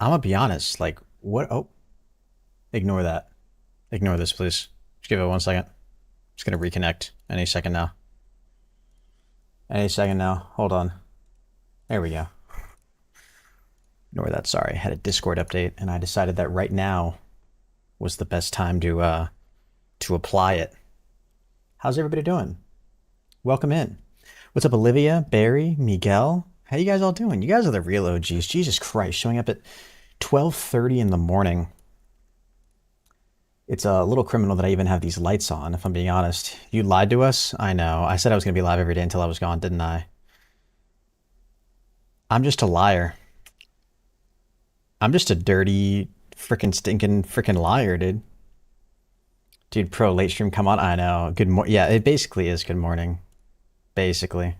I'm gonna be honest. Like, what? Oh, ignore that. Ignore this, please. Just give it 1 second. Just gonna reconnect any second now. Any second now. Hold on. There we go. Ignore that. Sorry, I had a Discord update, and I decided that right now was the best time to apply it. How's everybody doing? Welcome in. What's up, Olivia, Barry, Miguel? How you guys all doing? You guys are the real OGs. Jesus Christ, showing up at 12:30 in the morning. It's a little criminal that I even have these lights on, if I'm being honest. You lied to us? I know. I said I was going to be live every day until I was gone, didn't I? I'm just a liar. I'm just a dirty, freaking stinking freaking liar, dude. Dude, pro late stream, come on. I know. Good morning. Yeah, it basically is good morning. Basically.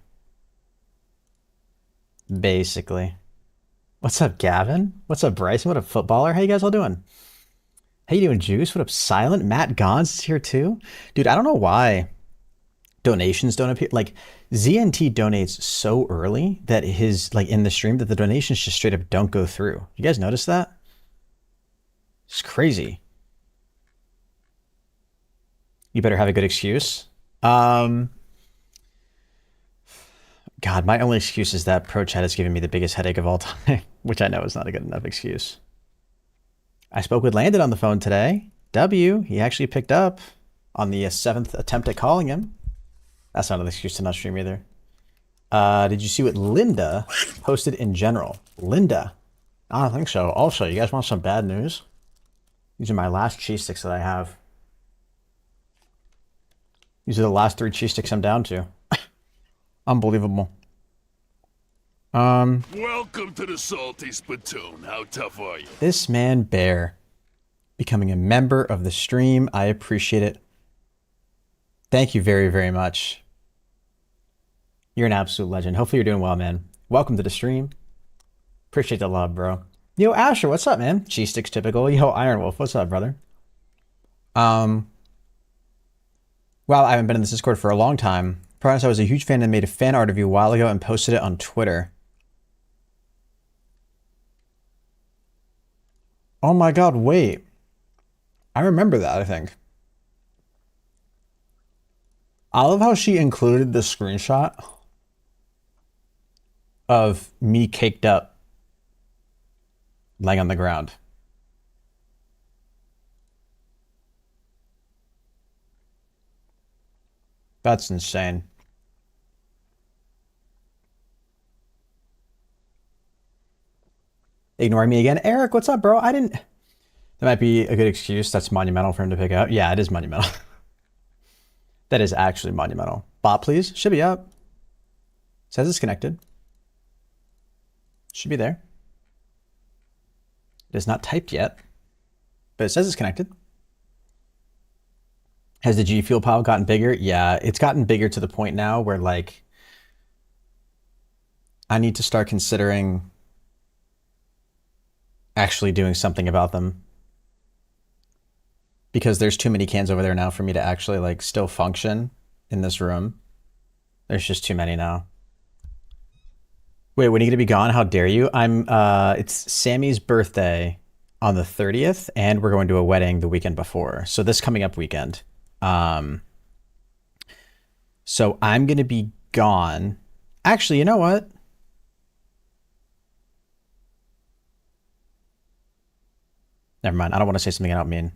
What's up, Gavin? What's up, Bryson? What up, footballer? How you guys all doing? How you doing, Juice? What up, Silent? Matt Gons is here too. Dude, I don't know why donations don't appear. Like, ZNT donates so early that his, like, in the stream that the donations just straight up don't go through. You guys notice that? It's crazy. You better have a good excuse. God, my only excuse is that Pro Chat is giving me the biggest headache of all time, which I know is not a good enough excuse. I spoke with Landon on the phone today. W, he actually picked up on the 7th attempt at calling him. That's not an excuse to not stream either. Did you see what Linda posted in general? Linda. I don't think so. Also, you guys want some bad news? These are my last cheese sticks that I have. These are the last 3 cheese sticks I'm down to. Unbelievable. Welcome to the Salty Spittoon. How tough are you? This man Bear becoming a member of the stream. I appreciate it. Thank you very, very much. You're an absolute legend. Hopefully you're doing well, man. Welcome to the stream. Appreciate the love, bro. Yo, Asher, what's up, man? Cheese sticks typical. Yo, Iron Wolf, what's up, brother? Wow, I haven't been in this Discord for a long time. ProHenis, I was a huge fan and made a fan art of you a while ago and posted it on Twitter. Oh my god, wait. I remember that, I think. I love how she included the screenshot of me caked up, laying on the ground. That's insane. Ignoring me again. Eric, what's up, bro? I didn't... That might be a good excuse. That's monumental for him to pick up. Yeah, it is monumental. That is actually monumental. Bot, please. Should be up. Says it's connected. Should be there. It is not typed yet, but it says it's connected. Has the GFuel pile gotten bigger? Yeah, it's gotten bigger to the point now where, like, I need to start considering actually doing something about them. Because there's too many cans over there now for me to actually, like, still function in this room. There's just too many now. Wait, when are you gonna be gone? How dare you? It's Sammy's birthday on the 30th, and we're going to a wedding the weekend before. So this coming up weekend. So I'm gonna be gone. Actually, you know what? Never mind. I don't want to say something I don't mean.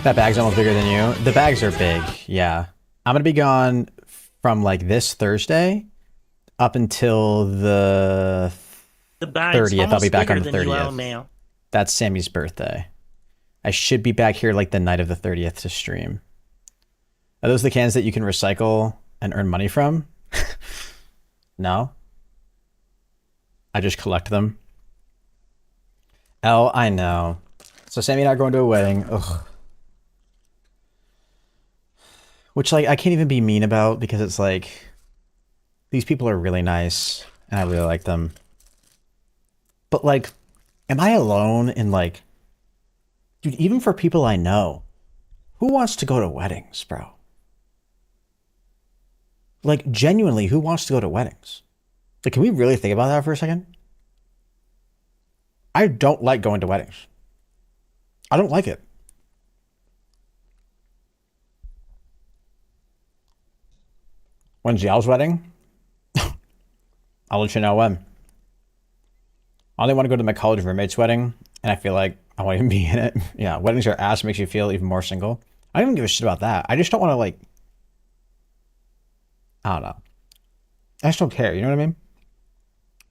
That bag's almost bigger than you. The bags are big, yeah. I'm gonna be gone from, like, this Thursday up until the 30th. I'll be back on the 30th. That's Sammy's birthday. I should be back here, like, the night of the 30th to stream. Are those the cans that you can recycle and earn money from? No? I just collect them. Oh, I know. So Sammy and I are going to a wedding. Ugh. Which, like, I can't even be mean about because it's like, these people are really nice and I really like them. But, like, am I alone in, like, dude, even for people I know, who wants to go to weddings, bro? Like, genuinely, who wants to go to weddings? Like, can we really think about that for a second? I don't like going to weddings. I don't like it. When's Yal's wedding? I'll let you know when. I only want to go to my college roommate's wedding, and I feel like I won't even be in it. Yeah, weddings are ass, makes you feel even more single. I don't even give a shit about that. I just don't want to, like, I don't know. I just don't care, you know what I mean?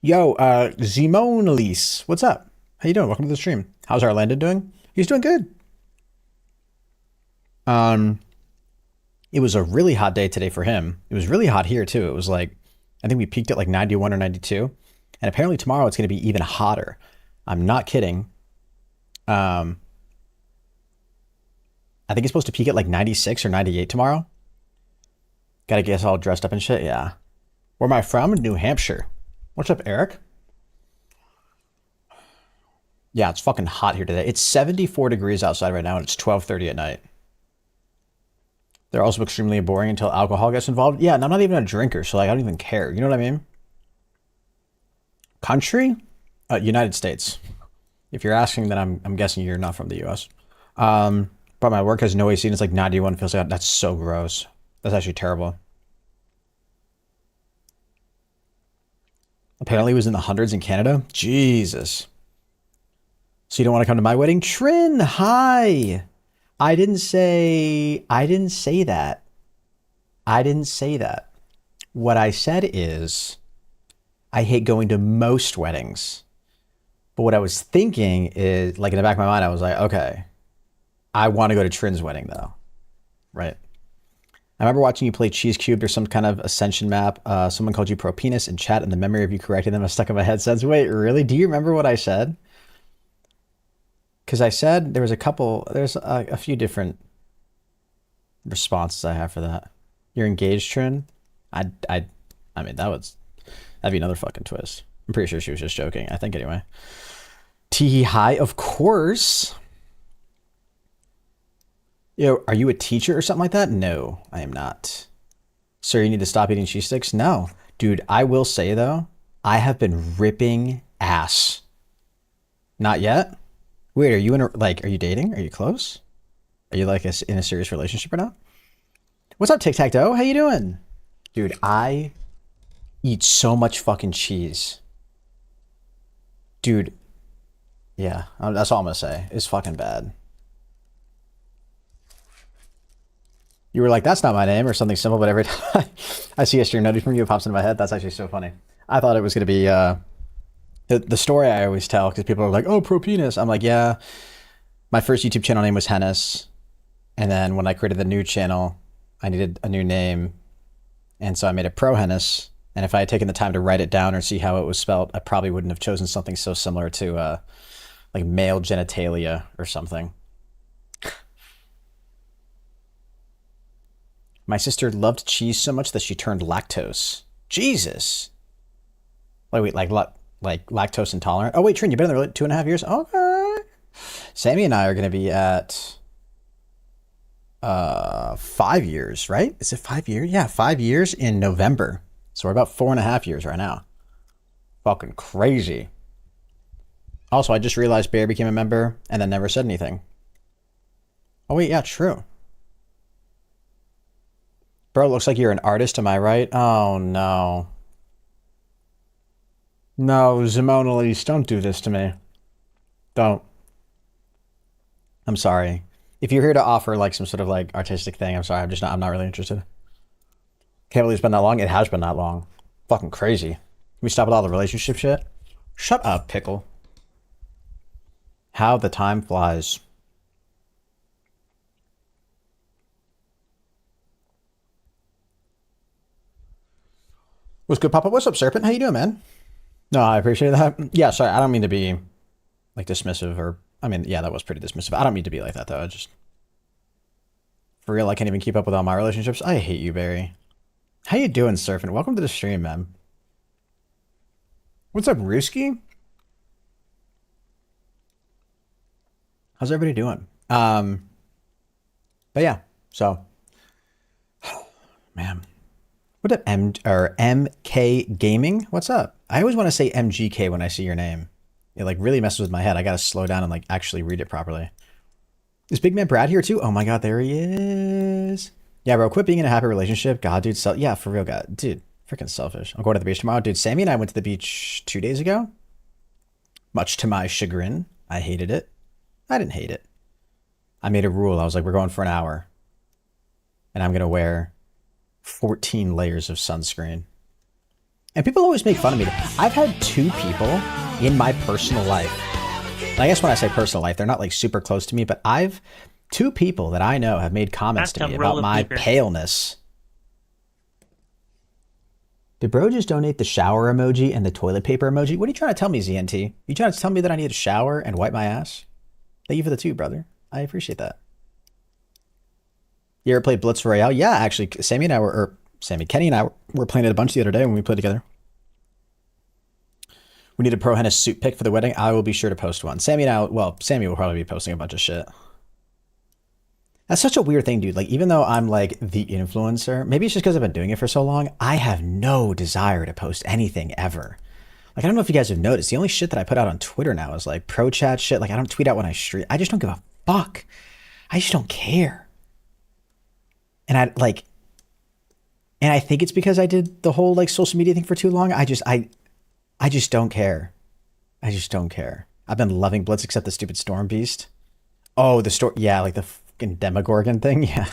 Yo, Zimone Elise, what's up? How you doing? Welcome to the stream. How's Orlando doing? He's doing good. It was a really hot day today for him. It was really hot here too. It was like, I think we peaked at like 91 or 92. And apparently tomorrow it's going to be even hotter. I'm not kidding. I think it's supposed to peak at like 96 or 98 tomorrow. Gotta get us all dressed up and shit. Yeah. Where am I from? New Hampshire. What's up, Eric? Yeah, it's fucking hot here today. It's 74 degrees outside right now and it's 12:30 at night. They're also extremely boring until alcohol gets involved. Yeah, and I'm not even a drinker, so like I don't even care. You know what I mean? Country? United States. If you're asking, then I'm guessing you're not from the US. But my work has no AC and it's like 91. Feels like that's so gross. That's actually terrible. Apparently it was in the hundreds in Canada. Jesus. So you don't want to come to my wedding? Trin, hi. I didn't say that. I didn't say that. What I said is I hate going to most weddings. But what I was thinking is, like in the back of my mind, I was like, okay, I want to go to Trin's wedding though. Right? I remember watching you play Cheese Cubed or some kind of Ascension map. Someone called you ProHenis in chat and the memory of you correcting them is stuck in my head since. Wait, really? Do you remember what I said? Because I said there's a few different responses I have for that. You're engaged, Trin? I mean, that'd be another fucking twist. I'm pretty sure she was just joking. I think anyway. Tee hi, of course. Yo, are you a teacher or something like that? No, I am not. Sir, you need to stop eating cheese sticks? No. Dude, I will say though, I have been ripping ass. Not yet? Wait, are you are you dating? Are you close? Are you like in a serious relationship or not? What's up, Tic Tac Toe? How you doing? Dude, I eat so much fucking cheese. Dude, yeah, that's all I'm gonna say. It's fucking bad. You were like, that's not my name or something simple, but every time I see a stream notice from you, it pops into my head. That's actually so funny. I thought it was gonna be the story I always tell, because people are like, oh, ProHenis. I'm like, yeah, my first YouTube channel name was Hennis. And then when I created the new channel, I needed a new name. And so I made it ProHenis. And if I had taken the time to write it down or see how it was spelled, I probably wouldn't have chosen something so similar to like male genitalia or something. My sister loved cheese so much that she turned lactose. Jesus. Wait, like lactose intolerant? Oh, wait, Trin, you've been in there 2.5 years? Okay. Sammy and I are going to be at 5 years, right? Is it 5 years? Yeah, 5 years in November. So we're about 4.5 years right now. Fucking crazy. Also, I just realized Bear became a member and then never said anything. Oh, wait, yeah, true. Bro, looks like you're an artist, am I right? Oh, no. No, Zimone Elise, don't do this to me. Don't. I'm sorry. If you're here to offer like some sort of like artistic thing, I'm sorry. I'm not really interested. Can't believe it's been that long. It has been that long. Fucking crazy. Can we stop with all the relationship shit? Shut up, Pickle. How the time flies. What's good, Papa? What's up, Serpent? How you doing, man? No, I appreciate that. Yeah, sorry. I don't mean to be like dismissive or, I mean, yeah, that was pretty dismissive. I don't mean to be like that though. I just, for real, I can't even keep up with all my relationships. I hate you, Barry. How you doing, Serpent? Welcome to the stream, man. What's up, Ruski? How's everybody doing? But yeah, so, man, What up, MK Gaming? What's up? I always want to say MGK when I see your name. It like really messes with my head. I gotta slow down and like actually read it properly. Is Big Man Brad here too? Oh my god, there he is. Yeah, bro, quit being in a happy relationship. God, dude, yeah, for real, God. Dude, freaking selfish. I'm going to the beach tomorrow. Dude, Sammy and I went to the beach 2 days ago. Much to my chagrin. I hated it. I didn't hate it. I made a rule. I was like, we're going for an hour. And I'm going to wear 14 layers of sunscreen. And people always make fun of me. I've had 2 people in my personal life. I guess when I say personal life, they're not like super close to me, but 2 people that I know have made comments to me about my paleness. Did bro just donate the shower emoji and the toilet paper emoji? What are you trying to tell me, ZNT? You trying to tell me that I need to shower and wipe my ass? Thank you for the 2, brother. I appreciate that. You ever played Blitz Royale? Yeah, actually, Kenny and I were playing it a bunch the other day when we played together. We need a ProHenis suit pick for the wedding. I will be sure to post one. Sammy will probably be posting a bunch of shit. That's such a weird thing, dude. Like, even though I'm like the influencer, maybe it's just because I've been doing it for so long, I have no desire to post anything ever. Like, I don't know if you guys have noticed, the only shit that I put out on Twitter now is like pro chat shit. Like, I don't tweet out when I stream. I just don't give a fuck. I just don't care. And I think it's because I did the whole like social media thing for too long. I just don't care. I just don't care. I've been loving Blitz except the stupid Storm Beast. Oh, the storm. Yeah, like the fucking Demogorgon thing. Yeah.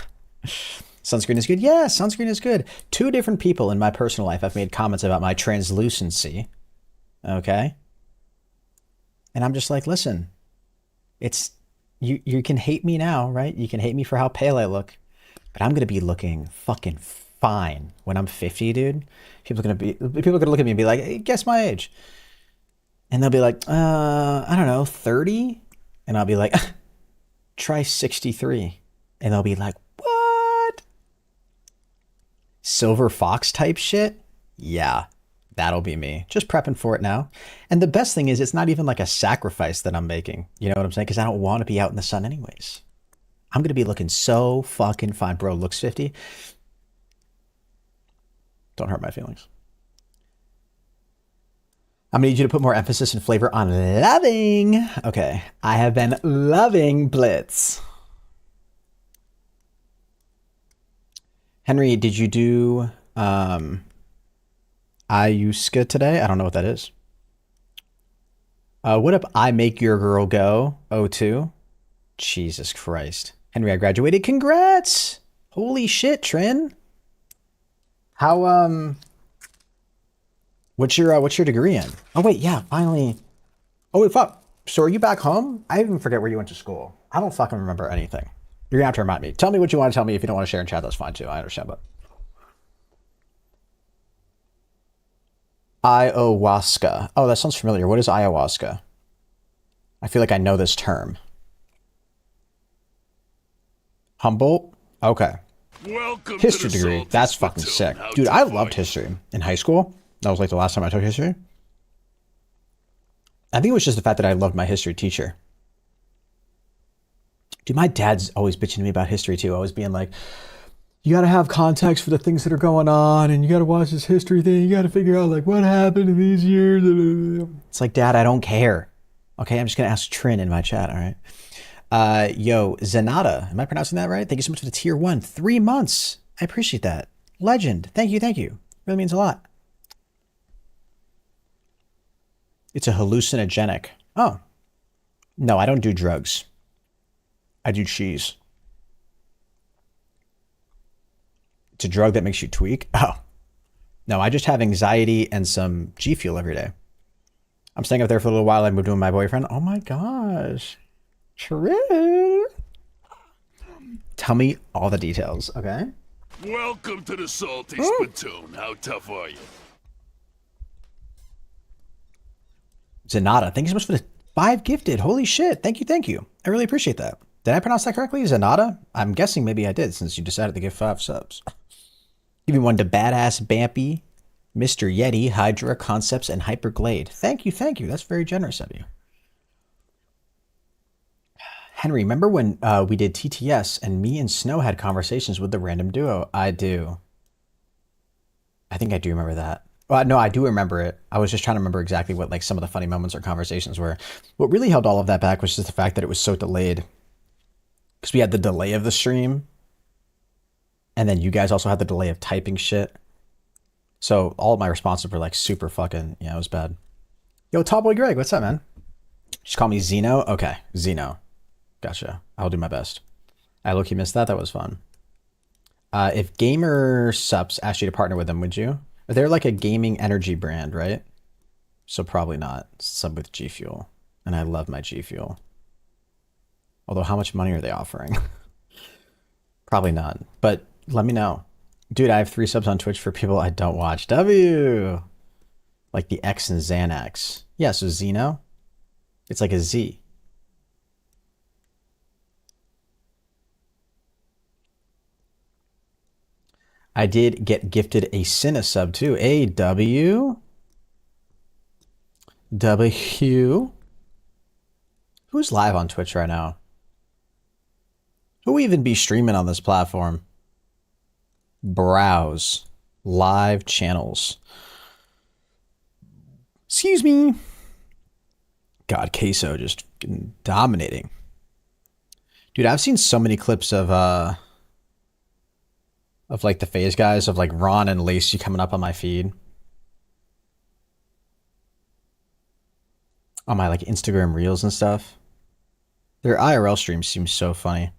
Sunscreen is good. Yeah, sunscreen is good. 2 different people in my personal life have made comments about my translucency. Okay. And I'm just like, listen, it's, you can hate me now, right? You can hate me for how pale I look, but I'm going to be looking fucking fine when I'm 50, dude. People are going to look at me and be like, hey, guess my age. And they'll be like, I don't know, 30. And I'll be like, try 63. And they'll be like, what? Silver Fox type shit? Yeah, that'll be me. Just prepping for it now. And the best thing is it's not even like a sacrifice that I'm making. You know what I'm saying? Because I don't want to be out in the sun anyways. I'm going to be looking so fucking fine. Bro looks 50. Don't hurt my feelings. I'm going to need you to put more emphasis and flavor on loving. Okay. I have been loving Blitz. Henry, did you do Ayuska today? I don't know what that is. What up, I Make Your Girl Go 02? Jesus Christ. Henry, I graduated. Congrats! Holy shit, Trin. How, what's your degree in? Oh, wait, yeah, finally. Oh, wait, fuck. So are you back home? I even forget where you went to school. I don't fucking remember anything. You're gonna have to remind me. Tell me what you want to tell me. If you don't want to share in chat, that's fine too. I understand, but. Ayahuasca. Oh, that sounds familiar. What is ayahuasca? I feel like I know this term. Humboldt? Okay. Welcome History to the degree. Salty That's fucking Spittoon. sick. How Dude, I tough loved are you? history in high school. That was like the last time I took history. I think it was just the fact that I loved my history teacher. Dude, my dad's always bitching to me about history too. Always being like, you got to have context for the things that are going on, and you got to watch this history thing. You got to figure out like what happened in these years. It's like, Dad, I don't care. Okay, I'm just going to ask Trin in my chat, all right? Yo, Zenata, am I pronouncing that right? Thank you so much for the tier 1. 3 months. I appreciate that. Legend. Thank you, thank you. Really means a lot. It's a hallucinogenic. Oh. No, I don't do drugs. I do cheese. It's a drug that makes you tweak? Oh. No, I just have anxiety and some GFuel every day. I'm staying up there for a little while. I moved in with my boyfriend. Oh my gosh. True. Tell me all the details, okay? Welcome to the Salty Spittoon. How tough are you? Zenata, thank you so much for the 5 gifted. Holy shit. Thank you, thank you. I really appreciate that. Did I pronounce that correctly? Zenata? I'm guessing maybe I did since you decided to give 5 subs. Give me one to Badass Bampy, Mr. Yeti, Hydra Concepts, and Hyperglade. Thank you, thank you. That's very generous of you. Henry, remember when we did TTS and me and Snow had conversations with the random duo? I do. I think I do remember that. Well, no, I do remember it. I was just trying to remember exactly what like some of the funny moments or conversations were. What really held all of that back was just the fact that it was so delayed. Because we had the delay of the stream. And then you guys also had the delay of typing shit. So all of my responses were like super fucking, yeah, it was bad. Yo, Tallboy Greg, what's up, man? Just call me Zeno? Okay, Zeno. Gotcha. I'll do my best. I low-key missed that. That was fun. If Gamer Sups asked you to partner with them, would you? They're like a gaming energy brand, right? So probably not. Sub with GFuel. And I love my GFuel. Although how much money are they offering? Probably not. But let me know. Dude, I have 3 subs on Twitch for people I don't watch. W! Like the X and Xanax. Yeah, so Zeno. It's like a Z. I did get gifted a Cine sub too. A W. W. Who's live on Twitch right now? Who even be streaming on this platform? Browse. Live channels. Excuse me. God, Queso just dominating. Dude, I've seen so many clips of like the FaZe guys, of like Ron and Lacey coming up on my feed. On my like Instagram reels and stuff. Their IRL streams seem so funny.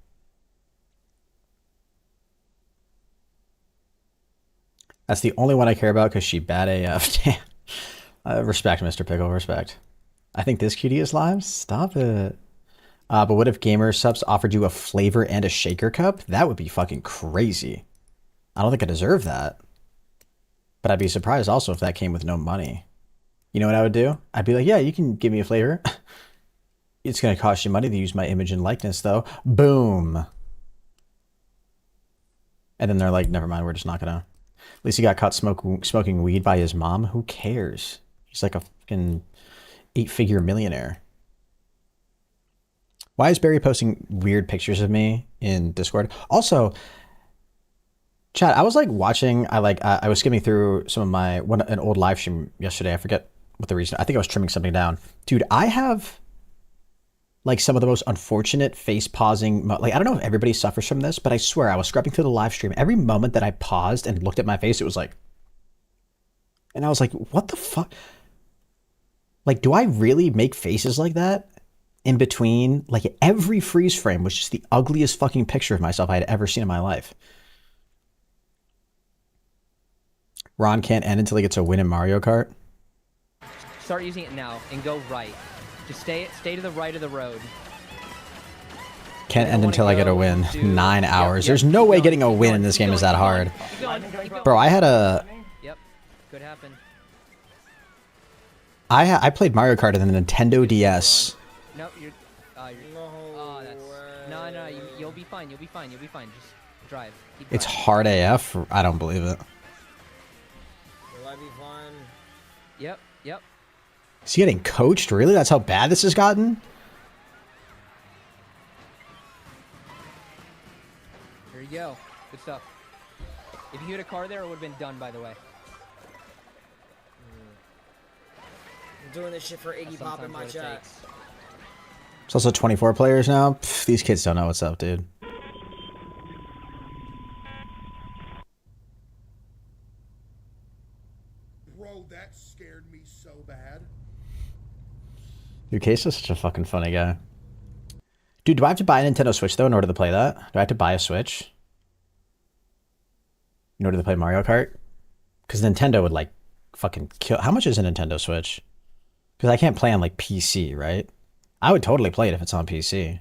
That's the only one I care about because she bad AF. Damn. Respect, Mr. Pickle, respect. I think this cutie is live. Stop it. But what if Gamer Subs offered you a flavor and a shaker cup? That would be fucking crazy. I don't think I deserve that. But I'd be surprised also if that came with no money. You know what I would do? I'd be like, yeah, you can give me a flavor. It's going to cost you money to use my image and likeness, though. Boom. And then they're like, never mind, we're just not going to. At least he got caught smoking weed by his mom. Who cares? He's like a fucking 8-figure millionaire. Why is Barry posting weird pictures of me in Discord? Also, chat, I was like watching, I was skimming through some of an old live stream yesterday. I forget what the reason. I think I was trimming something down. Dude, I have like some of the most unfortunate face pausing. Like, I don't know if everybody suffers from this, but I swear I was scrubbing through the live stream. Every moment that I paused and looked at my face, it was like, and I was like, what the fuck? Like, do I really make faces like that in between? Like, every freeze frame was just the ugliest fucking picture of myself I had ever seen in my life. Ron can't end until he gets a win in Mario Kart. Start using it now and go right. Just stay to the right of the road. Can't end until I get a win. 9 hours. There's no way getting a win in this game is that hard. Bro, I had a... Yep, could happen. I played Mario Kart on the Nintendo DS. No, no, you'll be fine. You'll be fine. Just drive. It's hard AF. I don't believe it. Will I be fine? Yep. Is he getting coached? Really? That's how bad this has gotten? There you go. Good stuff. If you hit a car there, it would have been done, by the way. I'm doing this shit for Iggy Pop in my chat. It's also 24 players now. Pff, these kids don't know what's up, dude. Bro, that scared me so bad. Dude, Case is such a fucking funny guy. Dude, do I have to buy a Nintendo Switch, though, in order to play that? Do I have to buy a Switch in order to play Mario Kart? Because Nintendo would, like, fucking kill... How much is a Nintendo Switch? Because I can't play on, like, PC, right? I would totally play it if it's on PC.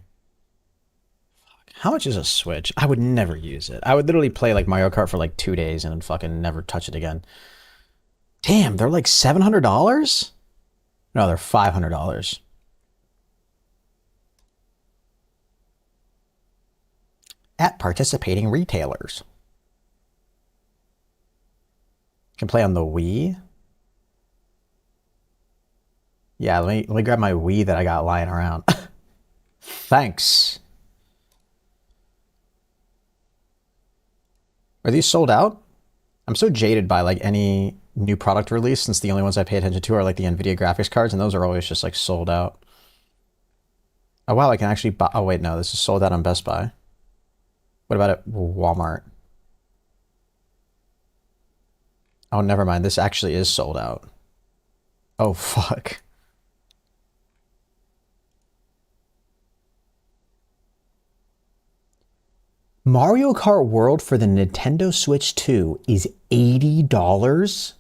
Fuck. How much is a Switch? I would never use it. I would literally play, like, Mario Kart for, like, 2 days and then fucking never touch it again. Damn, they're, like, $700? No, they're $500. At participating retailers. Can play on the Wii. Yeah, let me grab my Wii that I got lying around. Thanks. Are these sold out? I'm so jaded by like any new product release since the only ones I pay attention to are like the NVIDIA graphics cards, and those are always just like sold out. Oh wow, I can actually buy. Oh wait, no, this is sold out on Best Buy. What about at Walmart? Oh, never mind. This actually is sold out. Oh fuck. Mario Kart World for the Nintendo Switch 2 is $80?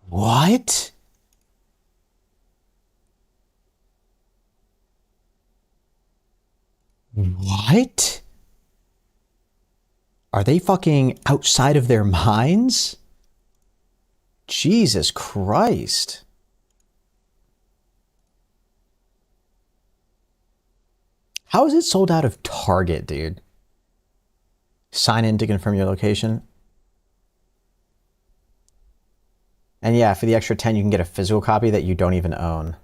What? What? Are they fucking outside of their minds? Jesus Christ. How is it sold out of Target, dude? Sign in to confirm your location. And yeah, for the extra 10, you can get a physical copy that you don't even own.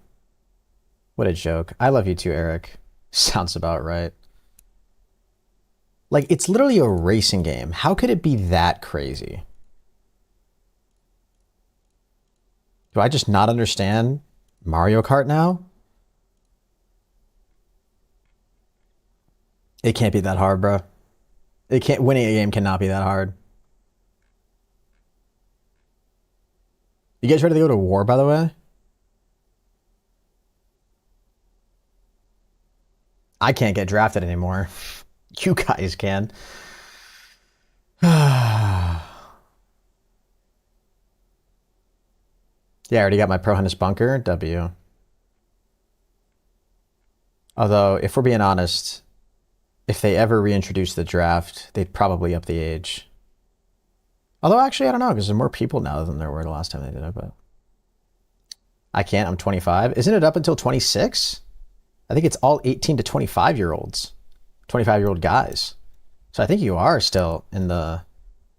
What a joke. I love you too, Eric. Sounds about right. Like, it's literally a racing game. How could it be that crazy? Do I just not understand Mario Kart now? It can't be that hard, bro. It can't. Winning a game cannot be that hard. You guys ready to go to war, by the way? I can't get drafted anymore. You guys can. Yeah, I already got my ProHenis bunker. W. Although, if we're being honest, if they ever reintroduce the draft, they'd probably up the age. Although, actually, I don't know, because there's more people now than there were the last time they did it, but... I can't, I'm 25. Isn't it up until 26? I think it's all 18 to 25-year-olds. 25-year-old guys. So I think you are still in the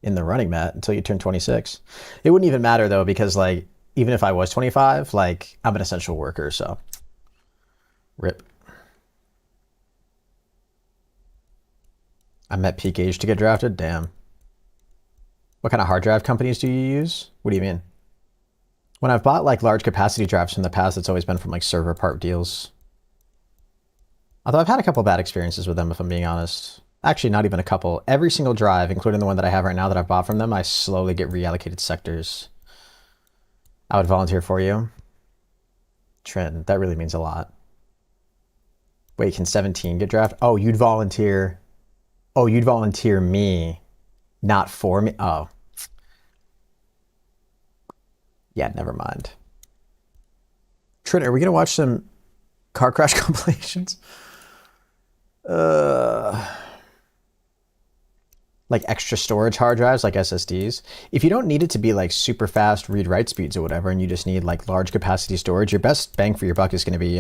running, Matt, until you turn 26. It wouldn't even matter, though, because, like, even if I was 25, like, I'm an essential worker, so... RIP. I'm at peak age to get drafted? Damn. What kind of hard drive companies do you use? What do you mean? When I've bought like large capacity drives in the past, it's always been from like server part deals. Although I've had a couple bad experiences with them, if I'm being honest. Actually, not even a couple. Every single drive, including the one that I have right now that I've bought from them, I slowly get reallocated sectors. I would volunteer for you. Trent, that really means a lot. Wait, can 17 get drafted? Oh, you'd volunteer. Oh, you'd volunteer me, not for me. Oh. Yeah, never mind. Trent, are we going to watch some car crash compilations? Like extra storage hard drives, like SSDs. If you don't need it to be like super fast read-write speeds or whatever, and you just need like large capacity storage, your best bang for your buck is going to be,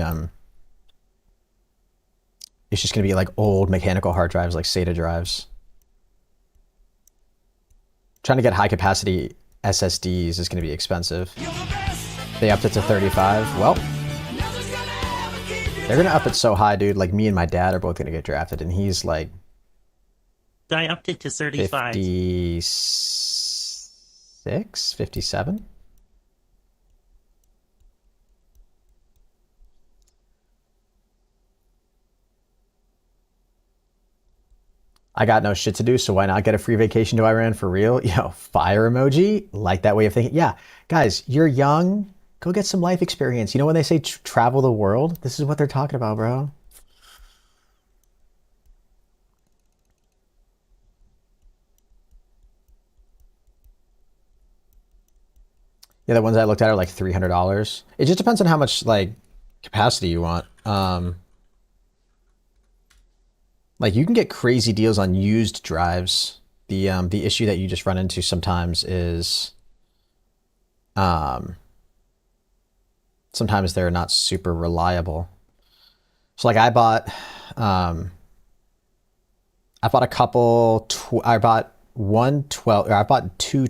it's just going to be like old mechanical hard drives, like SATA drives. Trying to get high capacity SSDs is going to be expensive. They upped it to 35. Well, they're going to up it so high, dude. Like me and my dad are both going to get drafted, and he's like... I upped it to 35. 56? 57? I got no shit to do, so why not get a free vacation to Iran for real? Yo, fire emoji, like that way of thinking. Yeah, guys, you're young. Go get some life experience. You know when they say travel the world? This is what they're talking about, bro. Yeah, the ones I looked at are like $300. It just depends on how much like capacity you want. Like you can get crazy deals on used drives. The issue that you just run into sometimes is sometimes they're not super reliable. So like I bought a couple I bought two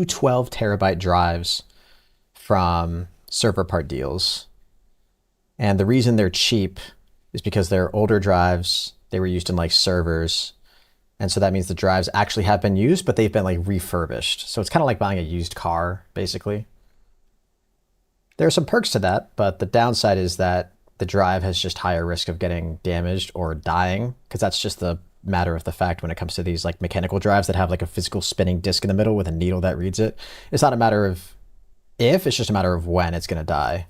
12 terabyte drives from server part deals. And the reason they're cheap is because they're older drives. They were used in like servers, And so that means the drives actually have been used, but they've been like refurbished. So it's kind of like buying a used car, basically. There are some perks to that, but the downside is that the drive has just higher risk of getting damaged or dying, because that's just the matter of the fact when it comes to these like mechanical drives that have like a physical spinning disc in the middle with a needle that reads it. It's not a matter of if, it's just a matter of when it's going to die.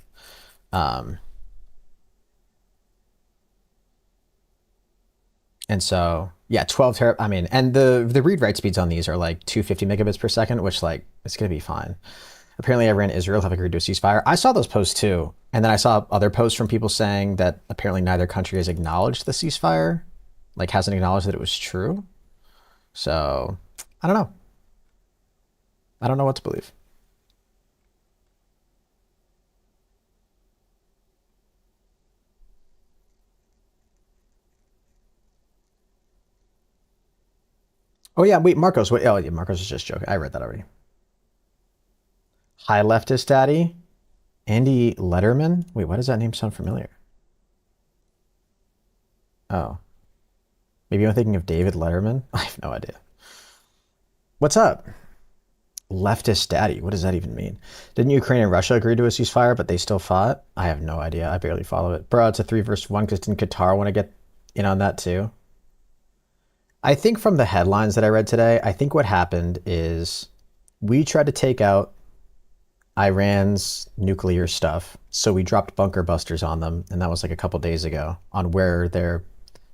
And so, yeah, 12 terabytes. I mean, and the read write speeds on these are like 250 megabits per second, which like it's going to be fine. Apparently, Iran and Israel have agreed to a ceasefire. I saw those posts too. And then I saw other posts from people saying that apparently neither country has acknowledged the ceasefire, like hasn't acknowledged that it was true. So, I don't know. I don't know what to believe. Oh yeah, wait, Marcos. Wait, oh yeah, Marcos is just joking. I read that already. Hi, leftist daddy. Andy Letterman. Wait, why does that name sound familiar? Oh, maybe I'm thinking of David Letterman. I have no idea. What's up? Leftist daddy. What does that even mean? Didn't Ukraine and Russia agree to a ceasefire, but they still fought? I have no idea. I barely follow it. Bro, it's a 3-1 because didn't Qatar want to get in on that too? I think from the headlines that I read today, I think what happened is we tried to take out Iran's nuclear stuff. So we dropped bunker busters on them. And that was like a couple days ago on where their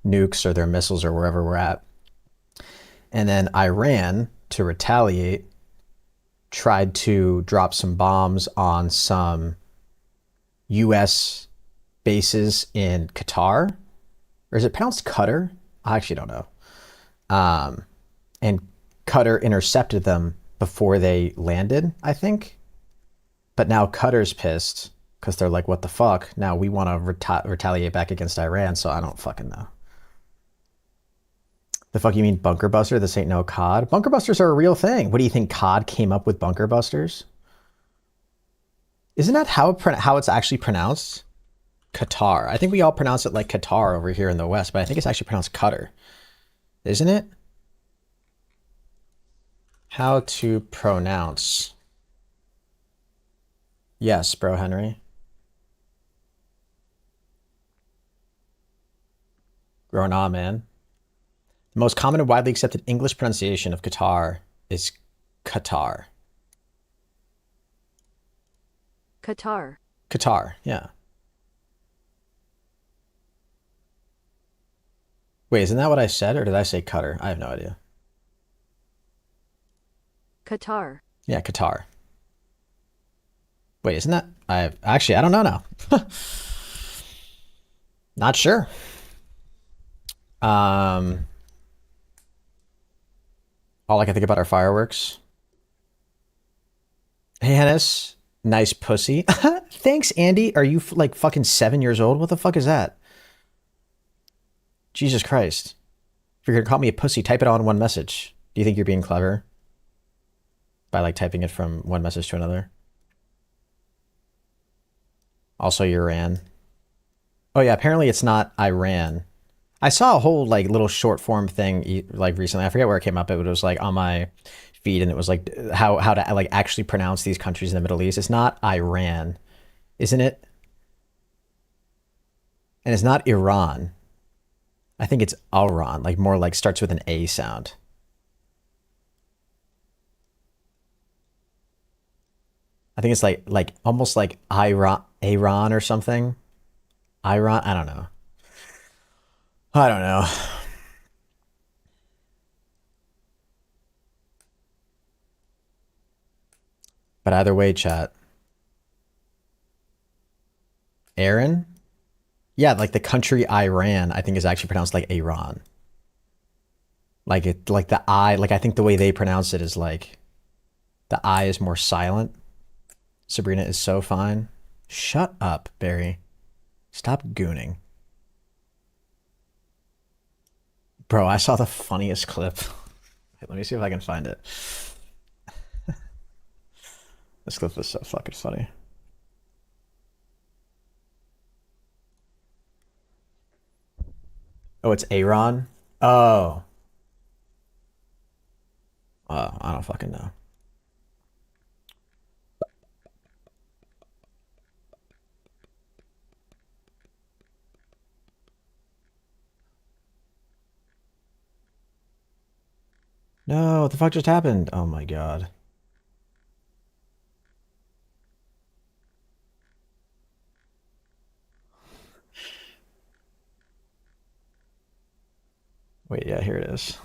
nukes or their missiles or wherever we're at. And then Iran, to retaliate, tried to drop some bombs on some US bases in Qatar. Or is it pronounced Qatar? I actually don't know. And Qatar intercepted them before they landed, I think. But now Qatar's pissed because they're like, what the fuck? Now we want to retaliate back against Iran, so I don't fucking know. The fuck you mean bunker buster? This ain't no COD. Bunker busters are a real thing. What do you think, COD came up with bunker busters? Isn't that how it's actually pronounced? Qatar. I think we all pronounce it like Qatar over here in the West, but I think it's actually pronounced Qatar. Isn't it? How to pronounce. Yes, bro, Henry. Growing on, man. The most common and widely accepted English pronunciation of Qatar is Qatar. Qatar. Qatar, yeah. Wait, isn't that what I said, or did I say Qatar? I have no idea. Qatar. Yeah, Qatar. Wait, isn't that? I don't know now. Not sure. All I can think about are fireworks. Hey, Hennis. Nice pussy. Thanks, Andy. Are you like fucking 7 years old? What the fuck is that? Jesus Christ. If you're gonna call me a pussy, type it all in one message. Do you think you're being clever? By like typing it from one message to another? Also Iran. Oh yeah, apparently it's not Iran. I saw a whole like little short form thing like recently. I forget where it came up. It was like on my feed and it was like how to like actually pronounce these countries in the Middle East. It's not Iran, isn't it? And it's not Iran. I think it's Iran, like more like starts with an A sound. I think it's like almost like Iran or something. Iran, I don't know. I don't know. But either way, chat. Aaron? Yeah, like the country Iran, I think is actually pronounced like Iran. Like it, like the I, like I think the way they pronounce it is like the I is more silent. Sabrina is so fine. Shut up, Barry. Stop gooning. Bro, I saw the funniest clip. Let me see if I can find it. This clip was so fucking funny. Oh, it's Aaron? Oh. I don't fucking know. No, what the fuck just happened? Oh my god. Wait, yeah, here it is.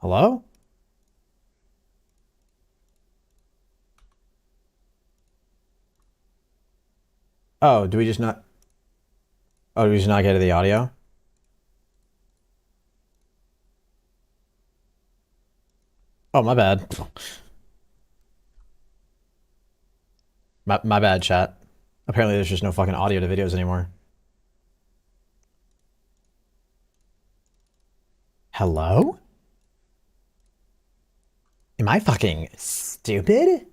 Hello? Oh, do we just not... Oh, do we just not get to the audio? Oh, my bad. My bad, chat. Apparently there's just no fucking audio to videos anymore. Hello? Am I fucking stupid?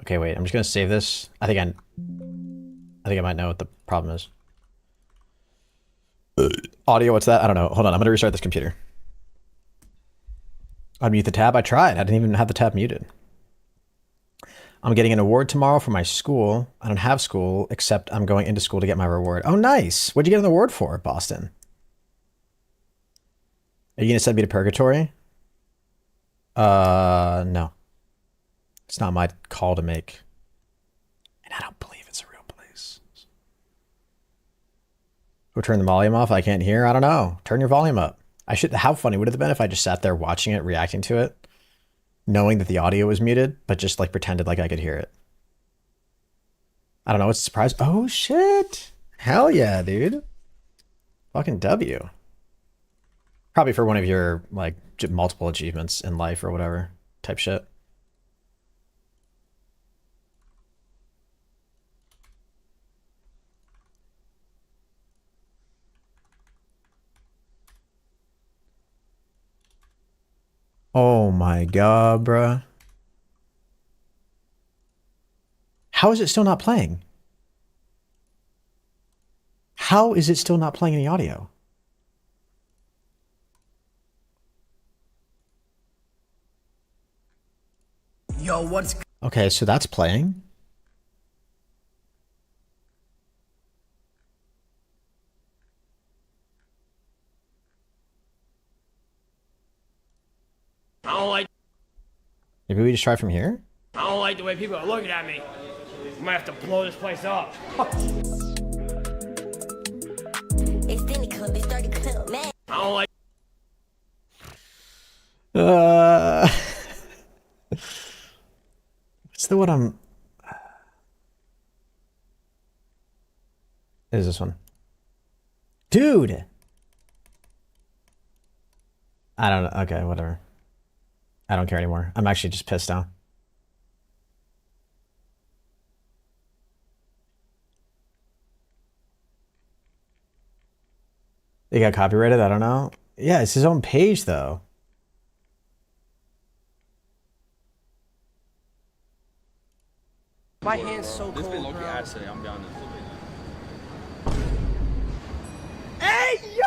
Okay, wait, I'm just gonna save this. I think I might know what the problem is. Audio, what's that? I don't know. Hold on, I'm gonna restart this computer. Unmute the tab. I tried. I didn't even have the tab muted. I'm getting an award tomorrow for my school. I don't have school, except I'm going into school to get my reward. Oh, nice. What'd you get an award for, Boston? Are you gonna send me to purgatory? No. It's not my call to make. And I don't believe it's a real place. Go turn the volume off. I can't hear. I don't know. Turn your volume up. How funny would it have been if I just sat there watching it, reacting to it, knowing that the audio was muted, but just like pretended like I could hear it. I don't know. It's a surprise. Oh shit. Hell yeah, dude. Fucking W. Probably for one of your like multiple achievements in life or whatever type shit. Oh my god, bruh. How is it still not playing? How is it still not playing any audio? Yo, what's... Okay, so that's playing. I don't like... Maybe we just try from here? I don't like the way people are looking at me. I might have to blow this place up. Extended clip, it's 30 clip, man. I don't like... What's the one I'm... Is this one? Dude! I don't know. Okay, whatever. I don't care anymore. I'm actually just pissed now. They got copyrighted? I don't know. Yeah, it's his own page, though. My hand's so cold, This been low-key bro. ass today, I'm down this. Hey, yo!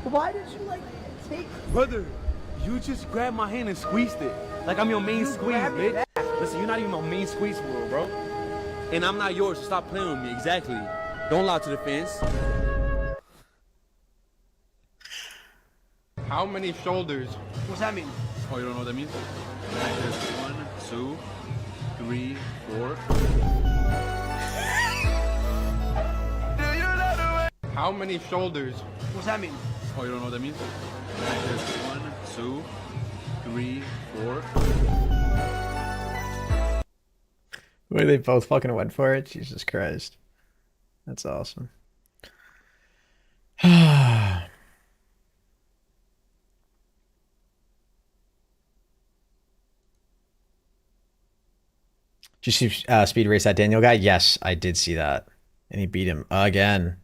Why did you, like, take... Brother, you just grabbed my hand and squeezed it. Like I'm your main squeeze, bitch. Listen, you're not even my main squeeze for real, bro. And I'm not yours, so stop playing with me. Exactly. Don't lie to the fence. How many shoulders? What's that mean? Oh, you don't know what that means? There's 1, 2, 3, 4. How many shoulders? What's that mean? Oh, you don't know what that means? There's 1, 2, 3, 4. Wait, they both fucking went for it? Jesus Christ. That's awesome. Did you see Speed Race that Daniel guy? Yes, I did see that. And he beat him again.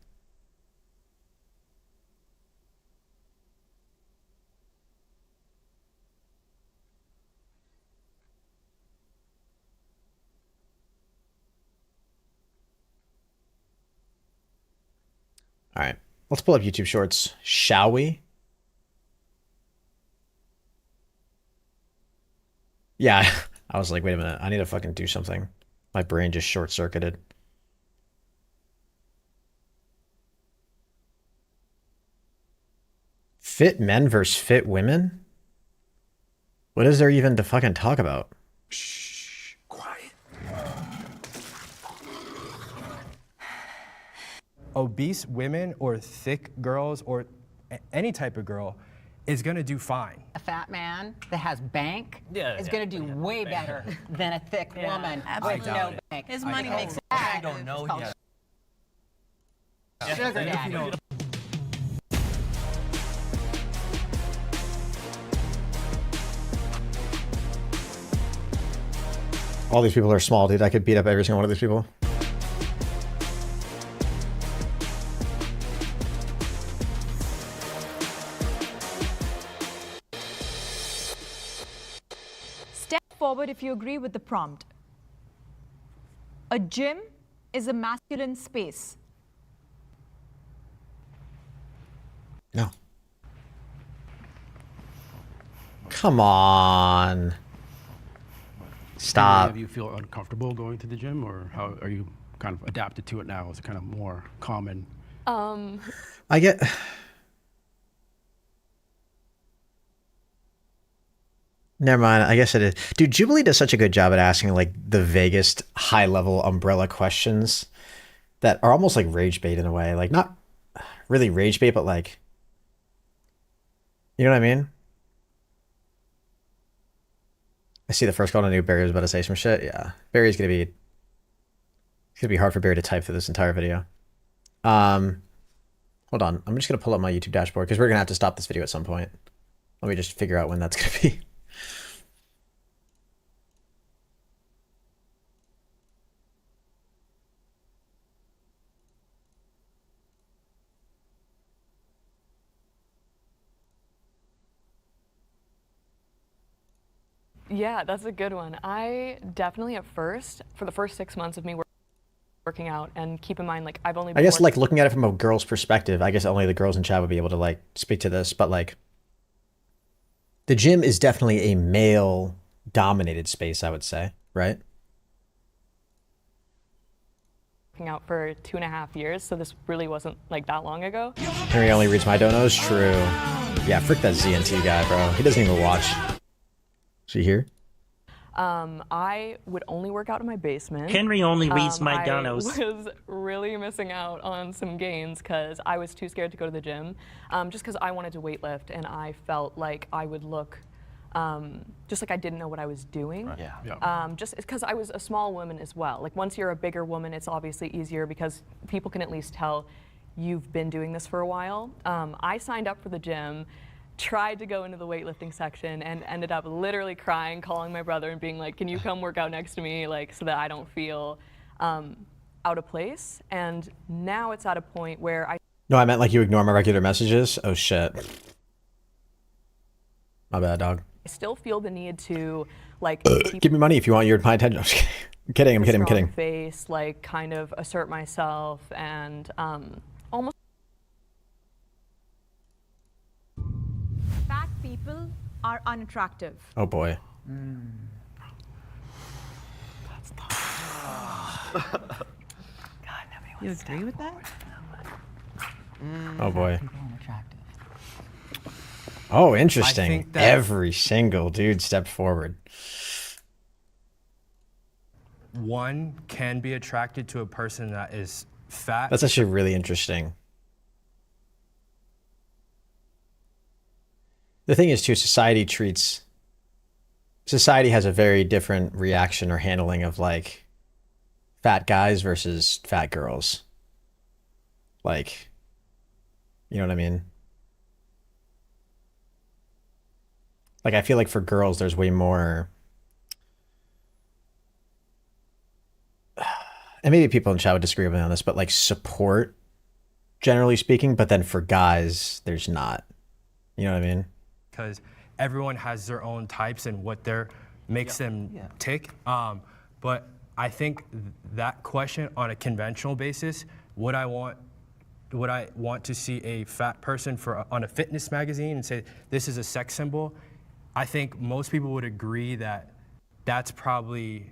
All right, let's pull up YouTube Shorts, shall we? Yeah, I was like, wait a minute, I need to fucking do something. My brain just short-circuited. Fit men versus fit women? What is there even to fucking talk about? Shh, quiet. Obese women or thick girls or any type of girl is gonna do fine. A fat man that has bank is gonna do way better than a thick woman with no bank. His money makes it. I don't know yet. Sugar daddy. All these people are small, dude. I could beat up every single one of these people. Step forward if you agree with the prompt. A gym is a masculine space. No. Come on. Stop. Do you feel uncomfortable going to the gym, or how are you kind of adapted to it now? Is it kind of more common? I get... Never mind. I guess it is. Dude, Jubilee does such a good job at asking like the vaguest high-level umbrella questions that are almost like rage bait in a way. Like not really rage bait, but like, you know what I mean? I see the first call. I knew Barry was about to say some shit. Yeah, Barry's gonna be. It's gonna be hard for Barry to type through this entire video. Hold on. I'm just gonna pull up my YouTube dashboard because we're gonna have to stop this video at some point. Let me just figure out when that's gonna be. Yeah, that's a good one. I definitely for the first 6 months of me working out, and keep in mind, like, I've only been I guess like looking at it from a girl's perspective, I guess only the girls in chat would be able to like speak to this, but like the gym is definitely a male dominated space, I would say, right? working out for 2.5 years, so this really wasn't like that long ago. Henry only reads my donos. True. Yeah, frick that ZNT guy, bro. He doesn't even watch. Is he here? I would only work out in my basement. Henry only reads my donos. I was really missing out on some gains because I was too scared to go to the gym, just because I wanted to weightlift and I felt like I would look just like I didn't know what I was doing. Right. Yeah. Just because I was a small woman as well. Like once you're a bigger woman, it's obviously easier because people can at least tell you've been doing this for a while. I signed up for the gym, tried to go into the weightlifting section, and ended up literally crying, calling my brother and being like, can you come work out next to me, like, so that I don't feel out of place. And now it's at a point where No, I meant like you ignore my regular messages. Oh shit. My bad, dog. I still feel the need to like give me money if you want my attention. I'm kidding. I'm kidding. Face, like, kind of assert myself and almost. Fat people are unattractive. Oh boy. That's tough. You agree with that? Oh boy. Oh, interesting. Every single dude stepped forward. One can be attracted to a person that is fat. That's actually really interesting. The thing is, too, society has a very different reaction or handling of like fat guys versus fat girls. Like, you know what I mean? Like, I feel like for girls, there's way more, and maybe people in chat would disagree with me on this, but like support, generally speaking, but then for guys, there's not. You know what I mean? Because everyone has their own types and what makes them tick. But I think that question on a conventional basis, would I want would I want to see a fat person on a fitness magazine and say this is a sex symbol? I think most people would agree that that's probably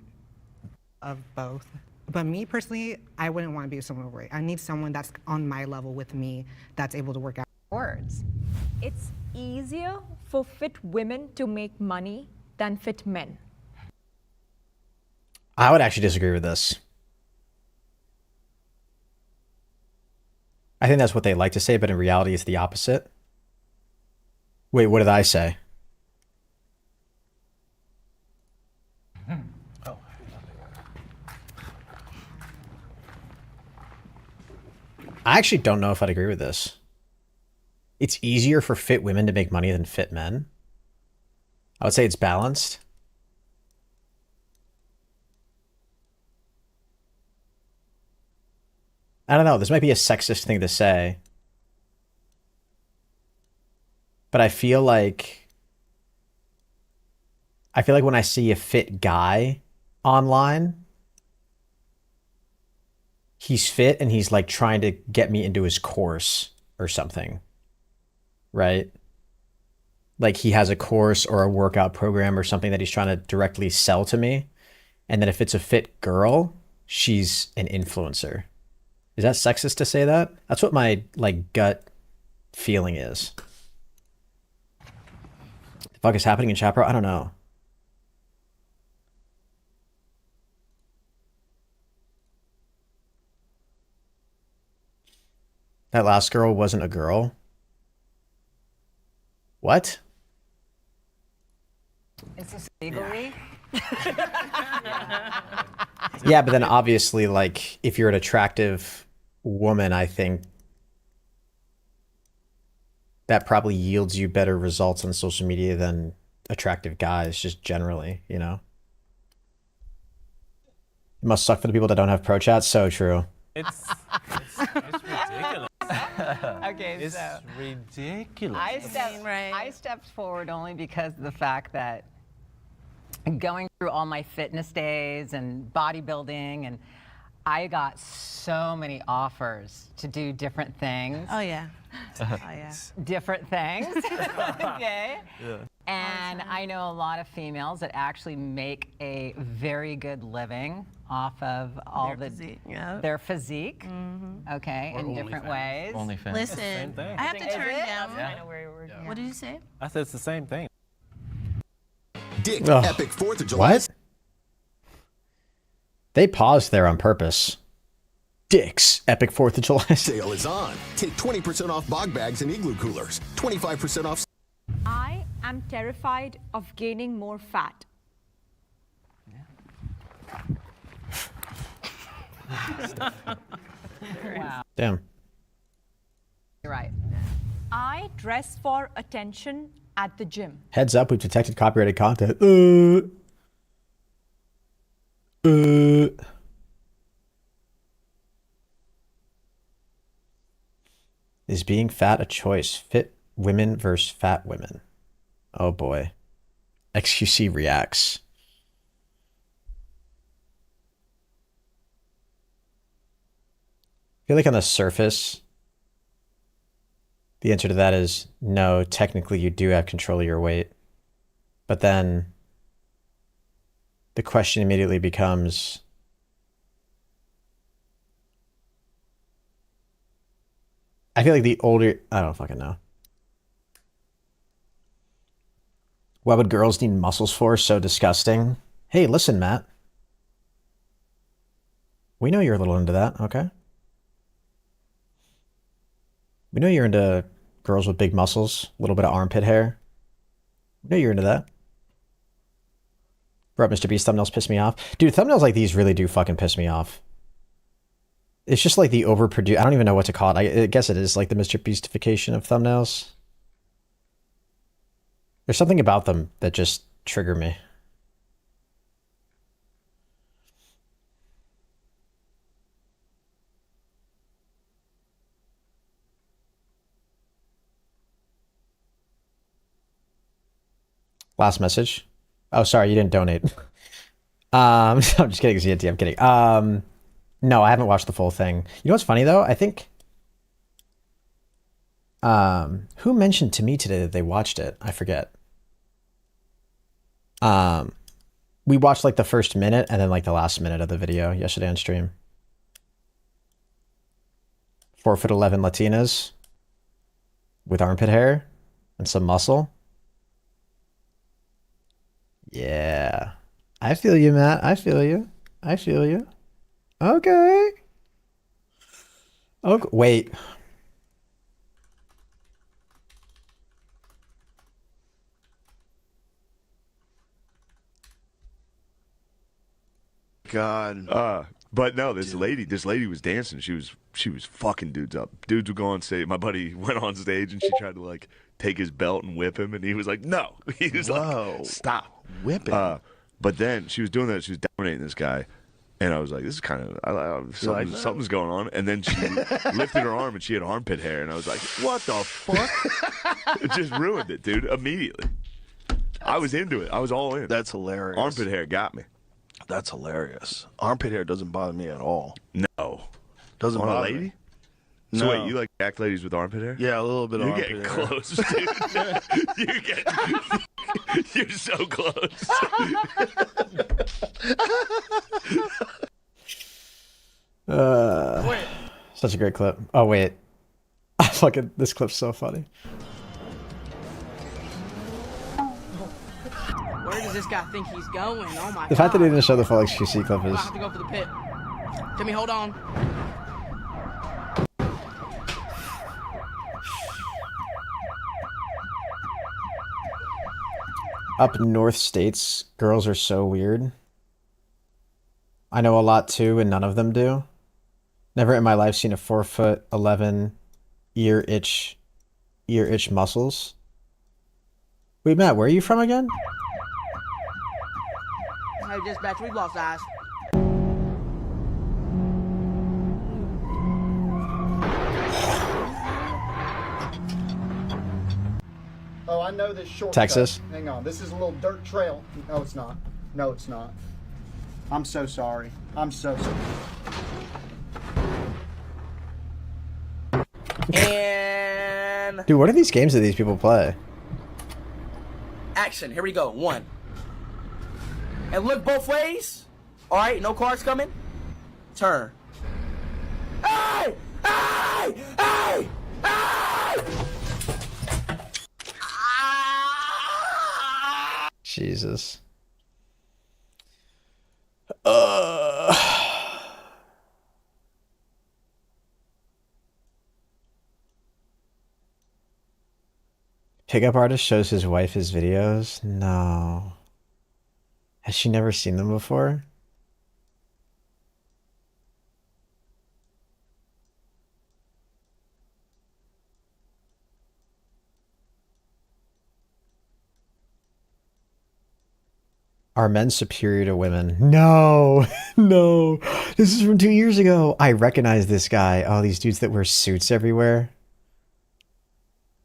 of both. But me personally, I wouldn't want to be with someone overweight. I need someone that's on my level with me, that's able to work out. Words. It's easier for fit women to make money than fit men. I would actually disagree with this. I think that's what they like to say, but in reality, it's the opposite. Wait, what did I say? I actually don't know if I'd agree with this. It's easier for fit women to make money than fit men. I would say it's balanced. I don't know. This might be a sexist thing to say. But I feel like when I see a fit guy online, he's fit and he's like trying to get me into his course or something. Right? Like he has a course or a workout program or something that he's trying to directly sell to me. And then if it's a fit girl, she's an influencer. Is that sexist to say that? That's what my like gut feeling is. The fuck is happening in chat, bro? I don't know. That last girl wasn't a girl. What? Is this legally? Yeah, but then obviously, like, if you're an attractive woman, I think that probably yields you better results on social media than attractive guys, just generally, you know? It must suck for the people that don't have pro chat. So true. It's ridiculous. Okay, it's so ridiculous. I stepped forward only because of the fact that going through all my fitness days and bodybuilding, and I got so many offers to do different things. Oh yeah. Oh yeah. Different things. Okay. Yeah. And I know a lot of females that actually make a very good living off of all their physique. Okay, in different ways. OnlyFans. Listen, I have to turn down. Yeah. What did you say? I said it's the same thing. Ugh. Epic 4th of July. What? They paused there on purpose. Dick's Epic 4th of July Sale is on. Take 20% off bog bags and igloo coolers. 25% off. I am terrified of gaining more fat. Wow. Damn. You're right. I dress for attention at the gym. Heads up, we've detected copyrighted content. Is being fat a choice? Fit women versus fat women. Oh boy. XQC reacts. I feel like on the surface, the answer to that is no, technically you do have control of your weight. But then the question immediately becomes, I feel like the older, I don't fucking know. What would girls need muscles for? So disgusting. Hey, listen, Matt. We know you're a little into that, okay? We know you're into girls with big muscles, a little bit of armpit hair. We know you're into that. Bro, Mr. Beast thumbnails piss me off. Dude, thumbnails like these really do fucking piss me off. It's just like the overproduced, I don't even know what to call it. I guess it is like the Mr. Beastification of thumbnails. There's something about them that just trigger me. Last message. Oh, sorry, you didn't donate. I'm just kidding, ZNT, I'm kidding. No, I haven't watched the full thing. You know what's funny though? I think Who mentioned to me today that they watched it? I forget. We watched like the first minute and then like the last minute of the video yesterday on stream. 4'11" Latinas with armpit hair and some muscle. Yeah. I feel you, Matt. I feel you. I feel you. Okay. Okay. Wait. God. But no, this lady was dancing. She was fucking dudes up. Dudes would go on stage. My buddy went on stage and she tried to like take his belt and whip him, and he was like, no. He was like, stop whipping. But then she was doing that. She was dominating this guy, and I was like, this is kind of something's going on. And then she lifted her arm and she had armpit hair, and I was like, what the fuck? It just ruined it, dude. Immediately. I was into it. I was all in. That's hilarious. Armpit hair got me. That's hilarious. Armpit hair doesn't bother me at all. No. Doesn't On a bother lady? me. So No. wait, you like jack ladies with armpit hair? Yeah, a little bit of You're armpit getting hair. close, dude. You're so close. Such a great clip. Oh wait. Fucking this clip's so funny. Where does this guy think he's going? Oh my god. The fact that he didn't show the full XQC clip I is have to go for the pit. Timmy, hold on. up north states, girls are so weird. I know a lot too, and none of them do. Never in my life seen a 4'11" ear itch muscles. Wait, Matt, where are you from again? Hey, dispatch, we've lost eyes. Oh, I know this shortcut. Texas. Hang on, this is a little dirt trail. No, it's not. No, it's not. I'm so sorry. I'm so sorry. And Dude, what are these games that these people play? action. Here we go. 1. And look both ways. All right, no cars coming. Turn. Hey! Hey! Hey! Hey! Jesus. Pickup artist shows his wife his videos? No. Has she never seen them before? Are men superior to women? No, no. This is from 2 years ago. I recognize this guy. Oh, these dudes that wear suits everywhere.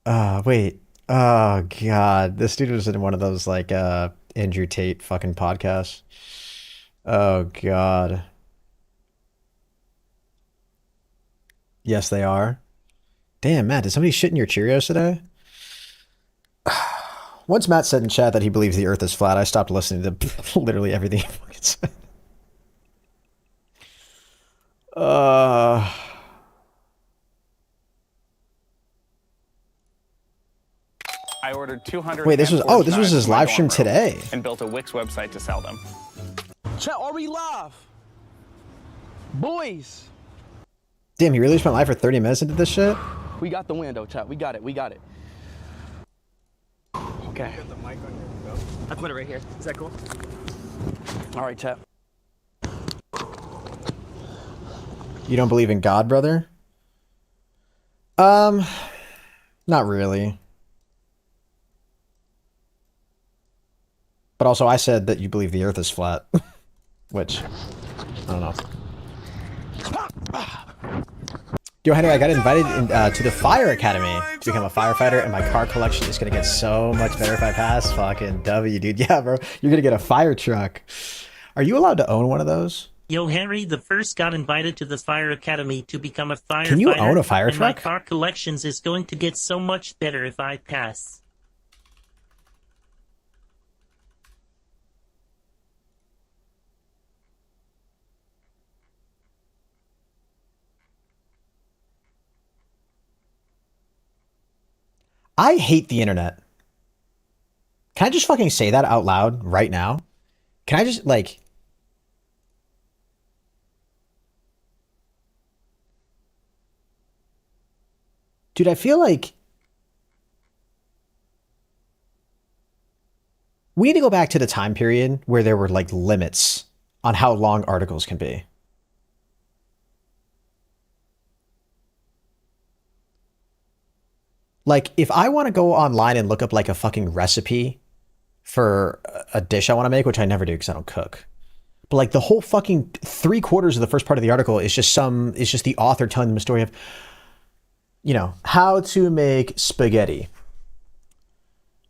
Wait. Oh, God. This dude was in one of those, like, Andrew Tate fucking podcasts. Oh, God. Yes, they are. Damn, Matt, did somebody shit in your Cheerios today? Once Matt said in chat that he believes the earth is flat, I stopped listening to literally everything he fucking said. I ordered 200. Wait, this was his live stream today. And built a Wix website to sell them. Chat, are we live? Boys, Damn, he really spent live for 30 minutes into this shit? we got the window, chat. We got it. We got it. Okay. I put it right here. Is that cool? All right, chat. You don't believe in God, brother? Not really. But also, I said that you believe the earth is flat. Which, I don't know. Yo, Henry, I got invited to the Fire Academy to become a firefighter, and my car collection is going to get so much better if I pass. Fucking W, dude. Yeah, bro. You're going to get a fire truck. Are you allowed to own one of those? Yo, Harry the First got invited to the Fire Academy to become a firefighter. Can you own a fire and my truck? car collections is going to get so much better if I pass. I hate the internet. Can I just fucking say that out loud right now? Can I just, like... Dude, I feel like... we need to go back to the time period where there were, like, limits on how long articles can be. Like, if I want to go online and look up, like, a fucking recipe for a dish I want to make, which I never do because I don't cook. But, like, the whole fucking 3/4 of the first part of the article is just the author telling them a story of, you know, how to make spaghetti.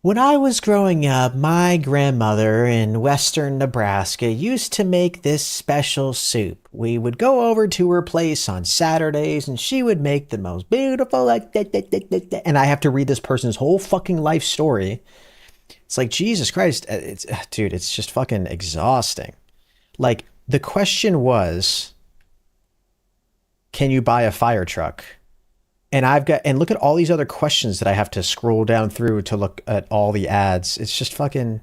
When I was growing up, my grandmother in western Nebraska used to make this special soup. We would go over to her place on Saturdays and she would make the most beautiful, like, and I have to read this person's whole fucking life story. It's like, Jesus Christ, dude, it's just fucking exhausting. Like, the question was, can you buy a fire truck? And look at all these other questions that I have to scroll down through to look at all the ads. It's just fucking...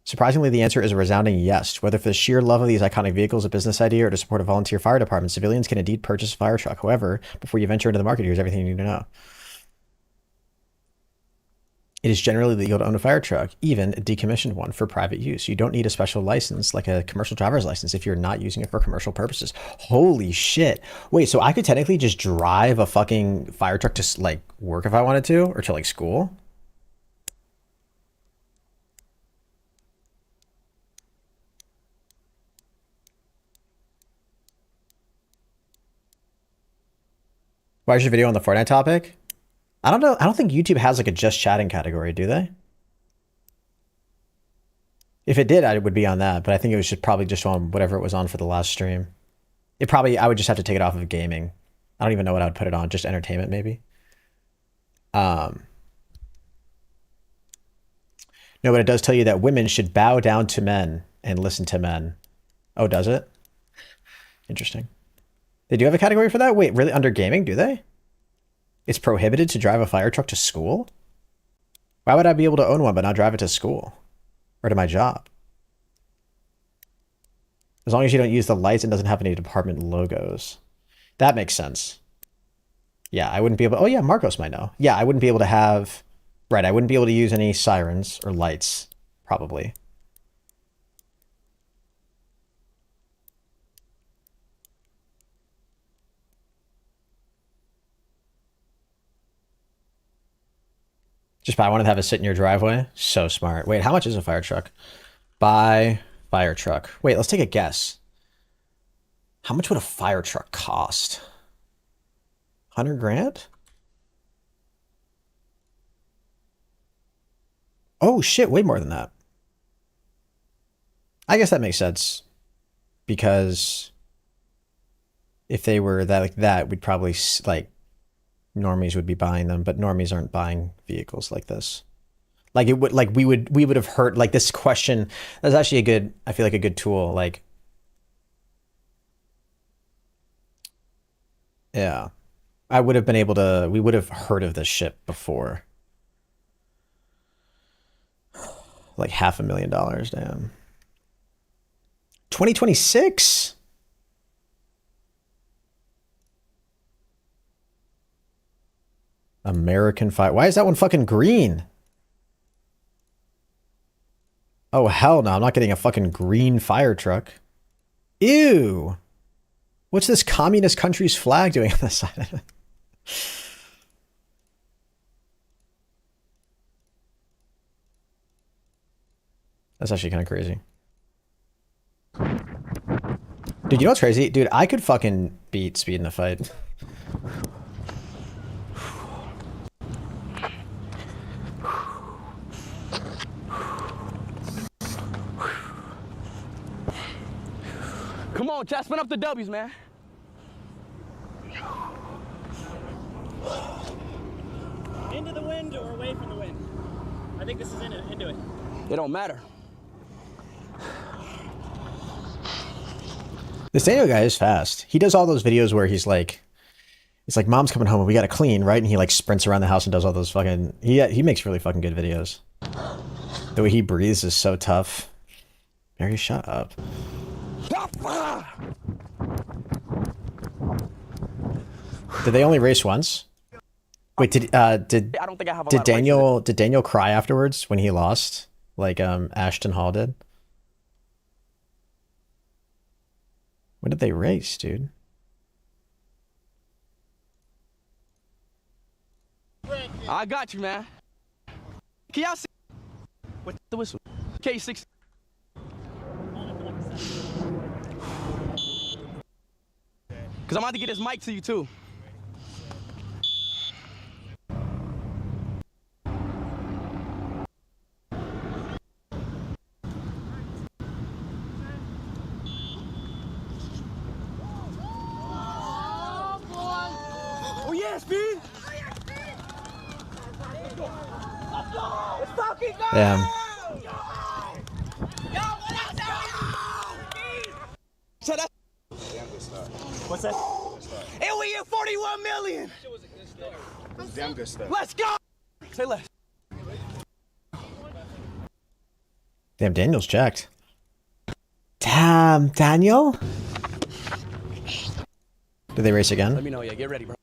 Surprisingly, the answer is a resounding yes. Whether for the sheer love of these iconic vehicles, a business idea, or to support a volunteer fire department, civilians can indeed purchase a fire truck. However, before you venture into the market, here's everything you need to know. It is generally legal to own a fire truck, even a decommissioned one for private use. You don't need a special license like a commercial driver's license if you're not using it for commercial purposes. Holy shit. Wait, so I could technically just drive a fucking fire truck to, like, work if I wanted to, or to, like, school? Why is your video on the Fortnite topic? I don't know. I don't think YouTube has, like, a just chatting category, do they? If it did, I would be on that, but I think it was just probably just on whatever it was on for the last stream. I would just have to take it off of gaming. I don't even know what I would put it on. Just entertainment, maybe. No, but it does tell you that women should bow down to men and listen to men. Oh, does it? Interesting. They do have a category for that? Wait, really? Under gaming, do they? It's prohibited to drive a fire truck to school? Why would I be able to own one but not drive it to school? Or to my job? As long as you don't use the lights and doesn't have any department logos. That makes sense. Yeah, I wouldn't be able... Oh yeah, Marcos might know. Yeah, I wouldn't be able to have... Right, I wouldn't be able to use any sirens or lights, probably. Just buy one and have it sit in your driveway. So smart. Wait, how much is a fire truck? Buy fire truck. Wait, let's take a guess. How much would a fire truck cost? 100 grand? Oh shit, way more than that. I guess that makes sense. Because if they were that like that, we'd probably like normies would be buying them, but normies aren't buying vehicles like this. Like it would, like we would have heard like this question. That's actually a good, I feel like a good tool. Like, yeah, I would have been able to, we would have heard of this shit before. Like $500,000, damn. 2026? American fire. Why is that one fucking green? Oh, hell no. I'm not getting a fucking green fire truck. Ew. What's this communist country's flag doing on the side of it? That's actually kind of crazy. Dude, you know what's crazy? Dude, I could fucking beat Speed in a fight. Come on, chat, spin up the W's, man. Into the wind or away from the wind? I think this is into it. It don't matter. This Daniel guy is fast. He does all those videos where he's like, it's like mom's coming home and we gotta clean, right? And he like sprints around the house and does all those fucking. He makes really fucking good videos. The way he breathes is so tough. Mary, shut up. Did they only race once? Wait, did I don't think I have a lot of did Daniel cry afterwards when he lost, like Ashton Hall did? When did they race, dude? I got you, man. Can y'all see? What's the whistle? K6. Cause I'm about to get this mic to you too. Oh yeah, speed. Let's fucking go. Damn. What's that? And we hit 41 million. Damn good stuff. Let's go. Say less. Damn, Daniel's jacked. Damn, Daniel. Did they race again? Let me know. Yeah, get ready, bro.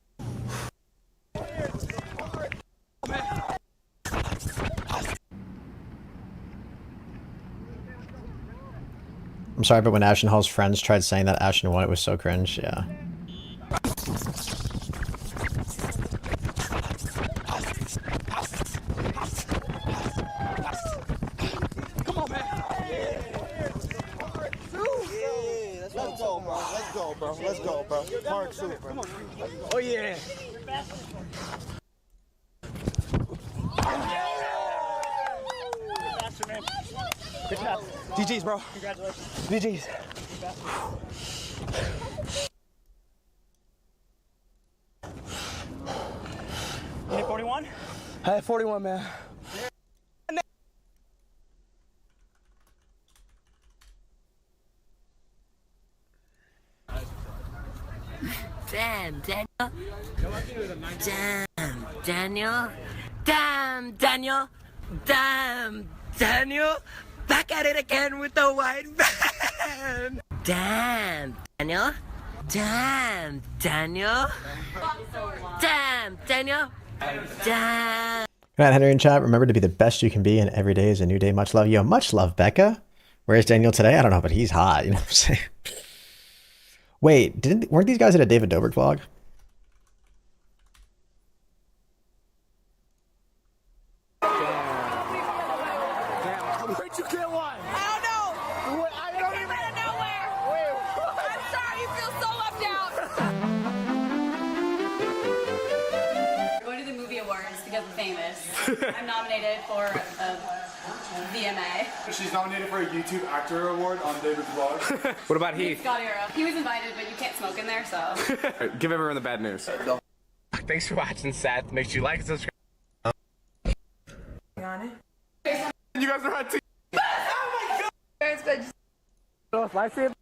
I'm sorry, but when Ashton Hall's friends tried saying that Ashton won, it was so cringe. Yeah. Come on, man. Let's go, bro. Let's go, bro. Let's go, bro. Part 2, bro. Oh yeah. Good job. GG's, bro. Congratulations. GG's. You hit 41? I had 41, man. Damn, Daniel. Damn, Daniel. Damn, Daniel. Damn, Daniel. Back at it again with the white van. Damn, Daniel. Damn, Daniel. Damn, Daniel. Damn. Good night, Henry in chat. Remember to be the best you can be, and every day is a new day. Much love. Yo, much love, Becca. Where's Daniel today? I don't know, but he's hot. You know what I'm saying? Wait, weren't these guys at a David Dobrik vlog? Where'd you get one? I don't know. I don't Came out of nowhere. I'm sorry, you feel so left out. We're going to the movie awards because I'm famous. I'm nominated for a VMA. She's nominated for a YouTube Actor Award on David's vlog. What about Heath? Scott Arrow. He was invited, but you can't smoke in there, so. Give everyone the bad news. Thanks for watching, Seth. Make sure you like and subscribe. You guys are on TV. Oh my god!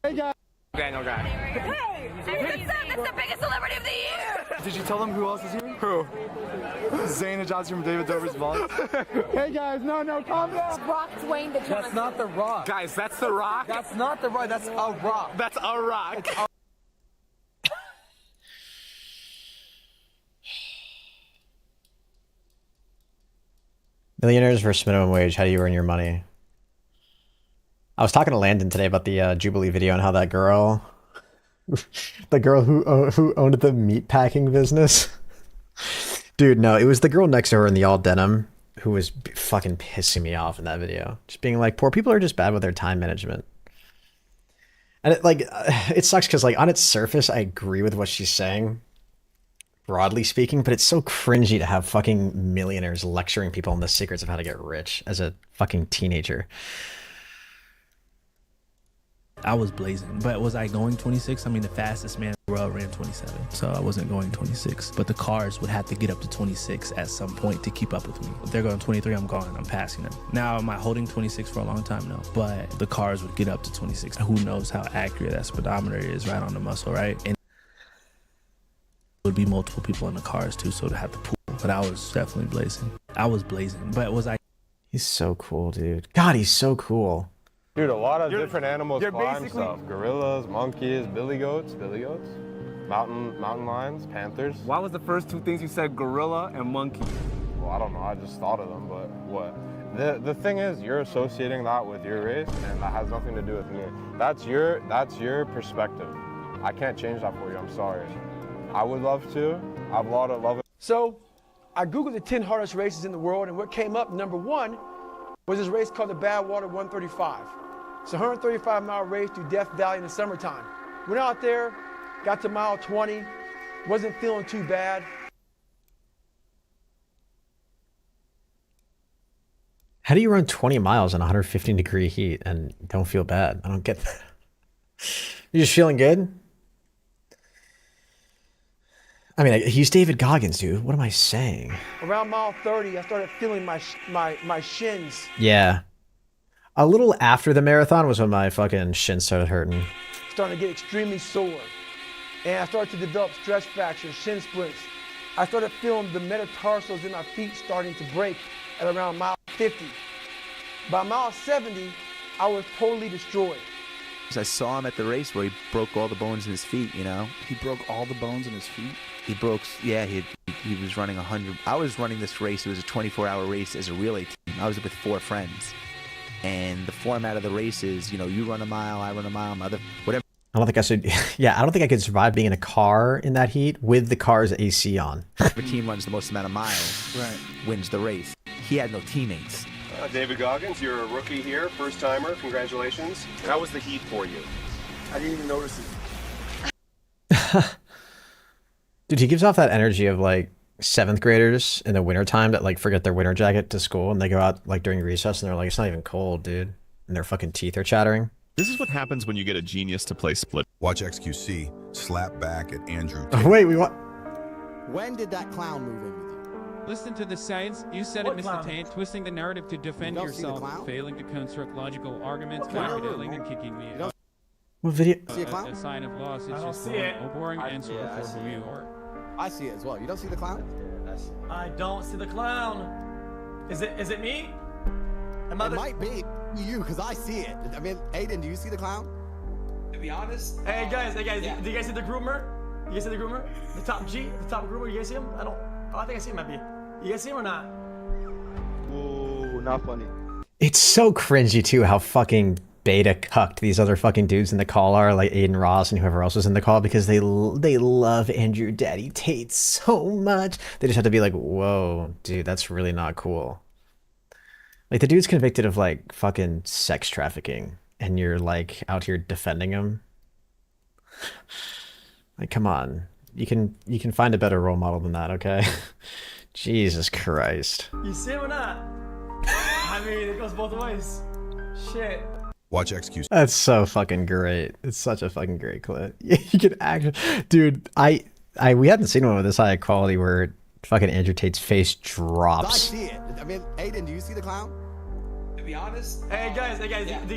Hey guys. Daniel guy. Hey! It's the biggest celebrity of the year! Did you tell them who else is here? Who? Zane and Johnson from David Dobrik's vlog. Hey guys, no, calm down. Rock Dwayne the That's not The Rock. Guys, that's The Rock. That's not The Rock, that's a rock. That's a rock. Millionaires versus minimum wage. How do you earn your money? I was talking to Landon today about the Jubilee video and how that girl, the girl who owned the meat packing business. Dude, no, it was the girl next to her in the all denim who was fucking pissing me off in that video. Just being like, poor people are just bad with their time management. And it sucks because like on its surface, I agree with what she's saying, broadly speaking, but it's so cringy to have fucking millionaires lecturing people on the secrets of how to get rich as a fucking teenager. I was blazing, but was I going 26? I mean, the fastest man in the world ran 27, so I wasn't going 26. But the cars would have to get up to 26 at some point to keep up with me. If they're going 23, I'm gone. I'm passing them. Now, am I holding 26 for a long time? No. But the cars would get up to 26. Who knows how accurate that speedometer is right on the muscle, right? And would be multiple people in the cars too, so to have to pull. But I was definitely blazing. I was blazing, but was I? He's so cool, dude. God, he's so cool. Dude, a lot of different animals climb stuff. Gorillas, monkeys, billy goats, mountain lions, panthers. Why was the first two things you said gorilla and monkey? Well, I don't know. I just thought of them, but what? The thing is, you're associating that with your race, and that has nothing to do with me. That's your perspective. I can't change that for you. I'm sorry. I would love to. I have a lot of love. So, I googled the 10 hardest races in the world, and what came up number 1 was this race called the Badwater 135. It's a 135-mile race through Death Valley in the summertime. Went out there, got to mile 20, wasn't feeling too bad. How do you run 20 miles in 115-degree heat and don't feel bad? I don't get that. You're just feeling good? I mean, he's David Goggins, dude. What am I saying? Around mile 30, I started feeling my shins. Yeah. A little after the marathon was when my fucking shins started hurting. Starting to get extremely sore. And I started to develop stress fractures, shin splints. I started feeling the metatarsals in my feet starting to break at around mile 50. By mile 70, I was totally destroyed. I saw him at the race where he broke all the bones in his feet, you know? He broke all the bones in his feet? He broke, yeah, he was running 100. I was running this race. It was a 24-hour race as a relay team. I was with 4 friends. And the format of the race is, you know, you run a mile, I run a mile, whatever. I don't think I should. Yeah, I don't think I could survive being in a car in that heat with the car's AC on. The team runs the most amount of miles, wins the race. He had no teammates. David Goggins, you're a rookie here, first timer. Congratulations. How was the heat for you? I didn't even notice it. Dude, he gives off that energy of like 7th graders in the wintertime that like forget their winter jacket to school and they go out like during recess and they're like, it's not even cold, dude. And their fucking teeth are chattering. This is what happens when you get a genius to play split. Watch XQC slap back at Andrew. Wait, we want. When did that clown move in with you? Listen to the science. You said it, Mr. Tain. Twisting the narrative to defend yourself, failing to construct logical arguments, backpedaling and kicking me out. What video? A sign of loss. It's just a boring answer for who you are. I see it as well. You don't see the clown? I don't see the clown. Is it me? It might be you, because I see it. I mean, Aiden, do you see the clown? To be honest. Hey guys, do you guys see the groomer? You guys see the groomer? The top groomer, you guys see him? I think I see him, maybe. You guys see him or not? Ooh, not funny. It's so cringy too how fucking beta cucked these other fucking dudes in the call are, like Aiden Ross and whoever else was in the call, because they love Andrew Daddy Tate so much. They just have to be like, whoa, dude, that's really not cool. Like the dude's convicted of like fucking sex trafficking and you're like out here defending him. Like, come on. You can find a better role model than that, okay? Jesus Christ. You see him or not? I mean, it goes both ways. Shit. Watch XQC. That's so fucking great. It's such a fucking great clip. You can actually, dude. We hadn't seen one with this high quality where fucking Andrew Tate's face drops. I see it. I mean, Aiden, do you see the clown? To be honest. Hey guys, do you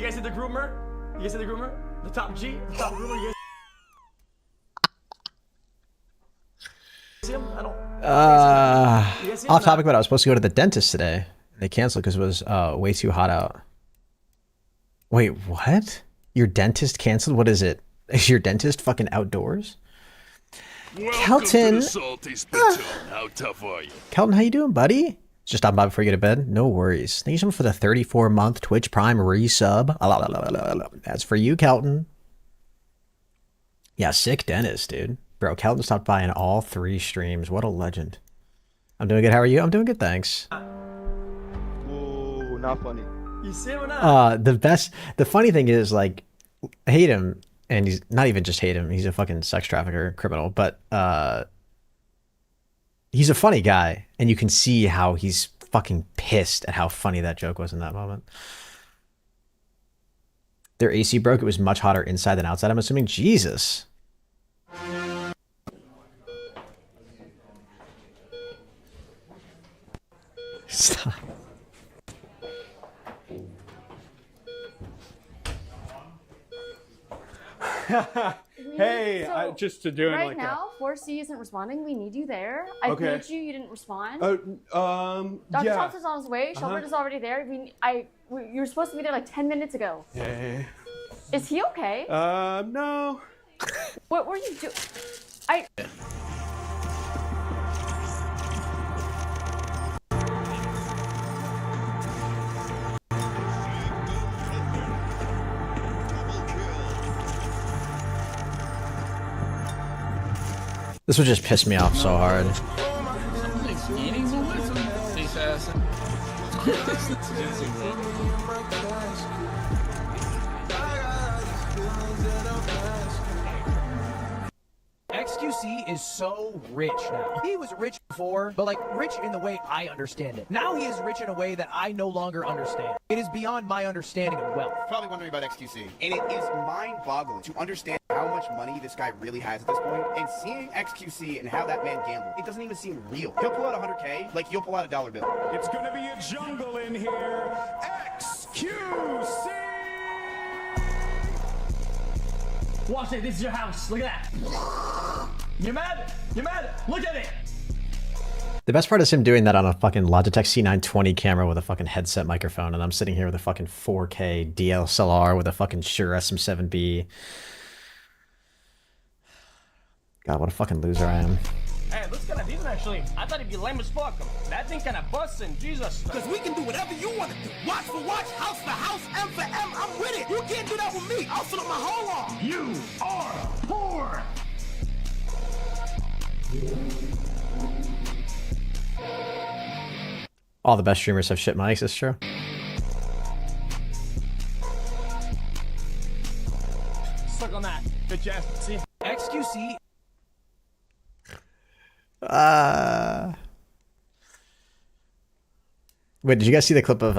guys see the groomer? You guys see the groomer? The top groomer. You guys see him? Off topic, but I was supposed to go to the dentist today. They canceled because it was way too hot out. Wait, what? Your dentist canceled? What is it? Is your dentist fucking outdoors? Kelton. How tough are you? Kelton, how you doing, buddy? Just stop by before you go to bed. No worries. Thank you so much for the 34-month Twitch Prime resub. That's for you, Kelton. Yeah, sick dentist, dude. Bro, Kelton stopped by in all 3 streams. What a legend. I'm doing good. How are you? I'm doing good, thanks. Ooh, not funny. You see him or not? The funny thing is, like, I hate him, and he's not even just hate him. He's a fucking sex trafficker, criminal, but he's a funny guy, and you can see how he's fucking pissed at how funny that joke was in that moment. their AC broke. It was much hotter inside than outside, I'm assuming. Jesus. Stop. Hey, So, just to do it right like now, 4C isn't responding. We need you there. I Okay. paged you. You didn't respond. Dr. Dr. Yeah. Thompson's on his way. Shelbert is already there. You were supposed to be there like 10 minutes ago. Yeah. Is he okay? No. What were you doing? This would just piss me off so hard. XQC is so rich now. He was rich before, but like rich in the way I understand it. Now he is rich in a way that I no longer understand. It is beyond my understanding of wealth. Probably wondering about XQC. And it is mind-boggling to understand how much money this guy really has at this point. And seeing XQC and how that man gambled, it doesn't even seem real. He'll pull out 100K like you'll pull out a dollar bill. It's gonna be a jungle in here. XQC! Watch it, this is your house. Look at that. You mad? You mad? Look at it. The best part is him doing that on a fucking Logitech C920 camera with a fucking headset microphone, and I'm sitting here with a fucking 4K DSLR with a fucking Shure SM7B. God, what a fucking loser I am. Hey, looks kind of decent actually. I thought it'd be lame as fuck. That thing kind of busting, Jesus. Because we can do whatever you want to do. Watch for watch, house for house, M for M. I'm with it. You can't do that with me. I'll fill up my whole arm. You are poor. All the best streamers have shit mics, it's true. Suck on that, bitch ass. See? XQC. Wait, did you guys see the clip of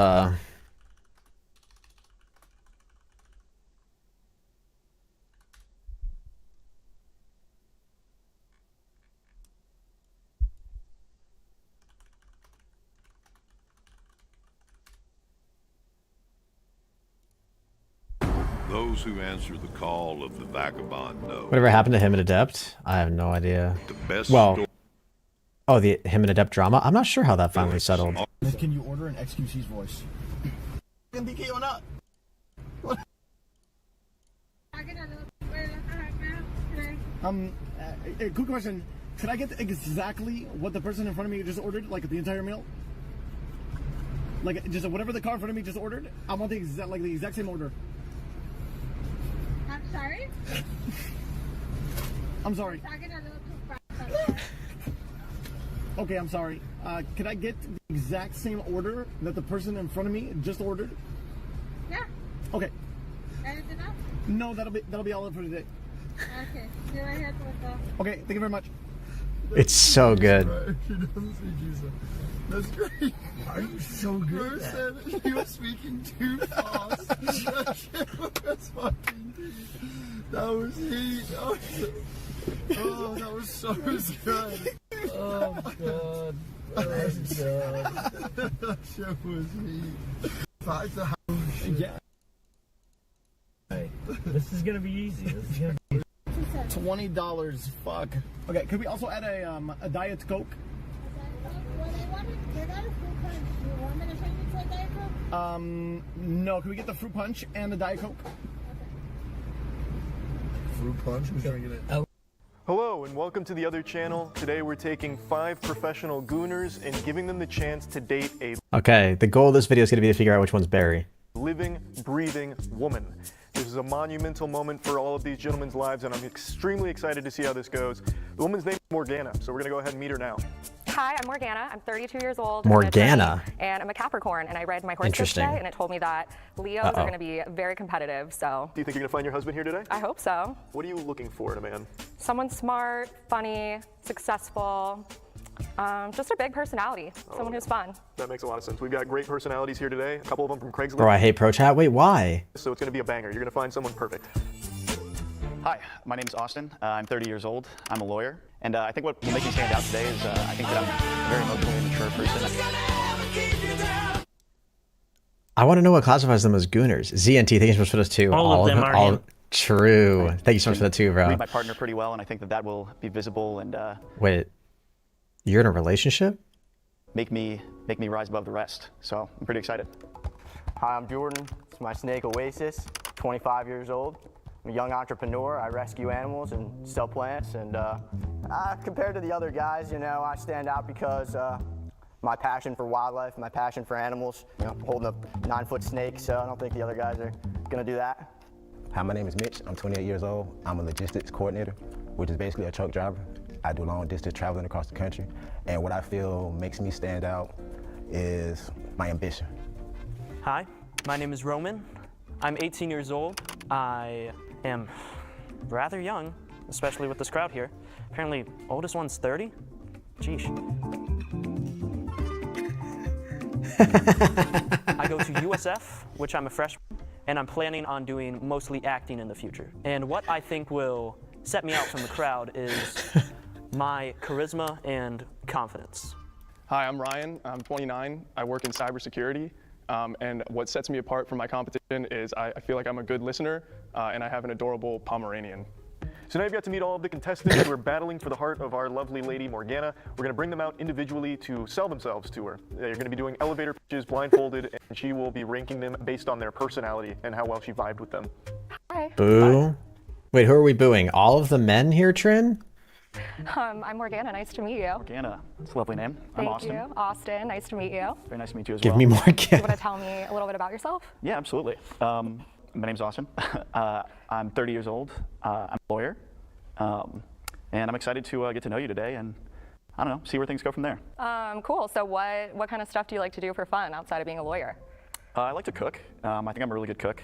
Those who answer the call of the vagabond know. whatever happened to him and Adept? I have no idea. The best Well, story- oh, the him and Adept drama? I'm not sure how that finally settled. Can you order an XQC's voice? MBK or not? Quick question. Could I get exactly what the person in front of me just ordered? Like the entire meal? Like just whatever the car in front of me just ordered? I want the exact same order. I'm sorry? I'm sorry. Okay, I'm sorry. Could I get the exact same order that the person in front of me just ordered? Yeah. Okay. Anything else? No, that'll be all for today. Okay. See you right here for the... Okay, thank you very much. It's so good. She doesn't say Jesus. That's great. Are you so good? Said he was speaking too fast. That's fucking heat. That was heat. That was so good. Oh god. Oh god. That shit was heat. That's a house. Yeah. This is gonna be easy. This is gonna be... $20. Fuck. Okay, could we also add a Diet Coke? No. Can we get the fruit punch and the Diet Coke? Fruit punch? Who's trying to get it? Hello and welcome to the other channel. Today we're taking 5 professional gooners and giving them the chance to date a Okay, the goal of this video is going to be to figure out which one's Barry. living, breathing woman. This is a monumental moment for all of these gentlemen's lives, and I'm extremely excited to see how this goes. The woman's name is Morgana, so we're gonna go ahead and meet her now. Hi, I'm Morgana. I'm 32 years old. Morgana. And I'm a Capricorn, and I read my horoscope Interesting. today, and it told me that Leos are going to be very competitive, so. Do you think you're gonna find your husband here today? I hope so. What are you looking for in a man? Someone smart, funny, successful, Just a big personality, someone who's fun. That makes a lot of sense. We've got great personalities here today. A couple of them from Craigslist. Bro, I hate pro chat. Wait, why? So it's going to be a banger. You're going to find someone perfect. Hi, my name is Austin. I'm 30 years old. I'm a lawyer. And I think what will make me stand out today is I think that I'm a very emotionally mature person. I want to know what classifies them as gooners. ZNT, thank you so much for those too. All of them are him. True. Thank you so much for that too, bro. Read my partner pretty well, and I think that will be visible and Wait, you're in a relationship? make me rise above the rest. So I'm pretty excited. Hi, I'm Jordan. It's my snake Oasis, 25 years old. I'm a young entrepreneur. I rescue animals and sell plants. And compared to the other guys, you know, I stand out because my passion for wildlife, my passion for animals, you know, holding a 9-foot snake, so I don't think the other guys are gonna do that. Hi, my name is Mitch. I'm 28 years old. I'm a logistics coordinator, which is basically a truck driver. I do long distance traveling across the country. And what I feel makes me stand out is my ambition. Hi, my name is Roman. I'm 18 years old. I am rather young, especially with this crowd here. Apparently, oldest one's 30? Jeesh. I go to USF, which I'm a freshman, and I'm planning on doing mostly acting in the future. And what I think will set me out from the crowd is my charisma and confidence. Hi, I'm Ryan. I'm 29. I work in cybersecurity. And what sets me apart from my competition is I feel like I'm a good listener and I have an adorable Pomeranian. So now you've got to meet all of the contestants who are battling for the heart of our lovely lady, Morgana. We're going to bring them out individually to sell themselves to her. You're going to be doing elevator pitches blindfolded, and she will be ranking them based on their personality and how well she vibed with them. Hi. Boo. Wait, who are we booing? All of the men here, Trin? I'm Morgana. Nice to meet you. Morgana, it's a lovely name. I'm Thank Austin. you. Austin, nice to meet you. Very nice to meet you as Give well. me Morgana. You want to tell me a little bit about yourself? Yeah, absolutely. My name's Austin. I'm 30 years old. I'm a lawyer. And I'm excited to get to know you today and, I don't know, see where things go from there. Cool. So what kind of stuff do you like to do for fun outside of being a lawyer? I like to cook. I think I'm a really good cook.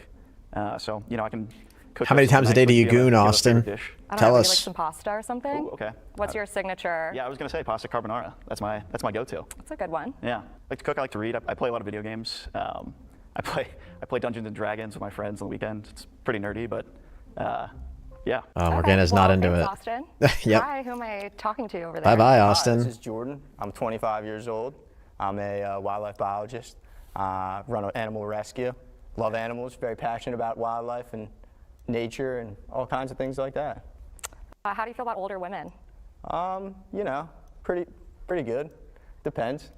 So, you know, I can cook. How many times a day do you goon, Austin? I don't Tell know, us. Maybe like some pasta or something? Ooh, okay. What's your signature? Yeah, I was going to say pasta carbonara. That's my go-to. That's a good one. Yeah. I like to cook. I like to read. I play a lot of video games. I play Dungeons and Dragons with my friends on the weekend. It's pretty nerdy, but yeah. Morgana's not into thanks, it. Austin. Yep. Hi, who am I talking to over there? Bye-bye, Austin. Hi, this is Jordan. I'm 25 years old. I'm a wildlife biologist. Run an animal rescue. Love animals. Very passionate about wildlife and nature and all kinds of things like that. How do you feel about older women? You know, pretty good. Depends.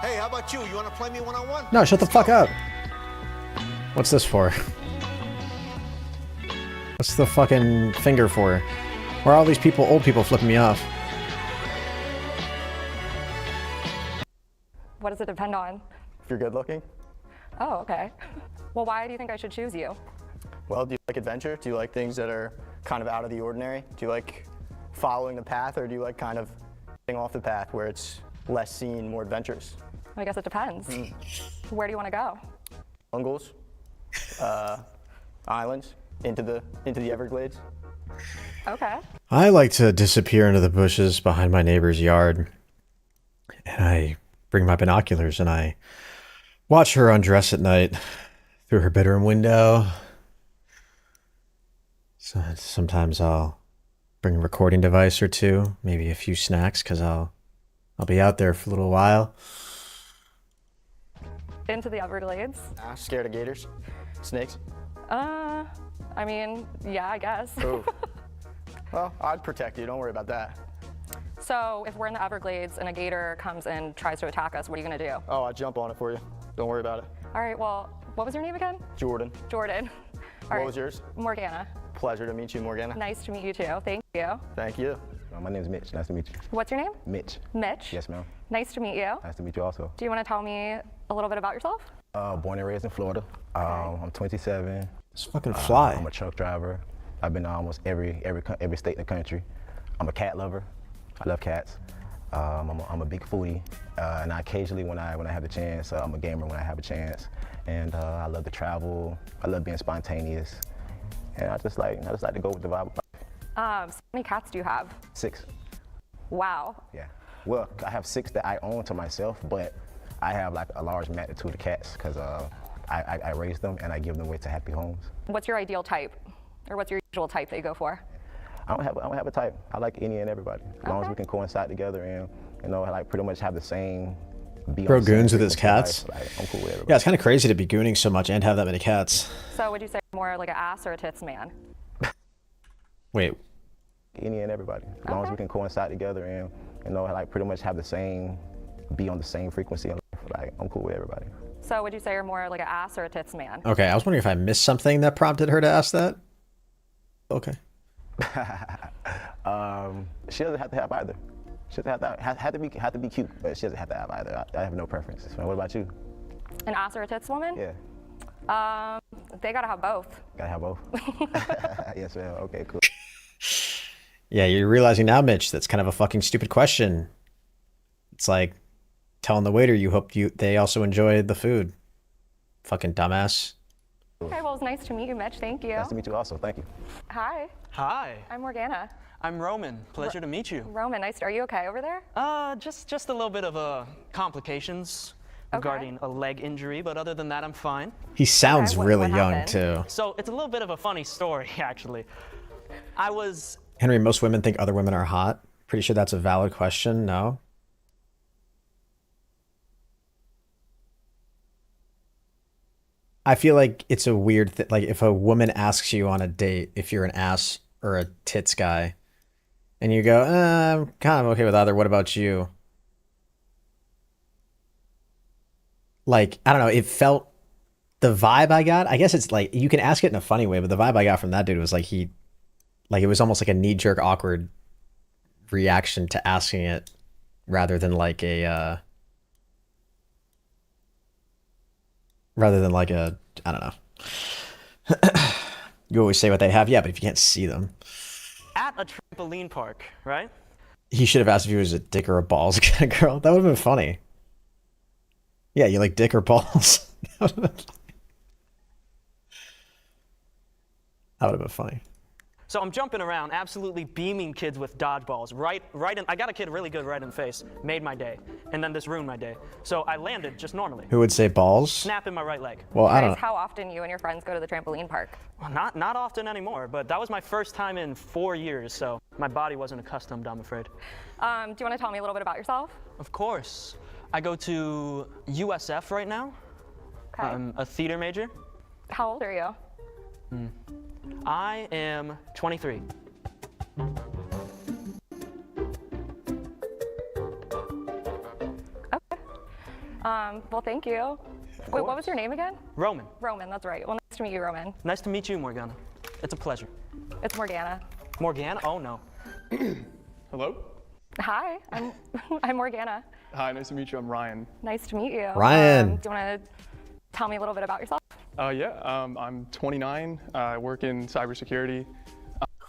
Hey, how about you? You want to play me one-on-one? No, shut the fuck up. What's this for? What's the fucking finger for? Where are all these people, old people, flipping me off? What does it depend on? If you're good looking. Oh, okay. Well, why do you think I should choose you? Well, do you like adventure? Do you like things that are kind of out of the ordinary? Do you like following the path, or do you like kind of getting off the path where it's less seen, more adventurous? I guess it depends. Where do you want to go? Jungles, islands, into the Everglades. Okay. I like to disappear into the bushes behind my neighbor's yard. And I bring my binoculars and I watch her undress at night through her bedroom window. So sometimes I'll bring a recording device or two, maybe a few snacks, because I'll be out there for a little while. Into the Everglades? Scared of gators? Snakes? I mean, yeah, I guess. Ooh. Well, I'd protect you. Don't worry about that. So if we're in the Everglades and a gator comes and tries to attack us, what are you going to do? Oh, I'd jump on it for you. Don't worry about it. All right, well, what was your name again? Jordan. Jordan. What was yours? Morgana. Pleasure to meet you, Morgana. Nice to meet you too. Thank you. Thank you. My name is Mitch. Nice to meet you. What's your name? Mitch. Mitch? Yes, ma'am. Nice to meet you. Nice to meet you also. Do you want to tell me a little bit about yourself? Born and raised in Florida. I'm 27. It's fucking fly. I'm a truck driver. I've been to almost every state in the country. I'm a cat lover. I love cats. I'm a big foodie, and I occasionally, when I have the chance, I'm a gamer when I have a chance. And I love to travel. I love being spontaneous, and I just like to go with the vibe of life. So how many cats do you have? 6. Wow. Yeah. Well, I have 6 that I own to myself, but I have like a large magnitude of cats because I raise them and I give them away to happy homes. What's your ideal type? Or what's your usual type that you go for? I don't have a type. I like any and everybody, as long as we can coincide together and, you know, like pretty much have the same. Bro goons with his cats. Like, I'm cool with everybody. Yeah, it's kind of crazy to be gooning so much and have that many cats. So would you say more like an ass or a tits man? Wait. Any and everybody, as long as we can coincide together and, you know, like pretty much have the same, be on the same frequency in life. Like, I'm cool with everybody. So would you say you're more like an ass or a tits man? Okay, I was wondering if I missed something that prompted her to ask that. Okay. She doesn't have to have either. She doesn't have to be cute, but she doesn't have to have either. I have no preference. What about you? An ass or a tits woman? Yeah. They gotta have both. Gotta have both. Yes, ma'am. Okay, cool. Yeah, you're realizing now, Mitch, that's kind of a fucking stupid question. It's like telling the waiter you hope they also enjoy the food. Fucking dumbass. Okay, well, it's nice to meet you, Mitch. Thank you. Nice to meet you also. Thank you. Hi. Hi. I'm Morgana. I'm Roman. Pleasure to meet you. Roman, nice. Are you okay over there? Just a little bit of complications regarding a leg injury, but other than that, I'm fine. He sounds really young, too. So it's a little bit of a funny story, actually. Henry, most women think other women are hot. Pretty sure that's a valid question. No? I feel like it's a weird thing. Like if a woman asks you on a date if you're an ass or a tits guy, and you go, I'm kind of okay with either. What about you? Like, I don't know. It felt, the vibe I got, I guess it's like, you can ask it in a funny way, but the vibe I got from that dude was like it was almost like a knee-jerk awkward reaction to asking it rather than like a I don't know. You always say what they have. Yeah, but if you can't see them. At a trampoline park, right? He should have asked if he was a dick or a balls kind of girl. That would have been funny. Yeah, you like dick or balls? That would have been funny. So I'm jumping around, absolutely beaming kids with dodgeballs. Right in, I got a kid really good right in the face. Made my day. And then this ruined my day. So I landed just normally. Who would say balls? Snap in my right leg. Well, I don't know. How often you and your friends go to the trampoline park? Well, not often anymore, but that was my first time in 4 years, so my body wasn't accustomed, I'm afraid. Do you want to tell me a little bit about yourself? Of course. I go to USF right now. Okay. I'm a theater major. How old are you? I am 23. Okay. Well, thank you. Wait, what was your name again? Roman. Roman, that's right. Well, nice to meet you, Roman. Nice to meet you, Morgana. It's a pleasure. It's Morgana. Morgana? Oh, no. Hello? Hi, I'm Morgana. Hi, nice to meet you. I'm Ryan. Nice to meet you. Ryan. Do you want to tell me a little bit about yourself? I'm 29. I work in cybersecurity.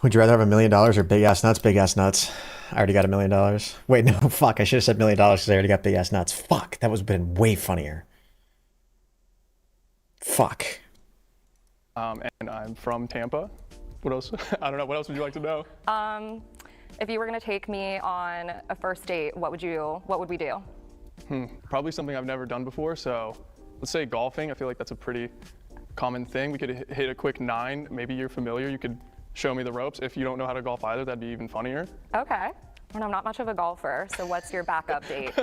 Would you rather have $1 million or big ass nuts? Big ass nuts. I already got $1 million. Wait, no, fuck. I should have said $1 million because I already got big ass nuts. Fuck. That would have been way funnier. Fuck. And I'm from Tampa. What else? I don't know. What else would you like to know? If you were going to take me on a first date, what would we do? Probably something I've never done before. So let's say golfing. I feel like that's a pretty common thing. We could hit a quick 9. Maybe you're familiar. You could show me the ropes. If you don't know how to golf either, that'd be even funnier. Okay. Well, I'm not much of a golfer, so what's your backup date?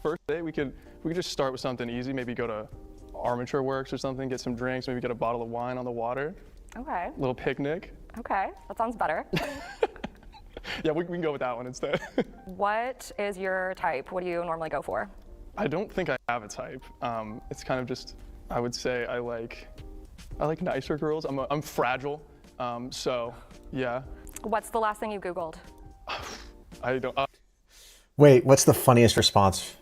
First date, we could just start with something easy. Maybe go to Armature Works or something, get some drinks, maybe get a bottle of wine on the water. Okay. A little picnic. Okay, that sounds better. Yeah, we can go with that one instead. What is your type? What do you normally go for? I don't think I have a type. It's kind of just, I would say I like nicer girls. I'm fragile, so yeah. What's the last thing you Googled? I don't. Wait, what's the funniest response?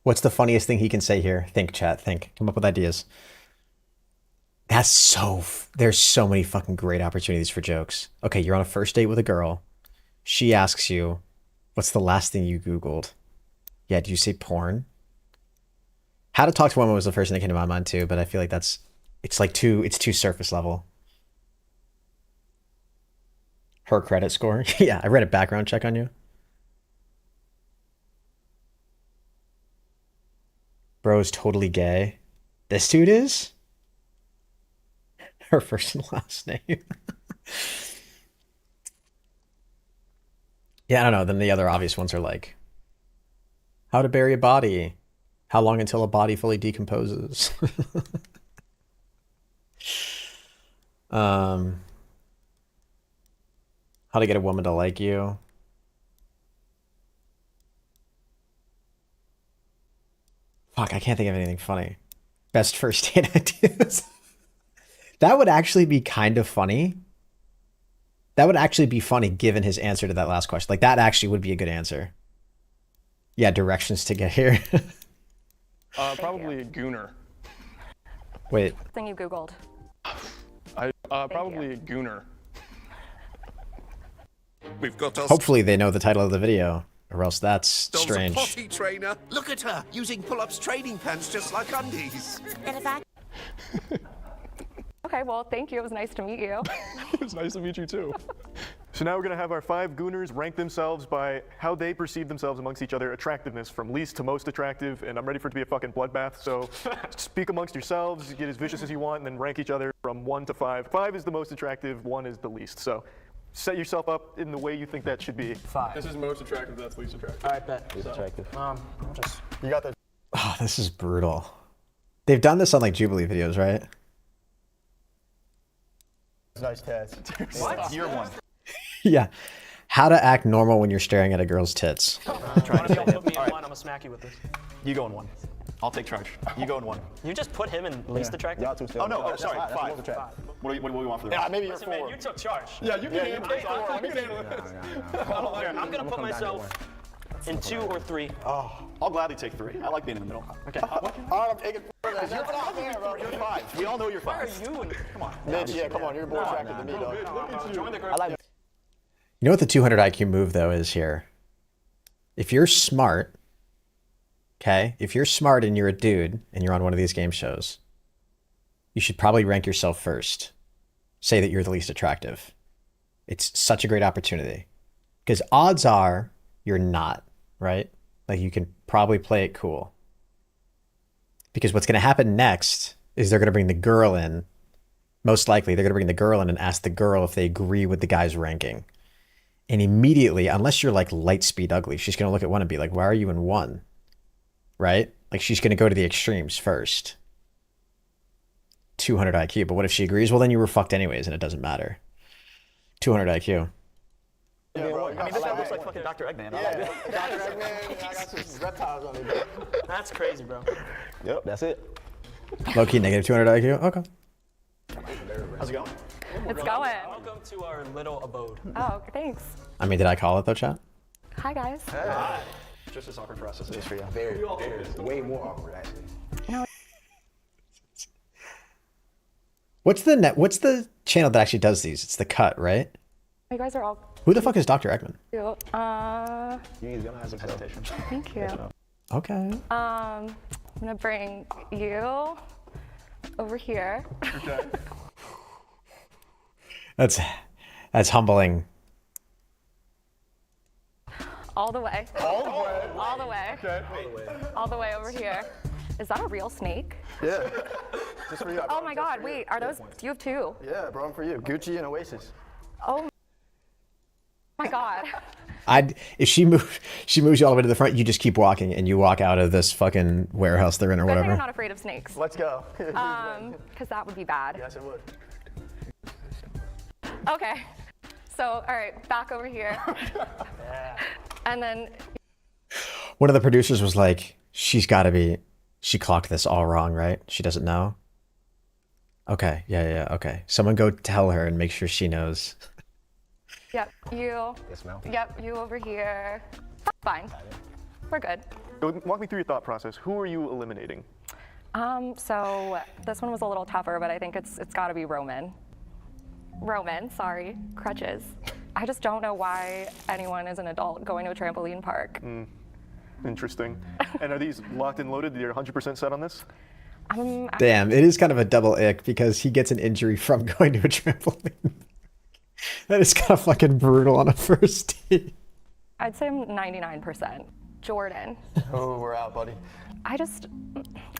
What's the funniest thing he can say here? Think, chat, think. Come up with ideas. There's so many fucking great opportunities for jokes. Okay, you're on a first date with a girl. She asks you, what's the last thing you Googled? Yeah, did you say porn? How to talk to women was the first thing that came to my mind too, but I feel like it's too surface level. Her credit score? Yeah, I read a background check on you. bro's totally gay. This dude is? Her first and last name. Yeah, I don't know. Then the other obvious ones are like, how to bury a body. How long until a body fully decomposes? How to get a woman to like you. Fuck, I can't think of anything funny. Best first date ideas. That would actually be kind of funny. That would actually be funny given his answer to that last question. Like, that actually would be a good answer. Yeah, directions to get here. Probably a gooner. Wait. Thing you Googled. Probably a gooner. We've got us. Hopefully they know the title of the video, or else that's Dom's strange. a potty trainer. Look at her using pull-ups training pants just like undies. Okay, well, thank you. It was nice to meet you. It was nice to meet you too. So now we're going to have our 5 gooners rank themselves by how they perceive themselves amongst each other, attractiveness from least to most attractive, and I'm ready for it to be a fucking bloodbath, so speak amongst yourselves, get as vicious as you want, and then rank each other from 1 to 5. 5 is the most attractive, 1 is the least, so set yourself up in the way you think that should be. 5. This is most attractive, that's least attractive. All right, bet. Least attractive. You got the. Oh, this is brutal. They've done this on like Jubilee videos, right? Nice test. What? Year 1. Yeah. How to act normal when you're staring at a girl's tits. Try to put me in one, I'm gonna smack you with this. You go in 1. I'll take charge. You go in 1. You just put him in least attractive? Oh no, oh, sorry, 5. What do we want for the rest? Yeah, maybe you're Listen, 4. man, you took charge. Yeah, you can handle it. You can handle it. I'm gonna put myself in 2 or 3. Oh, I'll gladly take 3. I like being in the middle. Okay. All right, I'm taking 4. You're not there, bro. You're 5. We all know you're 5. Where are you? Come on. Mitch, yeah, come on. You're more attractive than me, though. Join the group. I like. You know what the 200 IQ move, though, is here? If you're smart, okay? If you're smart and you're a dude and you're on one of these game shows, you should probably rank yourself first. Say that you're the least attractive. It's such a great opportunity. Because odds are you're not, right? Like, you can probably play it cool. Because what's going to happen next is they're going to bring the girl in. Most likely, they're going to bring the girl in and ask the girl if they agree with the guy's ranking. And immediately, unless you're like light speed ugly, she's going to look at one and be like, why are you in 1? Right? Like, she's going to go to the extremes first. 200 IQ. But what if she agrees? Well, then you were fucked anyways, and it doesn't matter. 200 IQ. Yeah, bro. I mean, this guy looks like fucking Dr. Eggman. Yeah, Dr. Eggman, I got some reptiles on me. That's crazy, bro. Yep, that's it. Low-key negative 200 IQ? Okay. How's it going? It's going. Welcome to our little abode. Oh, thanks. I mean, did I call it, though, chat? Hi, guys. Hey. Just as awkward for us as it is for you. Very, way more awkward, actually. What's the channel that actually does these? It's The Cut, right? You guys are all Who the fuck is Dr. Eggman? cute. You're gonna have some hesitation. Thank you. Okay. I'm gonna bring you over here. Okay. That's humbling. All the way. All the way. All the way. Okay. All the way over here. Is that a real snake? Yeah. Just for you. Oh my God! Wait, are those? Do you have 2? Yeah, bro, I'm for you. Gucci and Oasis. Oh my God! If she moves you all the way to the front, you just keep walking and you walk out of this fucking warehouse they're in or Good thing whatever. I'm not afraid of snakes. Let's go. Because that would be bad. Yes, it would. Okay. So, all right, back over here. And then. One of the producers was like, she clocked this all wrong, right? She doesn't know? Okay, yeah, okay. Someone go tell her and make sure she knows. Yep, you. Yes, ma'am. Yep, you over here. Fine. We're good. Walk me through your thought process. Who are you eliminating? So this one was a little tougher, but I think it's got to be Roman. Roman, sorry, crutches. I just don't know why anyone is an adult going to a trampoline park. Interesting. And are these locked and loaded? You're 100% set on this? Damn, it is kind of a double ick because he gets an injury from going to a trampoline. That is kind of fucking brutal on a first date. I'd say I'm 99%. Jordan. Oh, we're out, buddy.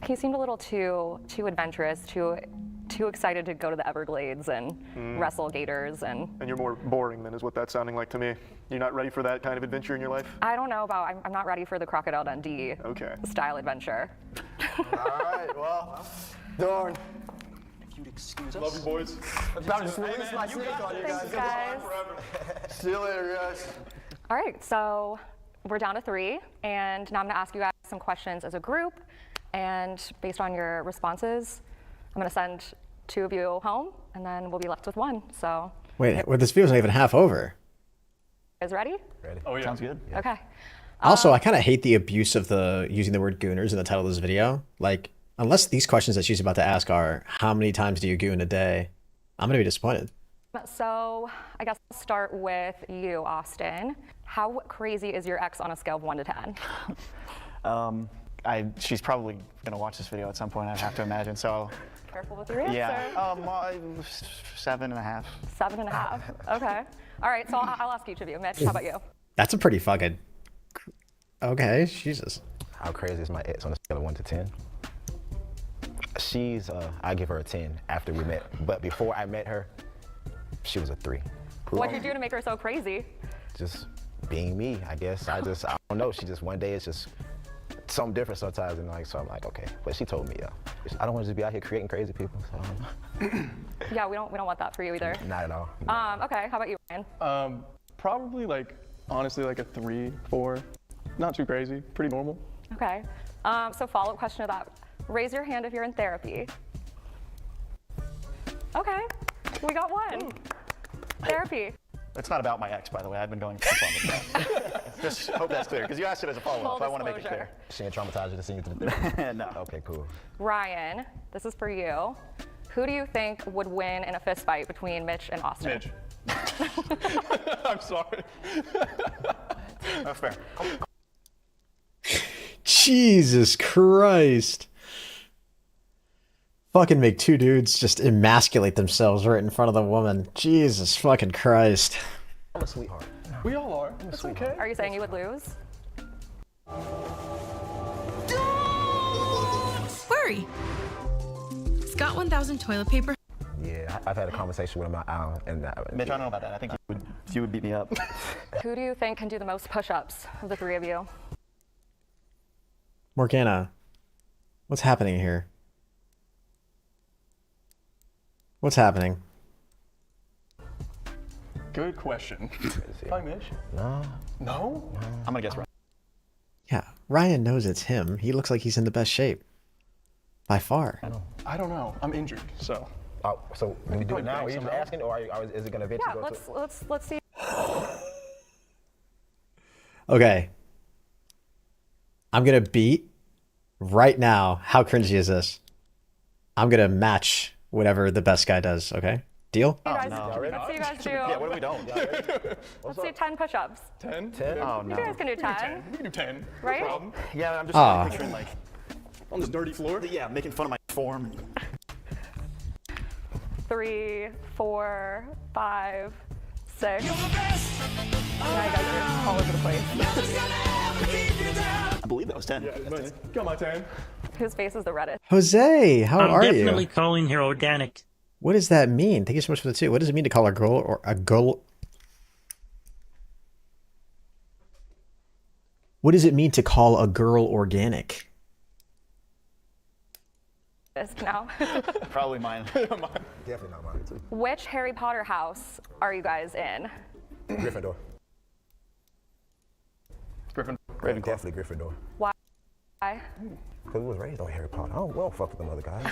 he seemed a little too adventurous, too excited to go to the Everglades and wrestle gators and you're more boring then, is what that's sounding like to me. You're not ready for that kind of adventure in your life? I don't know about, I'm not ready for the Crocodile Dundee style adventure. All right, well, darn. If you'd excuse us. Love you, boys. About to release my snake on you guys. Thanks, guys. See you later, guys. All right, so we're down to 3, and now I'm gonna ask you guys some questions as a group, and based on your responses, I'm gonna send 2 of you home, and then we'll be left with 1, so. Wait, well, this video's not even half over. You guys ready? Ready. Oh, yeah. Sounds good. Yeah. Okay. Also, I kind of hate the abuse of using the word gooners in the title of this video. Like, unless these questions that she's about to ask are, how many times do you goon a day? I'm going to be disappointed. So I guess I'll start with you, Austin. How crazy is your ex on a scale of 1 to 10? She's probably gonna watch this video at some point, I'd have to imagine, so. Careful with your answer. Yeah, 7.5. 7.5, okay. All right, so I'll ask each of you. Mitch, how about you? That's a pretty fucking... Okay, Jesus. How crazy is my ex on a scale of 1 to 10? She's, I give her a 10 after we met, but before I met her, she was a 3. What'd you do to make her so crazy? Just being me, I guess. I don't know. She just, one day it's just something different sometimes, and like, so I'm like, okay. But she told me, I don't want to just be out here creating crazy people. So. Yeah, we don't want that for you either. Not at all. Okay, how about you, Ryan? Probably like, honestly, like a 3, 4. Not too crazy, pretty normal. Okay, so follow-up question to that. Raise your hand if you're in therapy. Okay, we got 1. Therapy. It's not about my ex, by the way. I've been going for fun with that. Just hope that's clear, because you asked it as a follow-up. I want to make it clear. She ain't traumatized you to see you through the No. Okay, cool. Ryan, this is for you. Who do you think would win in a fist fight between Mitch and Austin? Mitch. I'm sorry. That's fair. Jesus Christ. Fucking make 2 dudes just emasculate themselves right in front of the woman. Jesus fucking Christ. I'm a sweetheart. We all are. It's okay. Are you saying you would lose? Worry. Scott 1000 toilet paper. Yeah, I've had a conversation with him, and Mitch, I don't know about that. I think you would beat me up. Who do you think can do the most push-ups of the 3 of you? Morgana, what's happening here? What's happening? Good question. Hi, Mitch. No. No? I'm gonna guess Ryan. Yeah, Ryan knows it's him. He looks like he's in the best shape. By far. I don't know. I'm injured, so. Oh, so when we do it now, are you just asking, or is it gonna eventually Yeah, go let's see. Okay. I'm gonna beat right now. How cringy is this? I'm gonna match whatever the best guy does, okay? Deal? Let's see you guys do. Yeah, what if we don't? Let's see 10 push-ups. 10? 10? Oh, no. You guys can do 10. We can do 10. Right? No problem. Yeah, I'm just picturing like... On this dirty floor? Yeah, making fun of my form. 3, 4, 5, 6. Now you guys are all over the place. I believe that was 10. Yeah, nice. Got my 10. Whose face is the reddest? Jose, how are you? I'm definitely calling her organic. What does that mean? Thank you so much for the 2. What does it mean to call a girl or a girl? What does it mean to call a girl organic? Now. Probably mine. Definitely not mine, too. Which Harry Potter house are you guys in? Gryffindor. Gryffindor. Definitely Gryffindor. Why? Because we was raised on Harry Potter. We don't fuck with them other guys.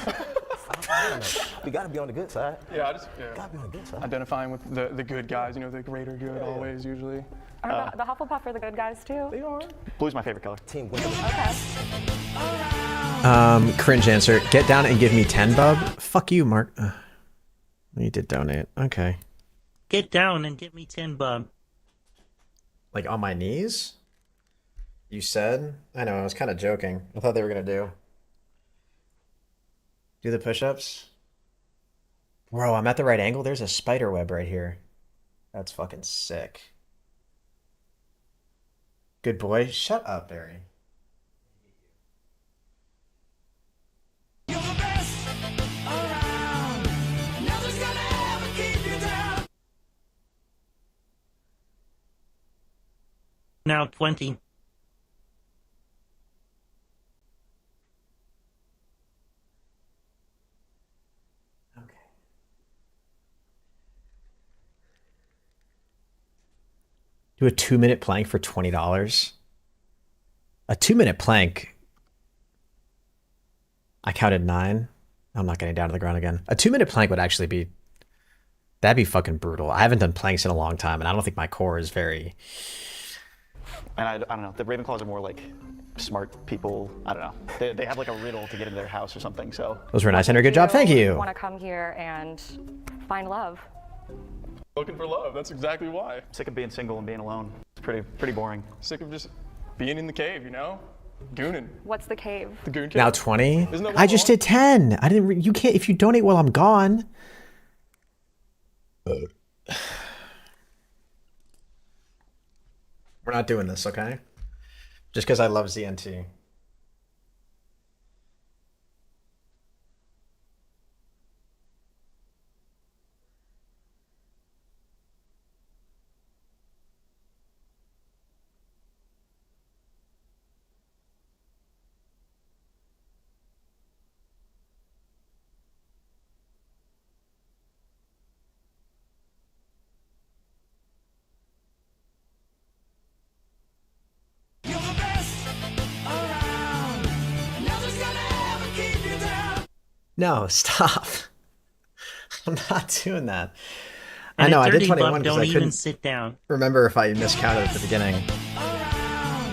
We gotta be on the good side. Yeah, Gotta be on the good side. Identifying with the good guys, you know, the greater good always, usually. Are the Hufflepuff are the good guys too? They are. Blue's my favorite color. Team Gryffindor. Okay. Cringe answer. Get down and give me 10, bub. Fuck you, Mark. You did donate. Okay. Get down and give me 10, bub. Like on my knees? You said? I know, I was kind of joking. I thought they were going to do the push-ups. Bro, I'm at the right angle. There's a spider web right here. That's fucking sick. Good boy. Shut up, Barry. Now 20. Do a 2-minute plank for $20. A 2-minute plank. I counted 9. I'm not getting down to the ground again. A 2-minute plank would actually be, that'd be fucking brutal. I haven't done planks in a long time, and I don't think my core is very. And I don't know. The Ravenclaws are more like smart people. I don't know. They have like a riddle to get into their house or something. So Those were nice, Henry. Good job. Thank you. Want to come here and find love? Looking for love. That's exactly why. Sick of being single and being alone. It's pretty boring. Sick of just being in the cave, you know? Gooning. What's the cave? The goon cave. Now 20. Isn't that I just did 10. I didn't. You can't. If you donate while I'm gone. We're not doing this, okay? Just because I love ZNT. No, stop. I'm not doing that. And I know, at I did 30, 21 Bob, because don't I even couldn't sit down. remember if I miscounted at the beginning.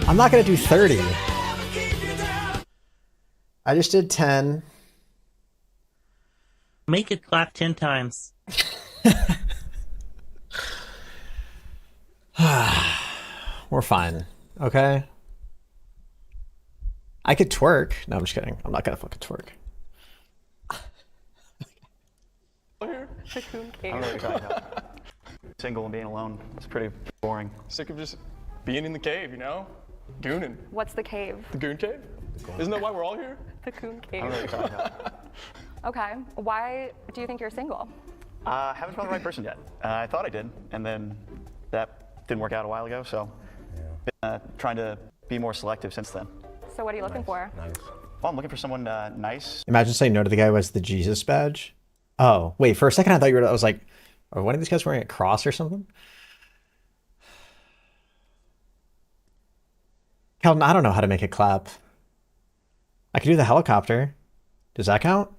I'm not going to do 30. I just did 10. Make it clap 10 times. We're fine, okay? I could twerk. No, I'm just kidding. I'm not going to fucking twerk. Cocoon I cave. don't know what you're talking about. Single and being alone. It's pretty boring. Sick of just being in the cave, you know? Gooning. What's the cave? The goon cave? Isn't that why we're all here? The cocoon I cave. don't know what you're talking about. Okay. Why do you think you're single? Haven't found the right person yet. I thought I did, and then that didn't work out a while ago. So, been trying to be more selective since then. So what are you looking for? Well, I'm looking for someone nice. Imagine saying no to the guy who has the Jesus badge. Oh, wait, for a second I thought you were, I was like, are one of these guys wearing a cross or something? Calvin, I don't know how to make it clap. I can do the helicopter. Does that count?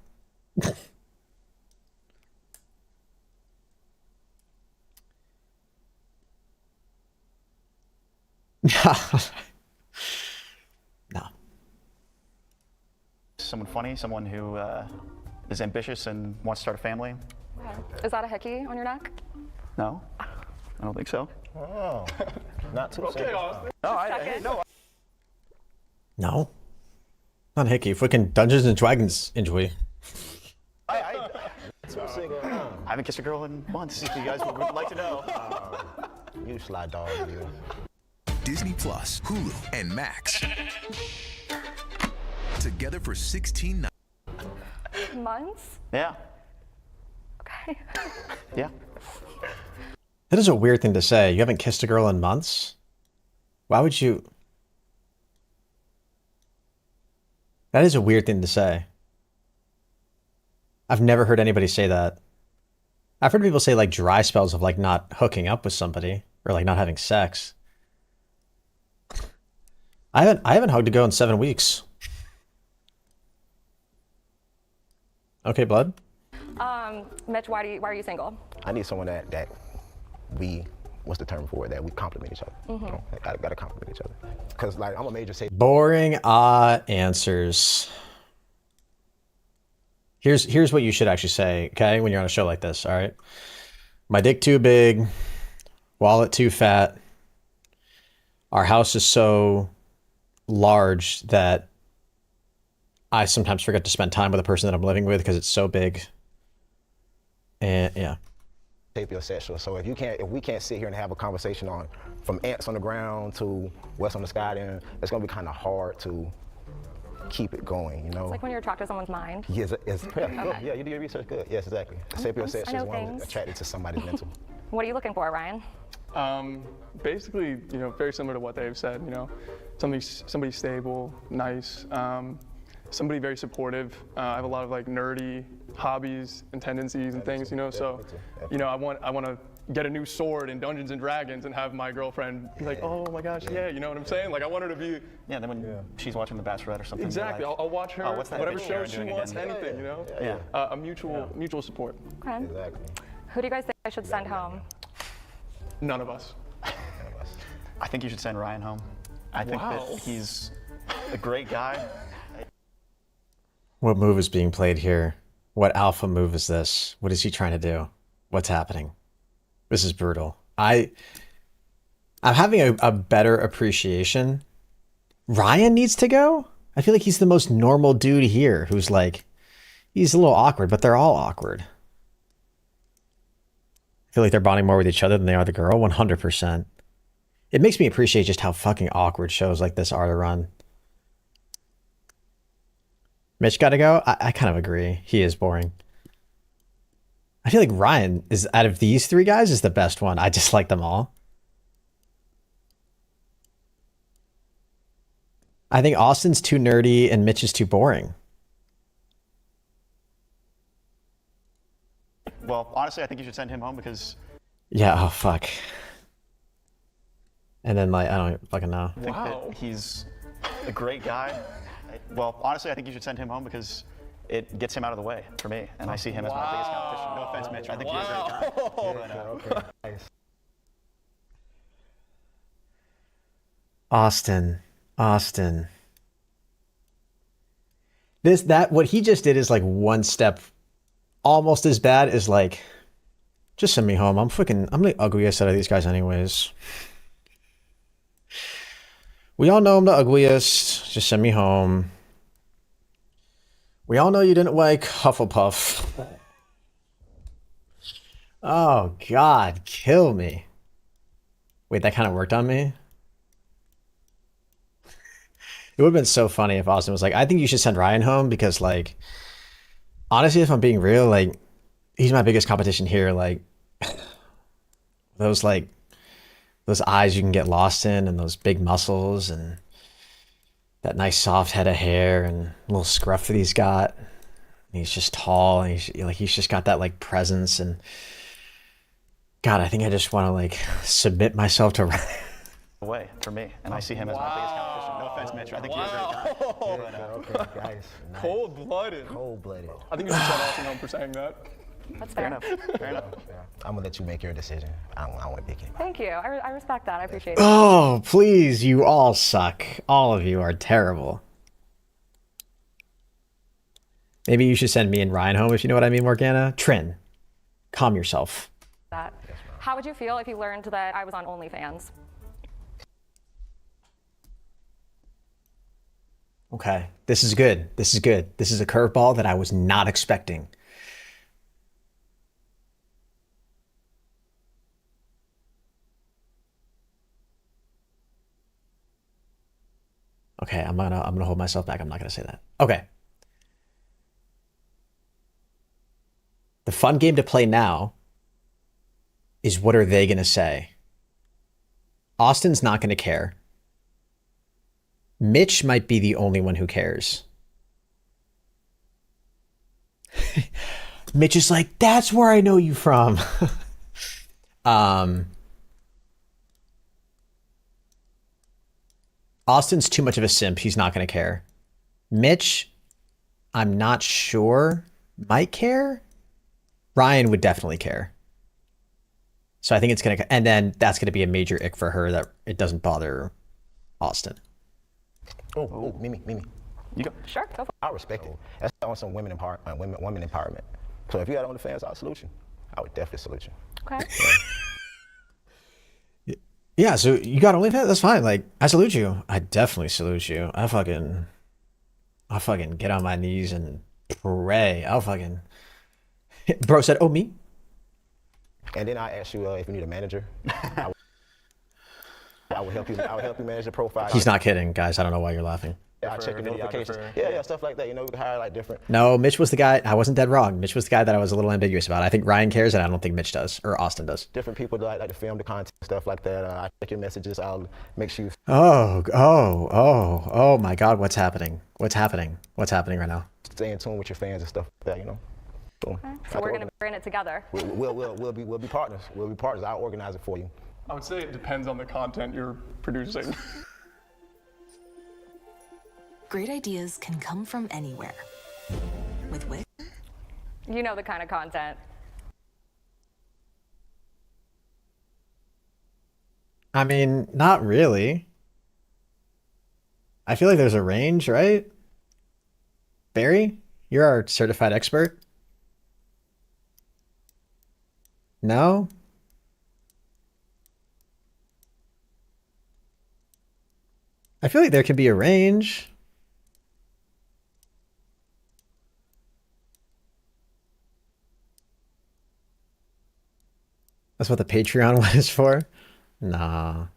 No. Someone funny, someone who is ambitious and wants to start a family. Okay. Is that a hickey on your neck? No, I don't think so. Oh, not too Okay, Austin. No, Second. no. No. Not Hickey. Fucking Dungeons and Dragons enjoy. I haven't kissed a girl in months. If you guys would like to know. You sly dog, you. Disney Plus, Hulu, and Max. Together for $16. Months? Yeah. Okay. Yeah. That is a weird thing to say. You haven't kissed a girl in months? Why would you? That is a weird thing to say. I've never heard anybody say that. I've heard people say like dry spells of like not hooking up with somebody or like not having sex. I haven't hugged a girl in 7 weeks. Okay, Blood. Mitch, why are you single? I need someone that we, what's the term for it? That we complement each other. Mhm. You know, gotta complement each other. Cause like I'm a major say. Boring answers. Here's what you should actually say, okay, when you're on a show like this, all right? My dick too big, wallet too fat. Our house is so large that I sometimes forget to spend time with the person that I'm living with because it's so big. And yeah. Sapiosexual. So if we can't sit here and have a conversation on from ants on the ground to what's on the sky, then it's gonna be kind of hard to keep it going, you know? It's like when you're attracted to someone's mind. Yes, Okay. yeah, you do your research good. Yes, exactly. I Sapiosexual know is one things. attracted to somebody's mental. What are you looking for, Ryan? Basically, you know, very similar to what they've said. You know, somebody stable, nice, somebody very supportive. I have a lot of like nerdy hobbies and tendencies and things. You know, so you know, I want to get a new sword in Dungeons and Dragons and have my girlfriend be like, oh my gosh, yeah, you know what I'm saying? Like I want her to be. Yeah, then when she's watching The Bachelorette or something. Exactly, like, I'll watch her, what's that whatever bitch show Sharon she doing wants, again? anything, you know? Yeah. A mutual support. Okay. Exactly. Who do you guys think I should send home? None of us. I think you should send Ryan home. I think that he's a great guy. What move is being played here? What alpha move is this? What is he trying to do? What's happening? This is brutal. I'm having a better appreciation. Ryan needs to go? I feel like he's the most normal dude here who's like, he's a little awkward, but they're all awkward. I feel like they're bonding more with each other than they are the girl, 100%. It makes me appreciate just how fucking awkward shows like this are to run. Mitch got to go? I kind of agree. He is boring. I feel like Ryan is, out of these three guys, is the best one. I just like them all. I think Austin's too nerdy and Mitch is too boring. Well, honestly, I think you should send him home because. Yeah, oh fuck. And then like, I don't fucking know. I think that he's a great guy. Well, honestly, I think you should send him home because it gets him out of the way for me. And I see him as my biggest competition. No offense, Mitch. I think you're a great guy. But, Nice. Austin. What he just did is like one step almost as bad as like, just send me home. I'm the ugliest out of these guys anyways. We all know I'm the ugliest. Just send me home. We all know you didn't like Hufflepuff. Oh God, kill me. Wait, that kind of worked on me? It would have been so funny if Austin was like, I think you should send Ryan home because, like, honestly, if I'm being real, like, he's my biggest competition here. Like, those eyes you can get lost in and those big muscles and that nice soft head of hair and little scruff that he's got. And he's just tall and he's just got that, like, presence. And God, I think I just want to, like, submit myself to Ryan. Away for me, and I see him as my biggest competition. No offense, Mitch. I think you're a great guy. Okay, guys. Nice. Cold-blooded. Cold-blooded. I think you should send Austin home for saying that. That's fair. Fair enough. I'm gonna let you make your decision. I don't want to pick anybody. Thank you. I respect that. I appreciate it. Oh, please, you all suck. All of you are terrible. Maybe you should send me and Ryan home if you know what I mean, Morgana. Trin, calm yourself. How would you feel if you learned that I was on OnlyFans? Okay, this is good. This is good. This is a curveball that I was not expecting. Okay, I'm gonna hold myself back. I'm not gonna say that. Okay. The fun game to play now is what are they gonna say? Austin's not gonna care. Mitch might be the only one who cares. Mitch is like, that's where I know you from. Austin's too much of a simp. He's not going to care. Mitch, I'm not sure, might care. Ryan would definitely care. So I think it's going to, and then that's going to be a major ick for her that it doesn't bother Austin. Oh, Mimi. You go. Sure, go for it. I respect it. That's on some women empowerment. So if you had OnlyFans, I'll salute you. I would definitely salute you. Okay. Yeah, so you got OnlyFans? That's fine. Like, I salute you. I definitely salute you. I'll fucking get on my knees and pray. Bro said, oh, me? And then I ask you if you need a manager. I will help you manage the profile. He's not kidding, guys. I don't know why you're laughing. I check your notifications. Yeah, stuff like that. You know, we can hire like different. No, Mitch was the guy. I wasn't dead wrong. Mitch was the guy that I was a little ambiguous about. I think Ryan cares, and I don't think Mitch does, or Austin does. Different people that like to film the content, stuff like that. I check your messages. I'll make sure you. Oh my God, what's happening? What's happening right now? Stay in tune with your fans and stuff like that, you know. Boom. Okay. So we're gonna be in it together. We'll be partners. We'll be partners. I'll organize it for you. I would say it depends on the content you're producing. Great ideas can come from anywhere. With Wix. You know the kind of content. I mean, not really. I feel like there's a range, right? Barry, you're our certified expert. No? I feel like there could be a range. That's what the Patreon one is for? Nah.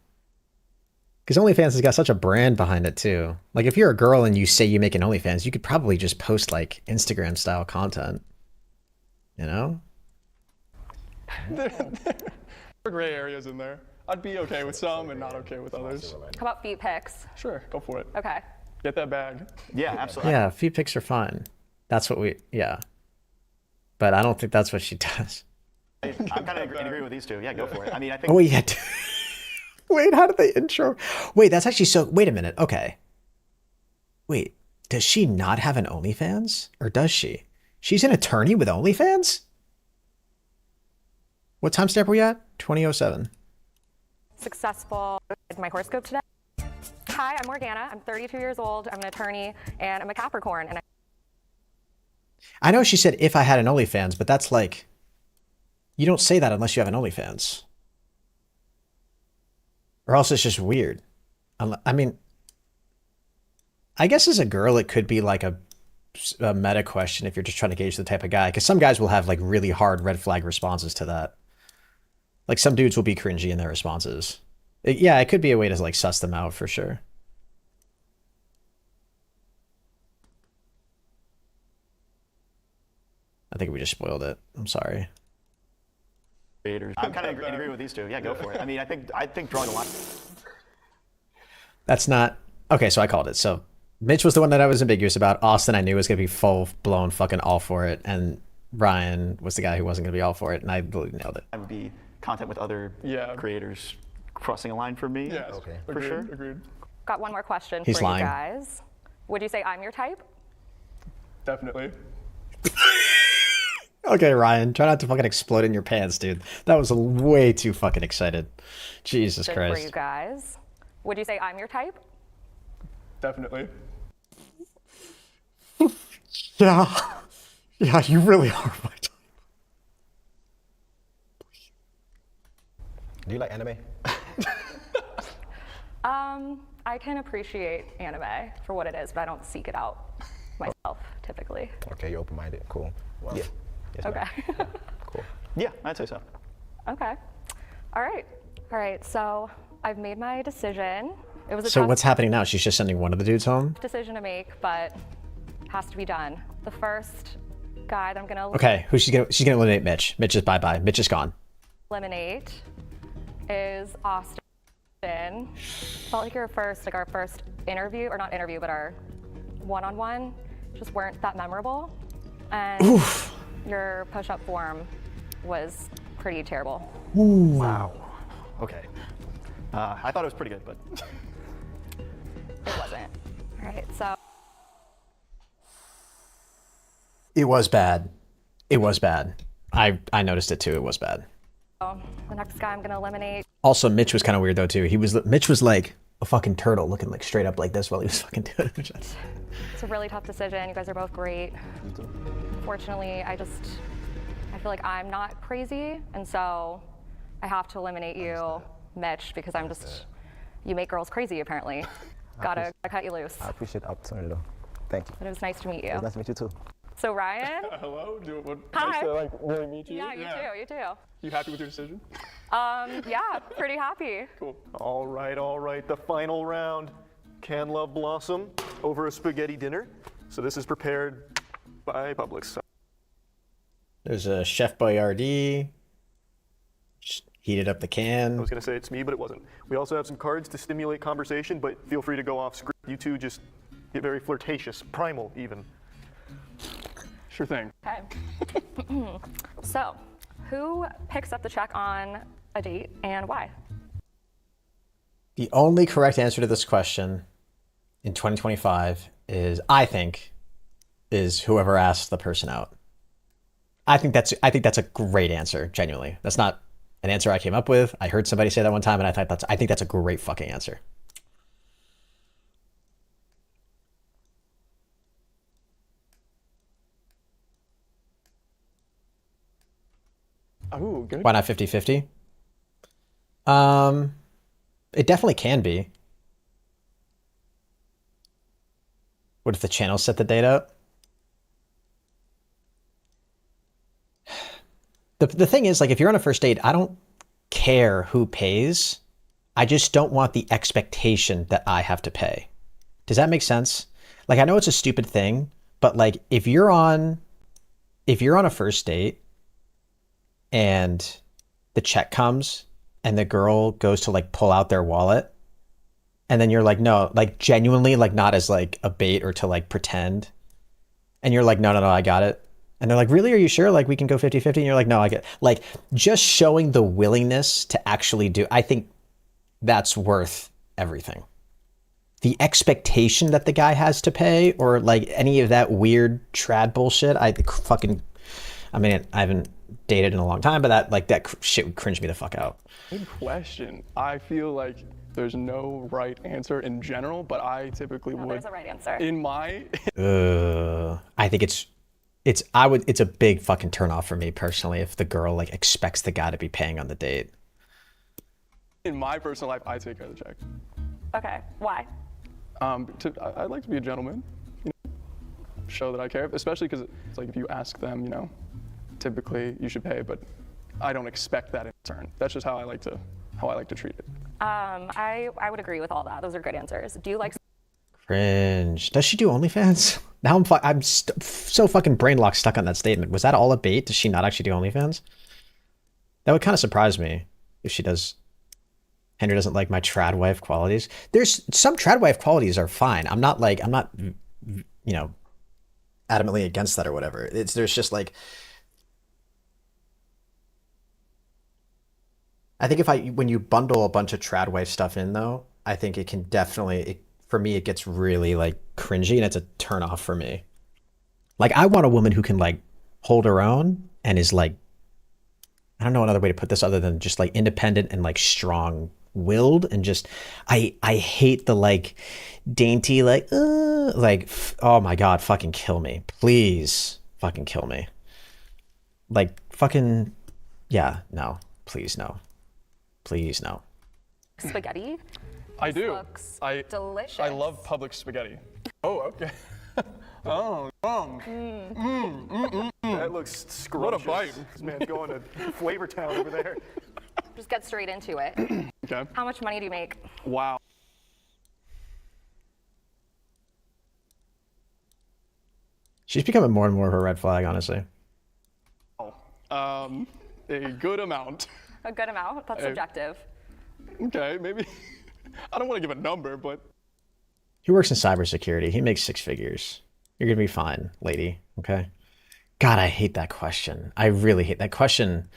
Because OnlyFans has got such a brand behind it too. Like if you're a girl and you say you make an OnlyFans, you could probably just post like Instagram style content. You know? There are gray areas in there. I'd be okay with some and not okay with others. How about feet pics? Sure, go for it. Okay. Get that bag. Yeah, absolutely. Yeah, feet pics are fine. That's what yeah. But I don't think that's what she does. I'm kind of in agreement with these two. Yeah, go for it. I mean, I think. Oh, yeah. Wait, how did they intro? Wait, that's actually so. Wait a minute. Okay. Wait, does she not have an OnlyFans? Or does she? She's an attorney with OnlyFans? What timestamp are we at? 2007. Successful is my horoscope today. Hi, I'm Morgana. I'm 32 years old. I'm an attorney, and I'm a Capricorn. And I know she said if I had an OnlyFans, but that's like, you don't say that unless you have an OnlyFans. Or else it's just weird. I mean, I guess as a girl, it could be like a meta question if you're just trying to gauge the type of guy. Because some guys will have like really hard red flag responses to that. Like some dudes will be cringy in their responses. Yeah, it could be a way to like suss them out for sure. I think we just spoiled it. I'm sorry. I'm kind of in agreement with these two. Yeah, go for it. I mean, I think drawing the line. That's not okay. So I called it. So Mitch was the one that I was ambiguous about. Austin, I knew was gonna be full blown fucking all for it, and Ryan was the guy who wasn't gonna be all for it, and I really nailed it. I would be content with other creators crossing a line for me. Yeah, okay, agreed, for sure. Agreed. got one more question He's for lying. you guys. Would you say I'm your type? Definitely. Okay, Ryan, try not to fucking explode in your pants, dude. That was way too fucking excited. Jesus For Christ. you guys. Would you say I'm your type? Definitely. Yeah. Yeah, you really are my type. Do you like anime? I can appreciate anime for what it is, but I don't seek it out myself typically. Okay, you're open-minded. Cool. Well, yeah. Yes, Okay. Cool. Yeah, I'd say so. Okay. All right. So I've made my decision. It was a So tough what's happening now? She's just sending one of the dudes home? decision to make, but has to be done. The first guy that I'm gonna Okay, she's gonna eliminate Mitch. Mitch is bye-bye. Mitch is gone. eliminate is Austin. Felt like our first interview, or not interview, but our one-on-one just weren't that memorable. And Oof. your push-up form was pretty terrible. Ooh. Wow. Okay. I thought it was pretty good, but It wasn't. All right, so It was bad. It was bad. I noticed it too. It was bad. the next guy I'm gonna eliminate. Also, Mitch was kind of weird though too. Mitch was like a fucking turtle, looking like straight up like this while he was fucking doing it. It's a really tough decision. You guys are both great. Fortunately, I feel like I'm not crazy, and so I have to eliminate you, Mitch, because you make girls crazy apparently. Gotta cut you loose. I appreciate the opportunity though. Thank you. But it was nice to meet you. It was nice to meet you too. So Ryan? Hello? Hi. Nice to like really meet you. Yeah, you too. You happy with your decision? Yeah, pretty happy. Cool. All right. The final round. Can Love Blossom over a spaghetti dinner. So this is prepared by Publix. There's a Chef Boyardee. Just heated up the can. I was gonna say it's me, but it wasn't. We also have some cards to stimulate conversation, but feel free to go off script. You two just get very flirtatious, primal even. Sure thing. Okay. So, who picks up the check on a date and why? The only correct answer to this question in 2025 is, I think, is whoever asked the person out. I think that's a great answer, genuinely. That's not an answer I came up with. I heard somebody say that one time, and I think that's a great fucking answer. Oh, good. Why not 50-50? It definitely can be. What if the channel set the date up? The thing is, like, if you're on a first date, I don't care who pays. I just don't want the expectation that I have to pay. Does that make sense? Like, I know it's a stupid thing, but like, if you're on a first date and the check comes and the girl goes to like pull out their wallet, and then you're like, no, like genuinely, like not as like a bait or to like pretend, and you're like, no, I got it. And they're like, really? Are you sure? Like, we can go 50-50? And you're like, no, I get it. Like, just showing the willingness to actually do, I think that's worth everything. The expectation that the guy has to pay, or like any of that weird trad bullshit, I mean, I haven't dated in a long time, but that shit would cringe me the fuck out. Good question. I feel like there's no right answer in general, but I typically would. There's a right answer. In my. I think it's a big fucking turnoff for me personally if the girl like expects the guy to be paying on the date. In my personal life, I take care of the check. Okay, why? I'd like to be a gentleman, you know, show that I care, especially because it's like if you ask them, you know, typically you should pay, but I don't expect that in return. That's just how I like to treat it. I would agree with all that. Those are good answers. Do you like? Cringe. Does she do OnlyFans? Now I'm so fucking brain locked stuck on that statement. Was that all a bait? Does she not actually do OnlyFans? That would kind of surprise me if she does. Henry doesn't like my trad wife qualities. There's some trad wife qualities are fine. I'm not, you know, adamantly against that or whatever. There's just like, I think when you bundle a bunch of trad wife stuff in though, I think it can definitely, for me, it gets really like cringy and it's a turn off for me. Like, I want a woman who can like hold her own and is like, I don't know another way to put this other than just like independent and like strong willed, and just I hate the like dainty like oh my god, fucking kill me, please, fucking kill me, like fucking yeah, no, please no, please no. Spaghetti? I do. Looks I delicious. I love Publix spaghetti. Oh, okay. That looks scrumptious. What a bite. This man's going to Flavor Town over there. Just get straight into it. Okay. How much money do you make? Wow. She's becoming more and more of a red flag, honestly. A good amount. A good amount? That's subjective. Okay, maybe. I don't want to give a number, but. He works in cybersecurity. He makes 6 figures. You're gonna be fine, lady. Okay. God, I hate that question. I really hate that question.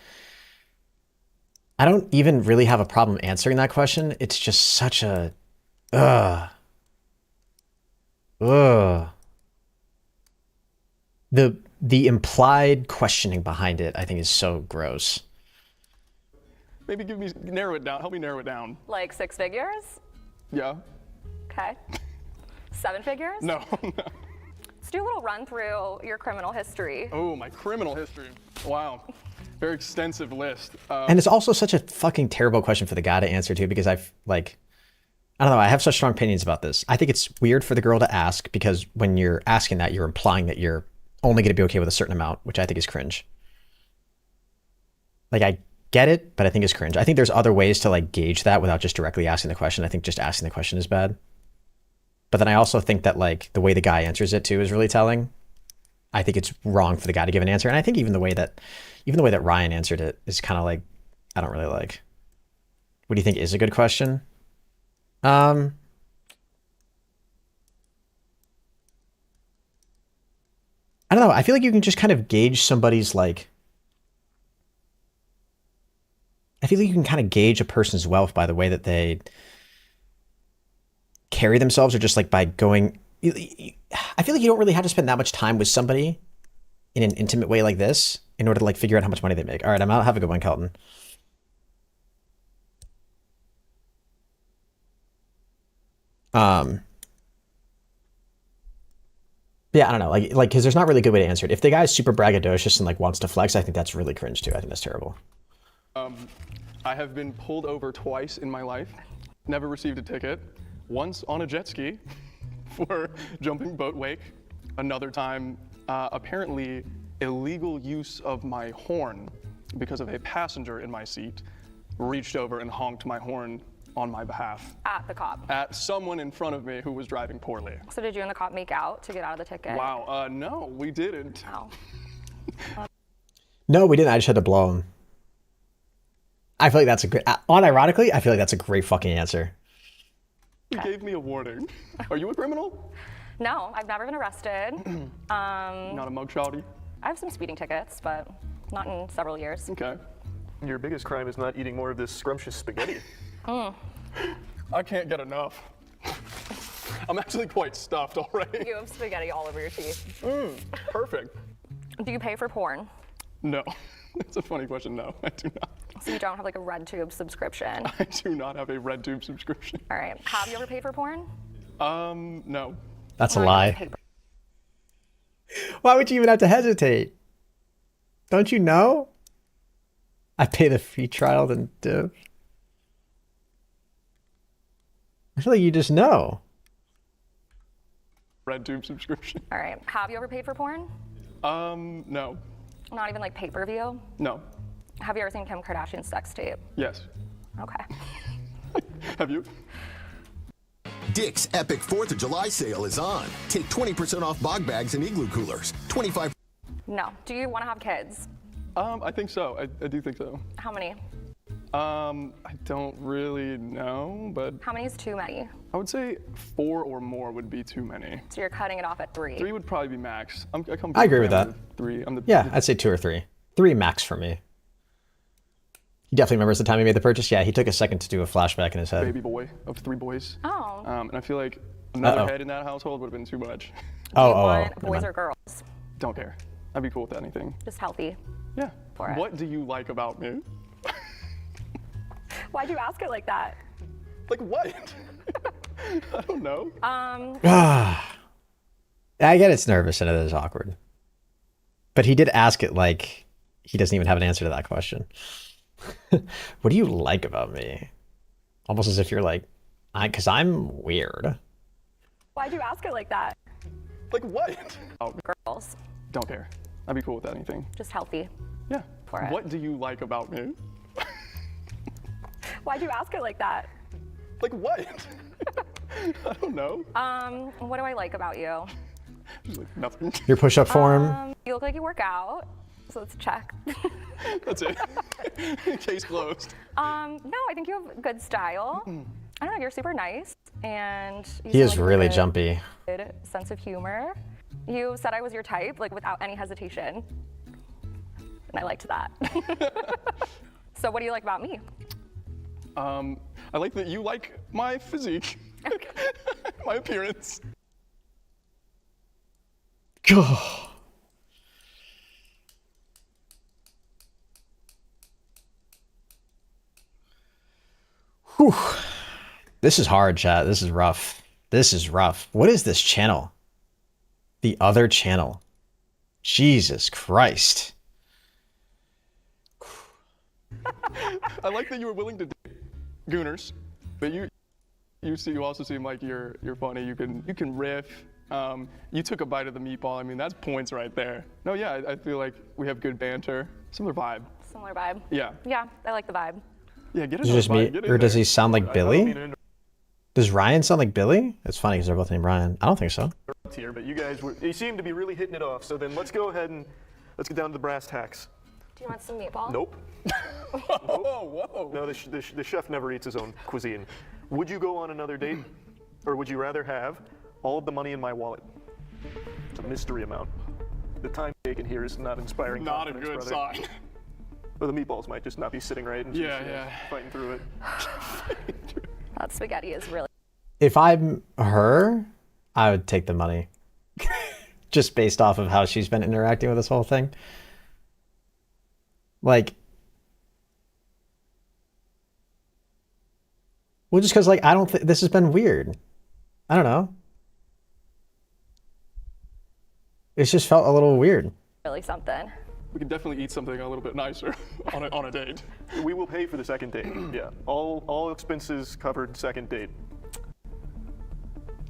I don't even really have a problem answering that question. It's just such a, The implied questioning behind it, I think, is so gross. Maybe narrow it down. Help me narrow it down. Like 6 figures? Yeah. Okay. 7 figures? No. Let's do a little run through your criminal history. Oh, my criminal history. Wow. Very extensive list. And it's also such a fucking terrible question for the guy to answer too, because I don't know, I have such strong opinions about this. I think it's weird for the girl to ask, because when you're asking that, you're implying that you're only going to be okay with a certain amount, which I think is cringe. Like, I get it, but I think it's cringe. I think there's other ways to like gauge that without just directly asking the question. I think just asking the question is bad. But then I also think that like the way the guy answers it too is really telling. I think it's wrong for the guy to give an answer. And I think even the way that Ryan answered it is kind of like, I don't really like. What do you think is a good question? I don't know. I feel like you can just kind of gauge somebody's like, I feel like you can kind of gauge a person's wealth by the way that they carry themselves, or just like by going, I feel like you don't really have to spend that much time with somebody in an intimate way like this in order to like figure out how much money they make. All right, I'm out. Have a good one, Kelton. Yeah, I don't know, like, because there's not really a good way to answer it. If the guy's super braggadocious and like wants to flex, I think that's really cringe too. I think that's terrible. I have been pulled over twice in my life, never received a ticket. Once on a jet ski for jumping boat wake. Another time, apparently illegal use of my horn because of a passenger in my seat reached over and honked my horn on my behalf. At the cop? At someone in front of me who was driving poorly. So did you and the cop make out to get out of the ticket? Wow, no, we didn't. Oh. No, we didn't. I just had to blow him. I feel like that's a great, unironically, I feel like that's a great fucking answer. He gave me a warning. Are you a criminal? No, I've never been arrested. Not a mugshotty? I have some speeding tickets, but not in several years. Okay. Your biggest crime is not eating more of this scrumptious spaghetti. I can't get enough. I'm actually quite stuffed already. You have spaghetti all over your teeth. Perfect. Do you pay for porn? No. That's a funny question. No, I do not. So you don't have like a RedTube subscription? I do not have a RedTube subscription. All right. Have you ever paid for porn? No. That's a lie. Why would you even have to hesitate? Don't you know? I pay the free trial and div. I feel like you just know. RedTube subscription. All right. Have you ever paid for porn? No. Not even like pay-per-view? No. Have you ever seen Kim Kardashian's sex tape? Yes. Okay. Have you? Dick's epic 4th of July sale is on. Take 20% off bog bags and igloo coolers. 25. No. Do you want to have kids? I think so. I do think so. How many? I don't really know, but How many is too many? I would say 4 or more would be too many. So you're cutting it off at 3? 3 would probably be max. I agree with that. 3. Yeah, I'd say 2 or 3. 3 max for me. He definitely remembers the time he made the purchase. Yeah, he took a second to do a flashback in his head. Baby boy of 3 boys. Oh. And I feel like another head in that household would have been too much. Boys or girls? Don't care. I'd be cool with anything. Just healthy. Yeah. For it. What do you like about me? Why'd you ask it like that? Like what? I don't know. I get it's nervous and it is awkward. But he did ask it like he doesn't even have an answer to that question. What do you like about me? Almost as if you're like, because I'm weird. Why'd you ask it like that? Like what? Oh, girls. Don't care. I'd be cool with anything. Just healthy. Yeah. For it. What do you like about me? Why'd you ask it like that? Like what? I don't know. What do I like about you? Just like nothing. Your push-up form. You look like you work out, so let's check. That's it. Case closed. No, I think you have good style. I don't know, you're super nice, and you He seem is like you really have a jumpy. Good sense of humor. You said I was your type, like without any hesitation, and I liked that. So what do you like about me? I like that you like my physique. Okay. My appearance. God. Whew. This is hard, chat. This is rough. This is rough. What is this channel? The other channel. Jesus Christ. I like that you were willing to do Gooners, but you also seem like you're funny. You can riff. You took a bite of the meatball. I mean, that's points right there. No, yeah, I feel like we have good banter. Similar vibe. Similar vibe. Yeah. Yeah, I like the vibe. Yeah, get it. Is it just me, or does he sound like Billy? Does Ryan sound like Billy? It's funny because they're both named Ryan. I don't think so. Here, but you seem to be really hitting it off. So then let's go ahead and let's get down to the brass tacks. Do you want some meatball? Nope. Whoa. No, the chef never eats his own cuisine. Would you go on another date, or would you rather have all of the money in my wallet? It's a mystery amount. The time taken here is not inspiring. Not a good sign. Or the meatballs might just not be sitting right and fighting through it. That spaghetti is really. If I'm her, I would take the money. Just based off of how she's been interacting with this whole thing. Like, well, just because, like, I don't think this has been weird. I don't know. It's just felt a little weird. Really something. We can definitely eat something a little bit nicer on a date. We will pay for the second date. Yeah, all expenses covered. Second date.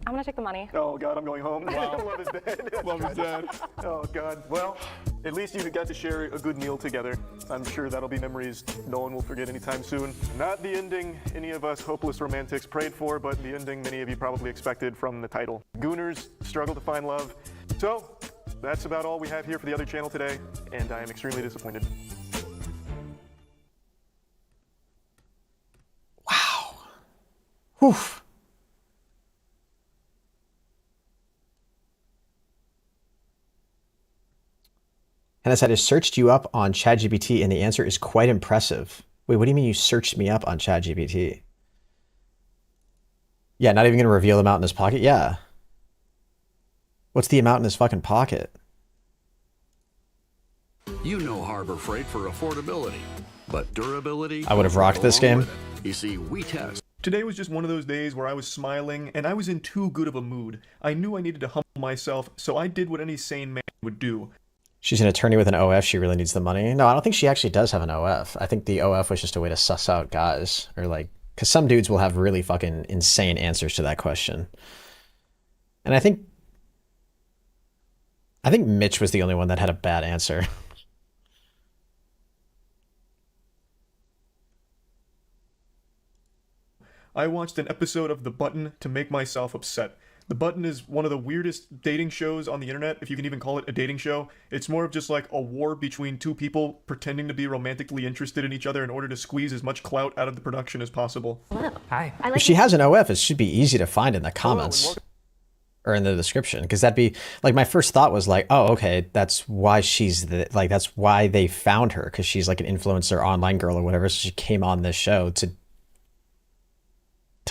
I'm gonna take the money. Oh God, I'm going home. Wow. Love is dead. Love is dead. Oh God. Well, at least you got to share a good meal together. I'm sure that'll be memories no one will forget anytime soon. Not the ending any of us hopeless romantics prayed for, but the ending many of you probably expected from the title. Gooners struggle to find love. So that's about all we have here for the other channel today, and I am extremely disappointed. Wow. Whew. And I said, I searched you up on ChatGPT, and the answer is quite impressive. Wait, what do you mean you searched me up on ChatGPT? Yeah, not even going to reveal the amount in his pocket? Yeah. What's the amount in his fucking pocket? You know Harbor Freight for affordability, but durability... I would have rocked this game. You see, we test. Today was just one of those days where I was smiling, and I was in too good of a mood. I knew I needed to humble myself, so I did what any sane man would do. She's an attorney with an OF. She really needs the money. No, I don't think she actually does have an OF. I think the OF was just a way to suss out guys, or like, because some dudes will have really fucking insane answers to that question. And I think Mitch was the only one that had a bad answer. I watched an episode of The Button to make myself upset. The Button is one of the weirdest dating shows on the internet, if you can even call it a dating show. It's more of just like a war between two people pretending to be romantically interested in each other in order to squeeze as much clout out of the production as possible. Hello. Hi. If she has an OF, it should be easy to find in the comments or in the description, because that'd be like, my first thought was like, oh, okay, that's why she's that's why they found her, because she's like an influencer online girl or whatever. So she came on this show to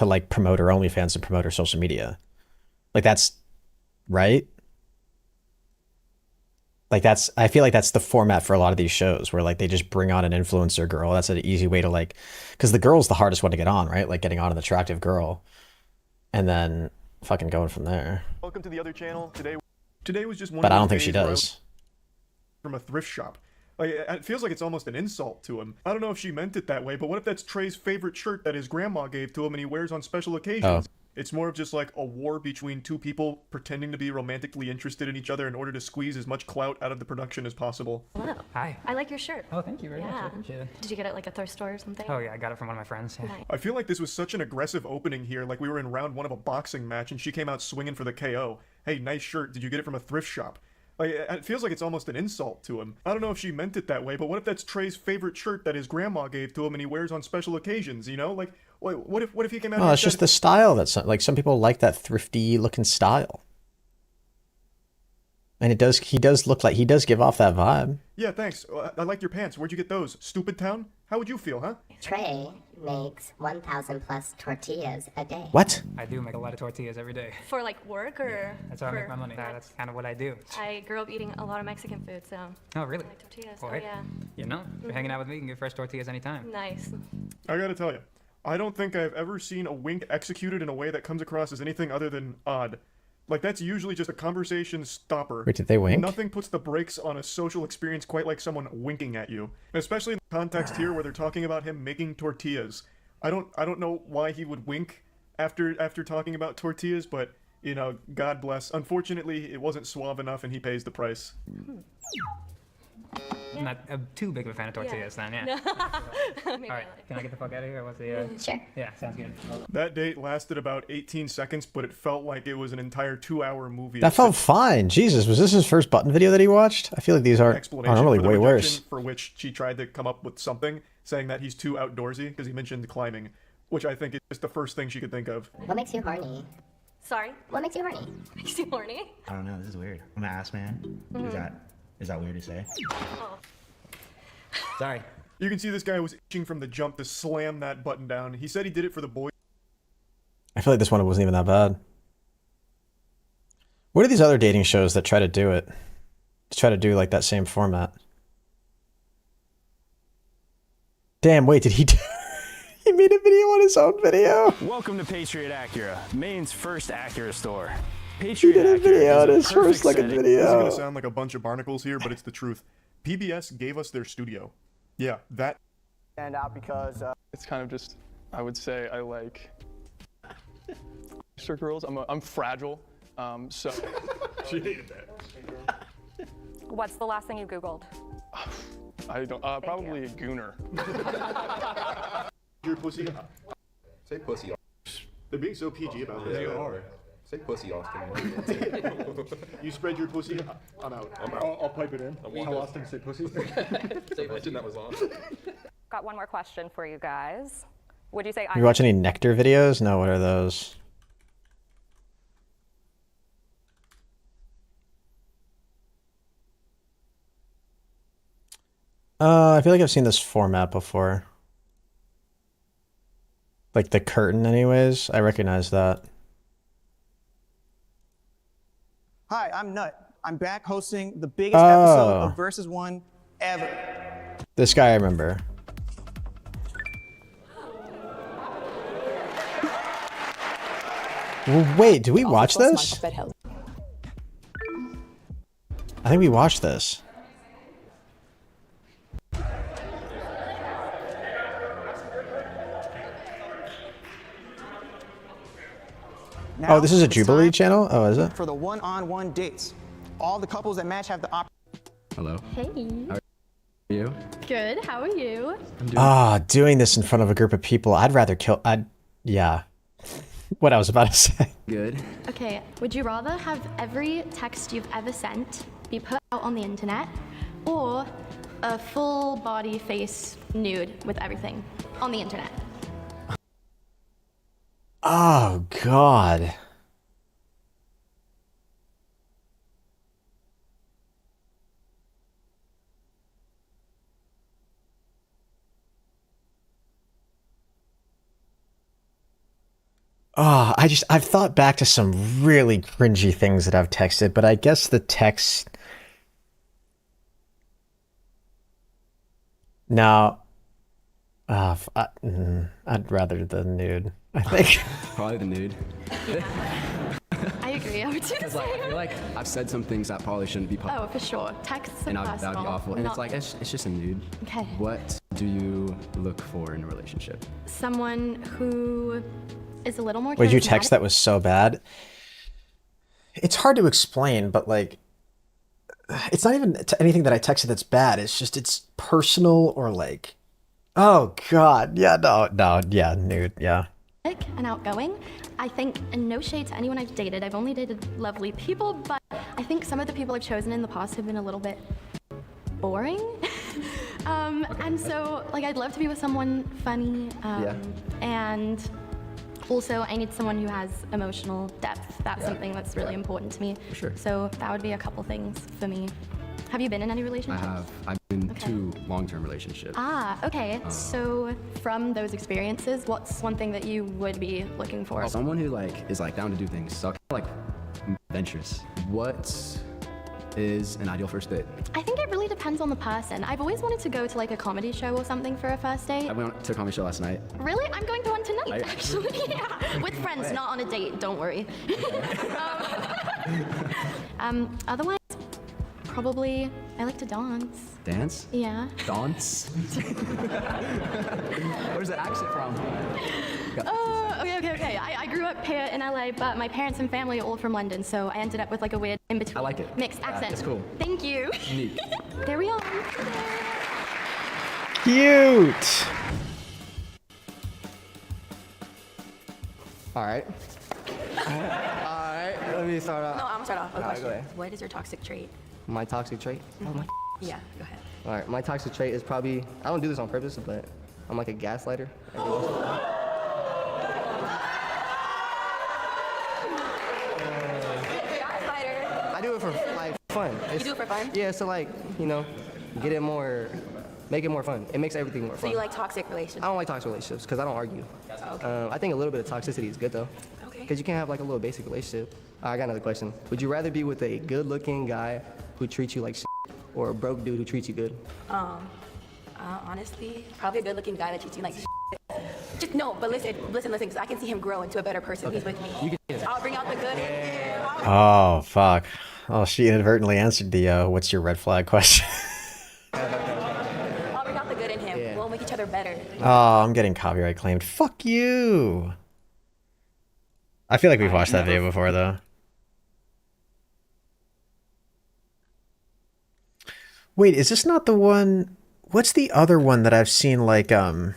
like promote her OnlyFans and promote her social media. Like, that's right. Like, I feel like that's the format for a lot of these shows, where like they just bring on an influencer girl. That's an easy way to, like, because the girl's the hardest one to get on, right? Like getting on an attractive girl and then fucking going from there. Welcome to the other channel. Today was just one. But of I those don't think she days where I does. From a thrift shop. Like, it feels like it's almost an insult to him. I don't know if she meant it that way, but what if that's Trey's favorite shirt that his grandma gave to him and he wears on special occasions? Oh. It's more of just like a war between two people pretending to be romantically interested in each other in order to squeeze as much clout out of the production as possible. Hello. Hi. I like your shirt. Oh, thank you very much. I appreciate it. Did you get it at like a thrift store or something? Oh, yeah, I got it from one of my friends. Yeah. Nice. I feel like this was such an aggressive opening here, like we were in round one of a boxing match and she came out swinging for the KO. Hey, nice shirt. Did you get it from a thrift shop? Like, it feels like it's almost an insult to him. I don't know if she meant it that way, but what if that's Trey's favorite shirt that his grandma gave to him and he wears on special occasions, you know? Like, what if he came out Oh, and it's said, just the style. That's like, some people like that thrifty looking style. And he does look like, he does give off that vibe. yeah, thanks. I like your pants. Where'd you get those? Stupid Town? How would you feel, huh? Trey makes 1,000 plus tortillas a day. What? I do make a lot of tortillas every day. For like work or? That's how I make my money. That's kind of what I do. I grew up eating a lot of Mexican food, so. Oh, really? I like tortillas. Well, Oh, hey, yeah. You know, if you're hanging out with me, you can get fresh tortillas anytime. Nice. I gotta tell you, I don't think I've ever seen a wink executed in a way that comes across as anything other than odd. Like, that's usually just a conversation stopper. Wait, did they wink? Nothing puts the brakes on a social experience quite like someone winking at you. Especially in the context here where they're talking about him making tortillas. I don't know why he would wink after talking about tortillas, but, you know, God bless. Unfortunately, it wasn't suave enough and he pays the price. I'm not too big of a fan of tortillas then, yeah. All right, can I get the fuck out of here? What's the, Sure. Yeah, sounds good. That date lasted about 18 seconds, but it felt like it was an entire 2-hour movie. That felt fine. Jesus, was this his first button video that he watched? I feel like these are normally for the way rejection, worse. For which she tried to come up with something, saying that he's too outdoorsy because he mentioned climbing, which I think is just the first thing she could think of. What makes you horny? Sorry? What makes you horny? Makes you horny? I don't know. This is weird. I'm an ass man. Is that weird to say? Oh. Sorry. You can see this guy was itching from the jump to slam that button down. He said he did it for the boys. I feel like this one wasn't even that bad. What are these other dating shows that try to do it? To try to do like that same format. Damn, wait, did he do he made a video on his own video? Welcome to Patriot Acura, Maine's first Acura store. He Patriot did a video on Acura his is a first perfect looking setting. This is video. gonna sound like a bunch of barnacles here, but it's the truth. PBS gave us their studio. Yeah, that. Stand out because It's kind of just, I would say I like extra girls. I'm fragile, so. She hated that. What's the last thing you Googled? I don't. Probably a gooner. Your pussy. Say pussy. They're being so PG about this. They are. Say pussy, Austin. You spread your pussy. I'm out. I'll pipe it in. How Austin say pussy? Say pussy. That was on. Got one more question for you guys. Would you say You watch any Nectar videos? No, what are those? I feel like I've seen this format before. Like the curtain anyways. I recognize that. Hi, I'm Nut. I'm back hosting the biggest episode of Versus One ever. This guy I remember. Well, wait, did we watch this? I think we watched this. Now Oh, this is a it's Jubilee time channel? Oh, is it? For the one-on-one dates. All the couples that match have the option. Hello. Hey. How are you? Good. How are you? Ah, doing this in front of a group of people. I'd rather kill. Yeah. What I was about to say. Good. Okay. Would you rather have every text you've ever sent be put out on the internet, or a full body face nude with everything on the internet? Oh, God. Oh, I've thought back to some really cringy things that I've texted, but I guess the text. No. I'd rather the nude, I think. Probably the nude. I agree. I would do the Because like, I same. feel like I've said some things that probably shouldn't be public. Oh, for sure. Texts And are that would be awful. And it's like, it's just a nude. Okay. What do you look for in a relationship? Someone who is a little more. Would you text charismatic. that was so bad? It's hard to explain, but like, it's not even anything that I texted that's bad. It's just, it's personal or like, oh God. Yeah, no, yeah, nude, yeah. And outgoing. I think, and no shade to anyone I've dated, I've only dated lovely people, but I think some of the people I've chosen in the past have been a little bit boring. And so, like, I'd love to be with someone funny, and also I need someone who has emotional depth. That's something that's really important to me. For sure. So that would be a couple things for me. Have you been in any relationships? I have. I've been in 2 long-term relationships. Ah, okay. So from those experiences, what's one thing that you would be looking for? Someone who like is like down to do things. So like adventurous. What is an ideal first date? I think it really depends on the person. I've always wanted to go to like a comedy show or something for a first date. I went to a comedy show last night. Really? I'm going to one tonight, Are you? actually. Yeah. With friends, not on a date, don't worry. Otherwise, probably, I like to dance. Dance? Yeah. Dance? Where's that accent from? Okay. I grew up here in LA, but my parents and family are all from London, so I ended up with like a weird in-between. I like it. Mixed accent. It's cool. Thank you. Neat. There we are. Cute. All right. Alright, let me start off. No, I'm gonna start off. All right, go ahead. What is your toxic trait? My toxic trait? Oh my. Yeah, go ahead. Alright, my toxic trait is probably, I don't do this on purpose, but I'm like a gaslighter. I do it for like fun. You do it for fun? Yeah, so like, you know, get it more, make it more fun. It makes everything more So fun. you like toxic relationships? I don't like toxic relationships because I don't argue. I think a little bit of toxicity is good though. Okay. Because you can't have like a little basic relationship. I got another question. Would you rather be with a good-looking guy who treats you like shit, or a broke dude who treats you good? Honestly, probably a good-looking guy that treats you like shit. Just no, but listen, because I can see him grow into a better person. He's with me. You can say that. I'll bring out the good in him. Oh, fuck. Oh, she inadvertently answered the, what's your red flag question? I'll bring out the good in him. Yeah. We'll make each other better. Oh, I'm getting copyright claimed. Fuck you. I feel like we've watched that video before, though. Wait, is this not the one? What's the other one that I've seen, like, that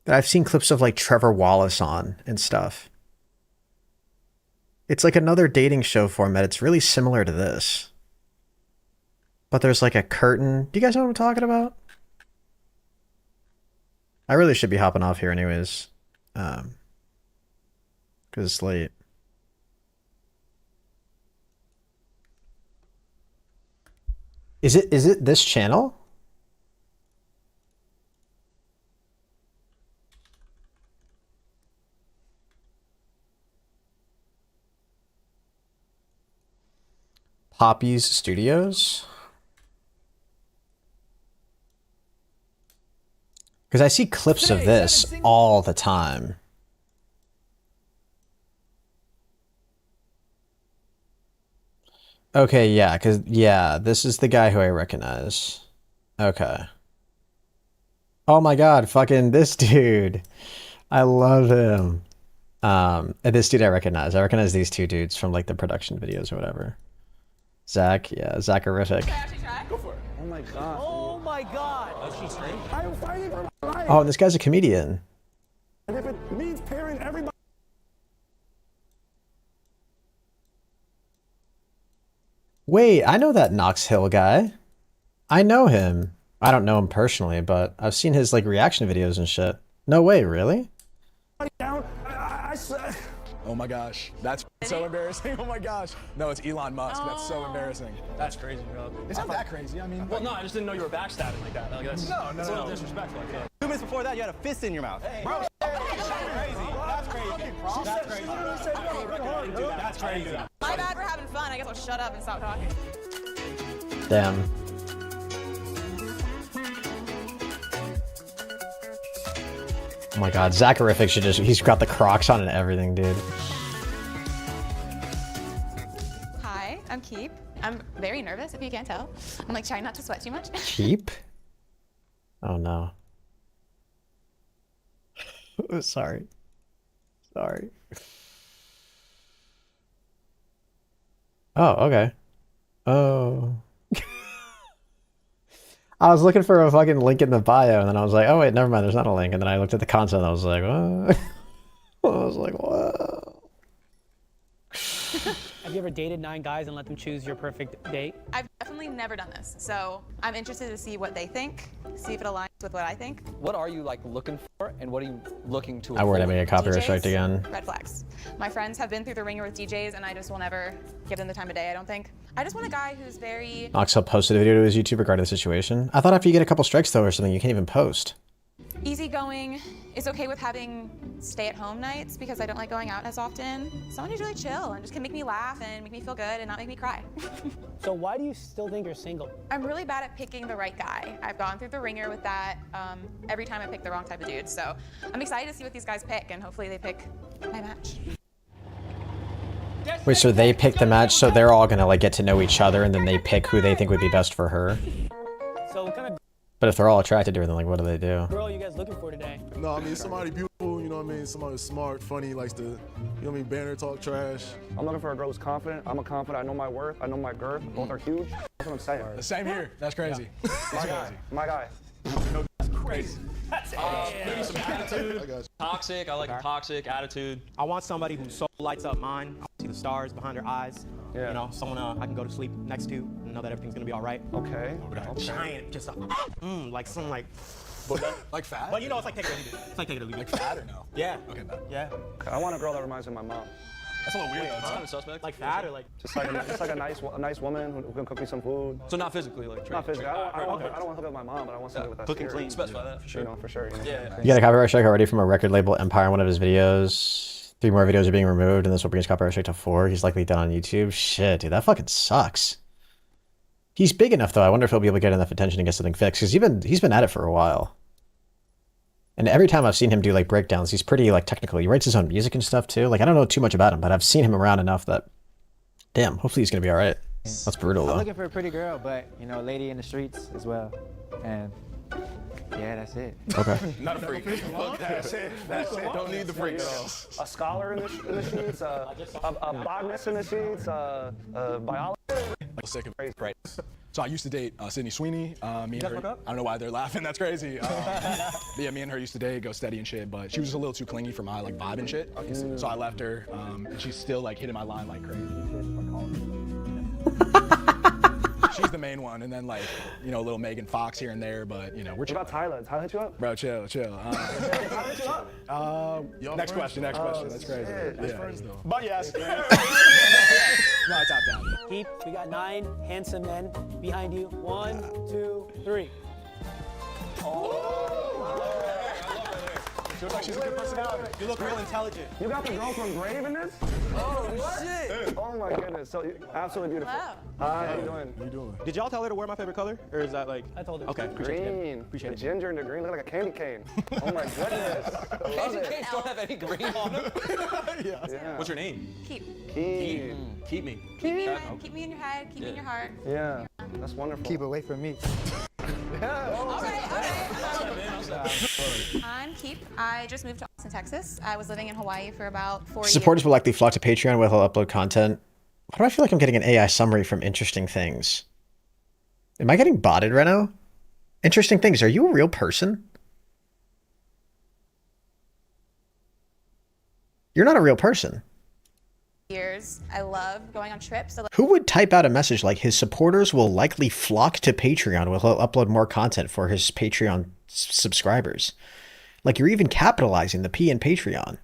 I've seen clips of, like, Trevor Wallace on and stuff? It's like another dating show format. It's really similar to this. But there's like a curtain. Do you guys know what I'm talking about? I really should be hopping off here anyways. Because it's late. Is it this channel? Poppy's Studios? Because I see clips of this all the time. Okay, yeah, because, yeah, this is the guy who I recognize. Okay. Oh my god, fucking this dude. I love him. This dude I recognize. I recognize these two dudes from, like, the production videos or whatever. Zach, yeah, Zacharific. Go for it. Oh my god. Oh my god. Oh, she's straight? I'm fighting for my life. Oh, and this guy's a comedian. And if it means pairing everybody. Wait, I know that Knox Hill guy. I know him. I don't know him personally, but I've seen his like reaction videos and shit. No way, really? Oh my gosh, that's so embarrassing. Oh my gosh. No, it's Elon Musk. That's so embarraing. That's crazy, bro. It's not that crazy. I mean, Well, no, I just didn't know you were backstabbing like that. Like, that's a little disrespectful. I feel like. 2 minutes before that, you had a fist in your mouth. Hey, bro, that's crazy. That's crazy. That's crazy. That's crazy. My bad for having fun. I guess I'll shut up and stop talking. Damn. Oh my god, Zacharific should just, he's got the Crocs on and everything, dude. Hi, I'm Keep. I'm very nervous, if you can't tell. I'm like trying not to sweat too much. Keep? Oh no. Sorry. Sorry. Oh, okay. Oh. I was looking for a fucking link in the bio, and then I was like, oh wait, never mind, there's not a link. And then I looked at the content, and I was like, what? I was like, whoa. Have you ever dated 9 guys and let them choose your perfect date? I've definitely never done this, so I'm interested to see what they think, see if it aligns with what I think. What are you like looking for, and what are you looking to? I worded me a copyright DJs, strike again. Red flags. My friends have been through the ringer with DJs, and I just will never give them the time of day, I don't think. I just want a guy who's very... Knox Hill posted a video to his YouTube regarding the situation. I thought after you get a couple strikes though or something, you can't even post. easygoing, is okay with having stay-at-home nights because I don't like going out as often. Someone who's really chill and just can make me laugh and make me feel good and not make me cry. So why do you still think you're single? I'm really bad at picking the right guy. I've gone through the ringer with that every time I pick the wrong type of dude. So I'm excited to see what these guys pick, and hopefully they pick my match. Wait, so they pick the match, so they're all gonna like get to know each other, and then they pick who they think would be best for her? So what kind of But if they're all attracted to her, then like, what do they do? Girl, you guys looking for today? No, I mean somebody beautiful, you know what I mean? Somebody smart, funny, likes to, you know what I mean, banner, talk trash. I'm looking for a girl who's confident. I'm a confident. I know my worth. I know my girth. Both are huge. That's what I'm saying. The same here. That's crazy. Yeah. That's crazy. My guy. No, that's crazy. Maybe some attitude. Toxic. I like a toxic attitude. I want somebody who so lights up mine. I see the stars behind her eyes. Yeah. You know, someone I can go to sleep next to and know that everything's gonna be all right. Okay. Giant, just like some like. Like fat? But you know, it's like take it or leave it. It's like take it or leave it. Like fat or no? Yeah. Okay, bad. Yeah. Okay. I want a girl that reminds me of my mom. That's a little weird though. It's kind of suspect. Like fat or like. Just like a nice woman who can cook me some food. So not physically, like. Not physically. I don't want to hook up with my mom, but I want somebody with that Cooking spirit. clean. Specify that for sure. You know, for sure. You know? Yeah. You got a copyright strike already from a record label, Empire, in one of his videos. 3 more videos are being removed, and this will bring his copyright strike to 4. He's likely done on YouTube. Shit, dude, that fucking sucks. He's big enough, though. I wonder if he'll be able to get enough attention to get something fixed, because he's been at it for a while. And every time I've seen him do, like, breakdowns, he's pretty, like, technical. He writes his own music and stuff, too. Like, I don't know too much about him, but I've seen him around enough that, damn, hopefully he's gonna be all right. That's brutal, I'm though. looking for a pretty girl, but, you know, a lady in the streets as well. And, yeah, that's it. Okay. Not a freak. That's it. That's it. Don't need the freak girl. A scholar in the sheets, a botanist in the sheets, biologist. Sick of right. So I used to date Sydney Sweeney. Me and her. I don't know why they're laughing. That's crazy. Yeah, me and her used to date, go steady and shit. But she was just a little too clingy for my like vibe and shit. So I left her, and she's still like hitting my line like crazy. She's the main one, and then like you know, little Megan Fox here and there. But you know, we're. What about Tyler? Tyler hit you up? Bro, chill. Next question. That's crazy. Yeah. But yes. No, it's out down. Keep. We got 9 handsome men behind you. 1, 2, 3. Feels like she's a good personality. You look real intelligent. You got the girl from Brave in this? Oh shit! Oh my goodness. So absolutely beautiful. Hello. Hi, how you doing? How you doing? Did y'all tell her to wear my favorite color, or is that like? I told her. Okay. Green. Appreciate the it. ginger and the green look like a candy cane. Oh my goodness. I love Candy it. canes don't have any green on them. Yeah. What's your name? Keep. Keep me. Keep me in your head. Keep me in your heart. Yeah. That's wonderful. Keep away from me. All right. I'm Keep. I just moved to Austin, Texas. I was living in Hawaii for about 4 years. Supporters will likely flock to Patreon where he'll upload content. Why do I feel like I'm getting an AI summary from Interesting Things? Am I getting botted right now? Interesting Things, are you a real person? You're not a real person. Years. I love going on trips. Who would type out a message like his supporters will likely flock to Patreon where he'll upload more content for his Patreon subscribers? Like you're even capitalizing the P in Patreon.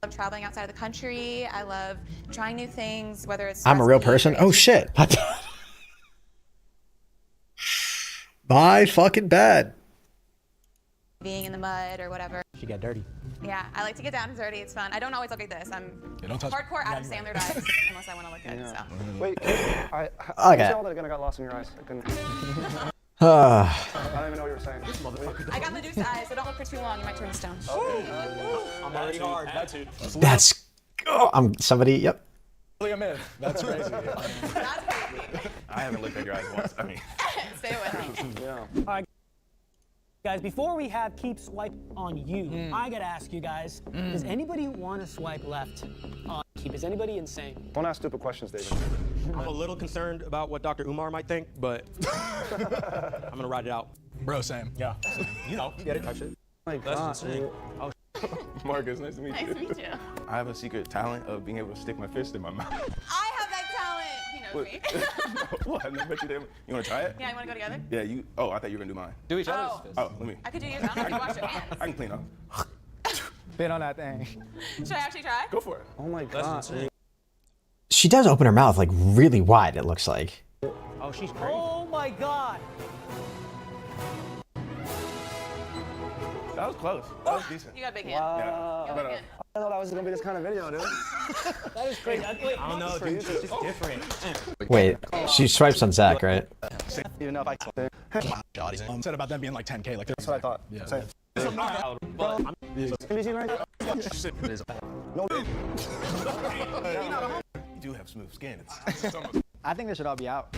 I love traveling outside of the country. I love trying new things, whether it's I'm a real person. Oh shit. My fucking bad. being in the mud or whatever. She got dirty. Yeah, I like to get down and dirty. It's fun. I don't always look like this. I'm hardcore Adam Sandler vibes, unless I want to look good. So. Wait, I Okay. saw that it got lost in your eyes. I couldn't. Uh, I don't even know what you were saying. I got Medusa eyes, so don't look for too long. You might turn to stone. I'm already hard. Attitude. That's. Oh, I'm somebody. Yep. Really a myth. That's crazy. I haven't looked at your eyes once. I mean. Stay with me. Yeah. All right, guys, before we have Keep swipe on you, I gotta ask you guys, does anybody want to swipe left on Keep? Is anybody insane? Don't ask stupid questions, David. I'm a little concerned about what Dr. Umar might think, but I'm gonna ride it out. Bro, same. Yeah. You know, you gotta touch it. Like, That's insane. Oh, Marcus, nice to meet you. Nice to meet you. I have a secret talent of being able to stick my fist in my mouth. I have that talent. He knows me. What? I never bet you didn't. You want to try it? Yeah, you want to go together? Yeah, you. Oh, I thought you were going to do mine. Do each other's fists. Oh, let me. I could do yours. I don't know if you wash your hands. I can clean up. Spit on that thing. Should I actually try? Go for it. Oh my God. That's insane. She does open her mouth like really wide, it looks like. Oh, she's great. Oh my God. That was close. That was decent. You got a big hand. Wow. You got a big hand. I thought that was gonna be this kind of video, dude. That is crazy. Wait, I don't know, dude. It's just different. Wait, she swipes on Zach, right? Even know if I Said about them being like 10K. Like That's what I thought. Yeah. Same. Can you see right No. You do have smooth skin. I think they should all be out.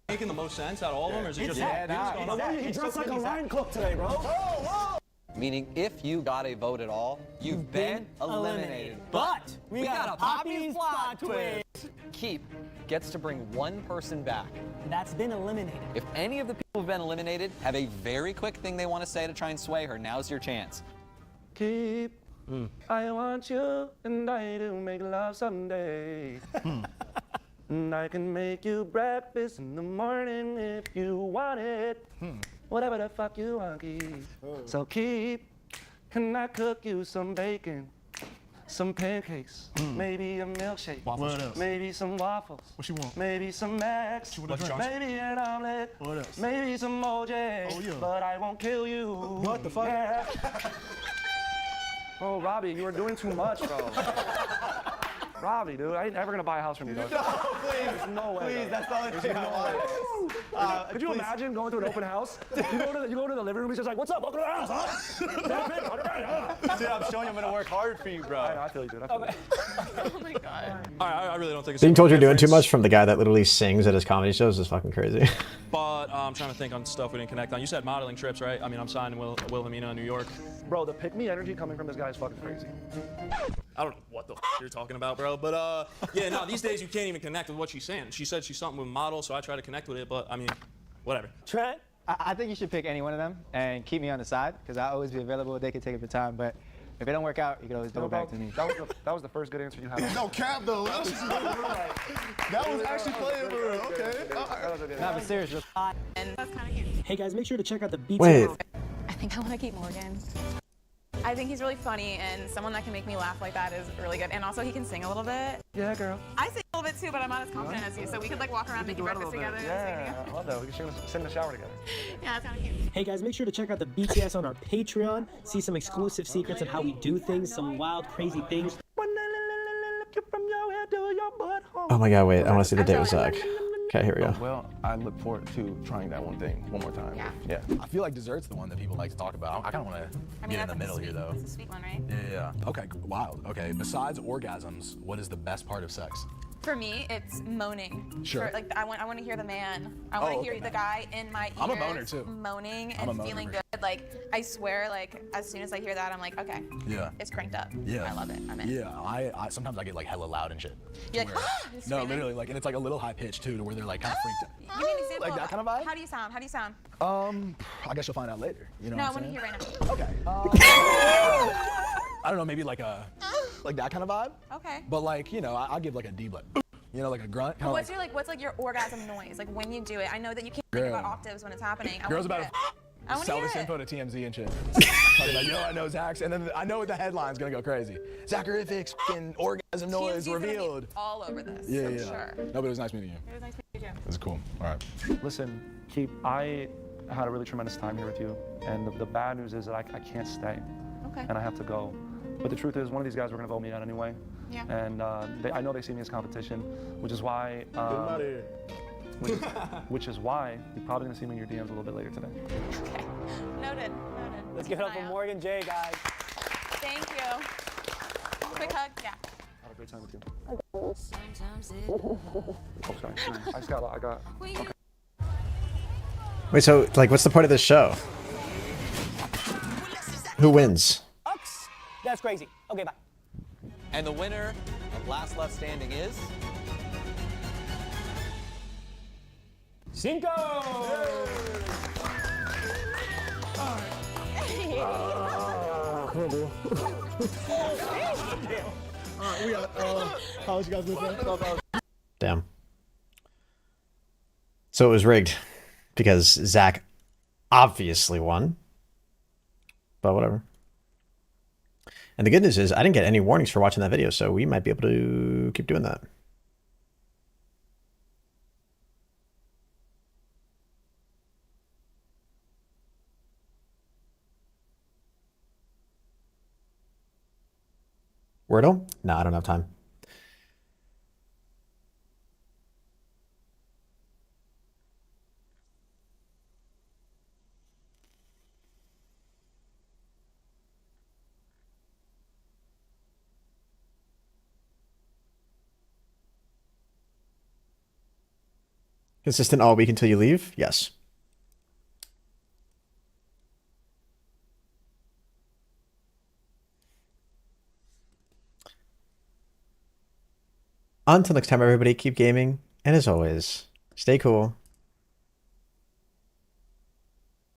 Making the most sense out of all of them, or is it just He dressed like a lion club today, bro. Meaning, if you got a vote at all, you've been eliminated. But we got a Poppy's plot twist. Keep gets to bring one person back. That's been eliminated. If any of the people who've been eliminated have a very quick thing they want to say to try and sway her, now's your chance. Keep. I want you and I do make love someday. And I can make you breakfast in the morning if you want it. Whatever the fuck you want, keep. So keep, can I cook you some bacon? Some pancakes, maybe a milkshake, maybe some waffles, what you want? Maybe some eggs, maybe an omelet, maybe some OJ, but I won't kill you. What the fuck? Yeah. Oh, Robbie, you are doing too much, bro. Robbie, dude, I ain't ever gonna buy a house from you, dog. No, please. There's no way. Please, that's the only thing I want. Could you imagine going to an open house? You go to the living room, he's just like, what's up, welcome to the house, huh? Dude, I'm showing you I'm gonna work hard for you, bro. I feel you, dude. Oh my god. I really don't think it's Being told you're doing too much from the guy that literally sings at his comedy shows is fucking crazy. But I'm trying to think on stuff we didn't connect on. You said modeling trips, right? I mean, I'm signing Wilhelmina in New York. Bro, the pick me energy coming from this guy is fucking crazy. I don't know what the f you're talking about, bro. But yeah, no, these days you can't even connect with what she's saying. She said she's something with a model, so I try to connect with it, but I mean, whatever. Trent? I think you should pick any one of them and keep me on the side, because I'll always be available. They can take it for time, but if it don't work out, you can always double back to me. That was the first good answer you had. No cap though. That was actually playing for real. Okay. Nah, but seriously. And that's kind of cute. Hey guys, make sure to check out the BTS. Wait. I think I want to keep Morgan. I think he's really funny, and someone that can make me laugh like that is really good. And also, he can sing a little bit. Yeah, girl. I sing a little bit too, but I'm not as confident as you. So we could like walk around making breakfast together. Yeah, I love that. We can sit in the shower together. Yeah, that's kind of cute. Hey guys, make sure to check out the BTS on our Patreon. See some exclusive secrets on how we do things, some wild, crazy things. Oh my god, wait, I want to see the date with Zach. Okay, here we go. Well, I look forward to trying that one thing one more time. Yeah. I feel like dessert's the one that people like to talk about. I kind of want to get in the middle here, though. It's a sweet one, right? Yeah. Okay, wild. Okay, besides orgasms, what is the best part of sex? For me, it's moaning. Sure. Like I want to hear the man. I want to hear the guy in my ears. I'm a moaner too. Moaning and feeling good. Like I swear, like as soon as I hear that, I'm like, okay. Yeah. It's cranked up. Yeah. I love it. I'm in. Yeah. I sometimes I get like hella loud and shit. You're like, ah! No, literally, like, and it's like a little high pitched too, to where they're like kind of freaked out. Give me an example. Like that kind of vibe? How do you sound? How do you sound? I guess you'll find out later. You know No, I what want I'm to saying? hear right now. Okay. I don't know, maybe like that kind of vibe. Okay. But like, you know, I'll give like a deep, like, you know, like a grunt. Kinda What's your orgasm noise? Like when you do it. I know that you can't think about octaves when it's happening. Girls about to sell this info to TMZ and shit. Like, yo, I know Zach's, and then I know what the headline's gonna go crazy. Zacharific's fucking orgasm noise TMZ's revealed. Gonna be all over this. Yeah, I'm yeah. sure. No, but it was nice meeting you. It was nice meeting you too. It was cool. All right. Listen, Keep, I had a really tremendous time here with you, and the bad news is that I can't stay. Okay. And I have to go. But the truth is, one of these guys were going to vote me out anyway. Yeah. And I know they see me as competition, which is why. Get him out of here. Which is why you're probably going to see me in your DMs a little bit later today. Okay. Noted. Let's give it up for Morgan J, guys. Thank you. Quick hug. Yeah. Have a great time with you. Oh, sorry. I just got. Okay. Wait, so like, what's the point of this show? Who wins? That's crazy. Okay, bye. And the winner of Last Left Standing is... Cinco! Alright, we got, how was you guys listening? Damn. So it was rigged because Zach obviously won. But whatever. And the good news is I didn't get any warnings for watching that video, so we might be able to keep doing that. Wordle? No, I don't have time. Consistent all week until you leave? Yes. Until next time, everybody, keep gaming. And as always, stay cool.